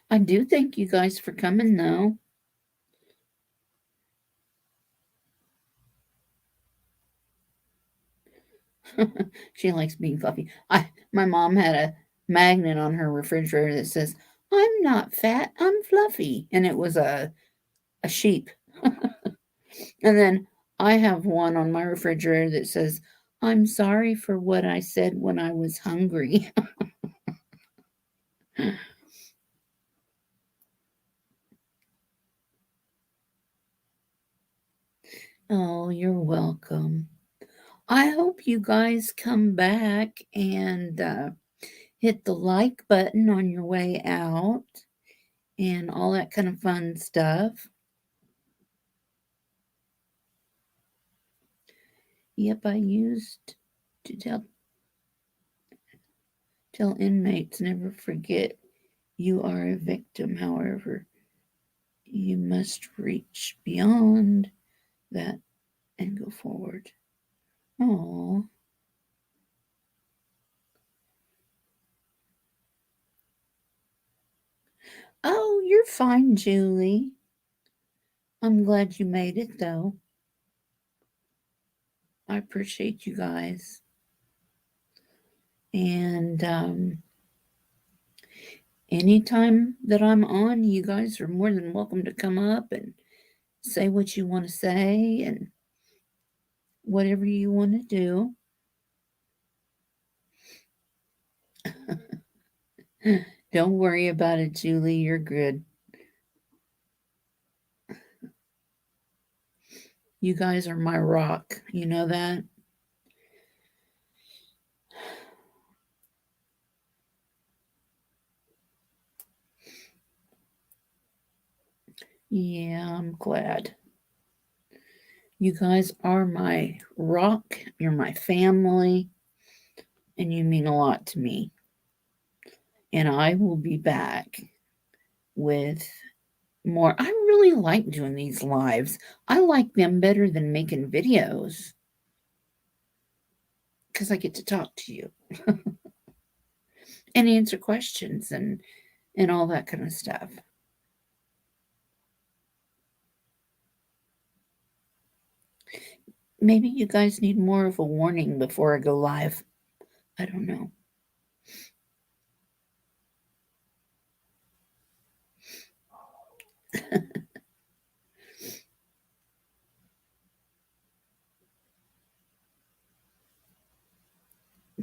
S1: I do thank you guys for coming, though. She likes being fluffy. My mom had a magnet on her refrigerator that says, "I'm not fat, I'm fluffy," and it was a sheep. And then I have one on my refrigerator that says, "I'm sorry for what I said when I was hungry." Oh, you're welcome. I hope you guys come back and hit the like button on your way out and all that kind of fun stuff. Yep, I used to tell inmates never forget you are a victim. However, you must reach beyond that and go forward. Oh, oh, you're fine, Julie. I'm glad you made it, though. I appreciate you guys. And anytime that I'm on, you guys are more than welcome to come up and say what you want to say and whatever you want to do. Don't worry about it, Julie. You're good. You guys are my rock. You know that? Yeah, I'm glad. You guys are my rock. You're my family. And you mean a lot to me. And I will be back with more. I really like doing these lives. I like them better than making videos because I get to talk to you and answer questions and all that kind of stuff. Maybe you guys need more of a warning before I go live. I don't know.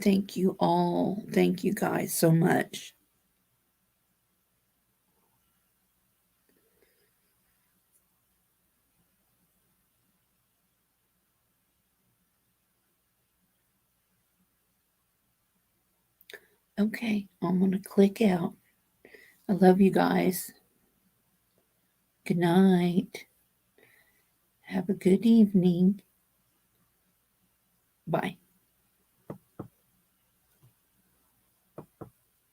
S1: Thank you all. Thank you guys so much. Okay, I'm going to click out. I love you guys. Good night. Have a good evening. Bye.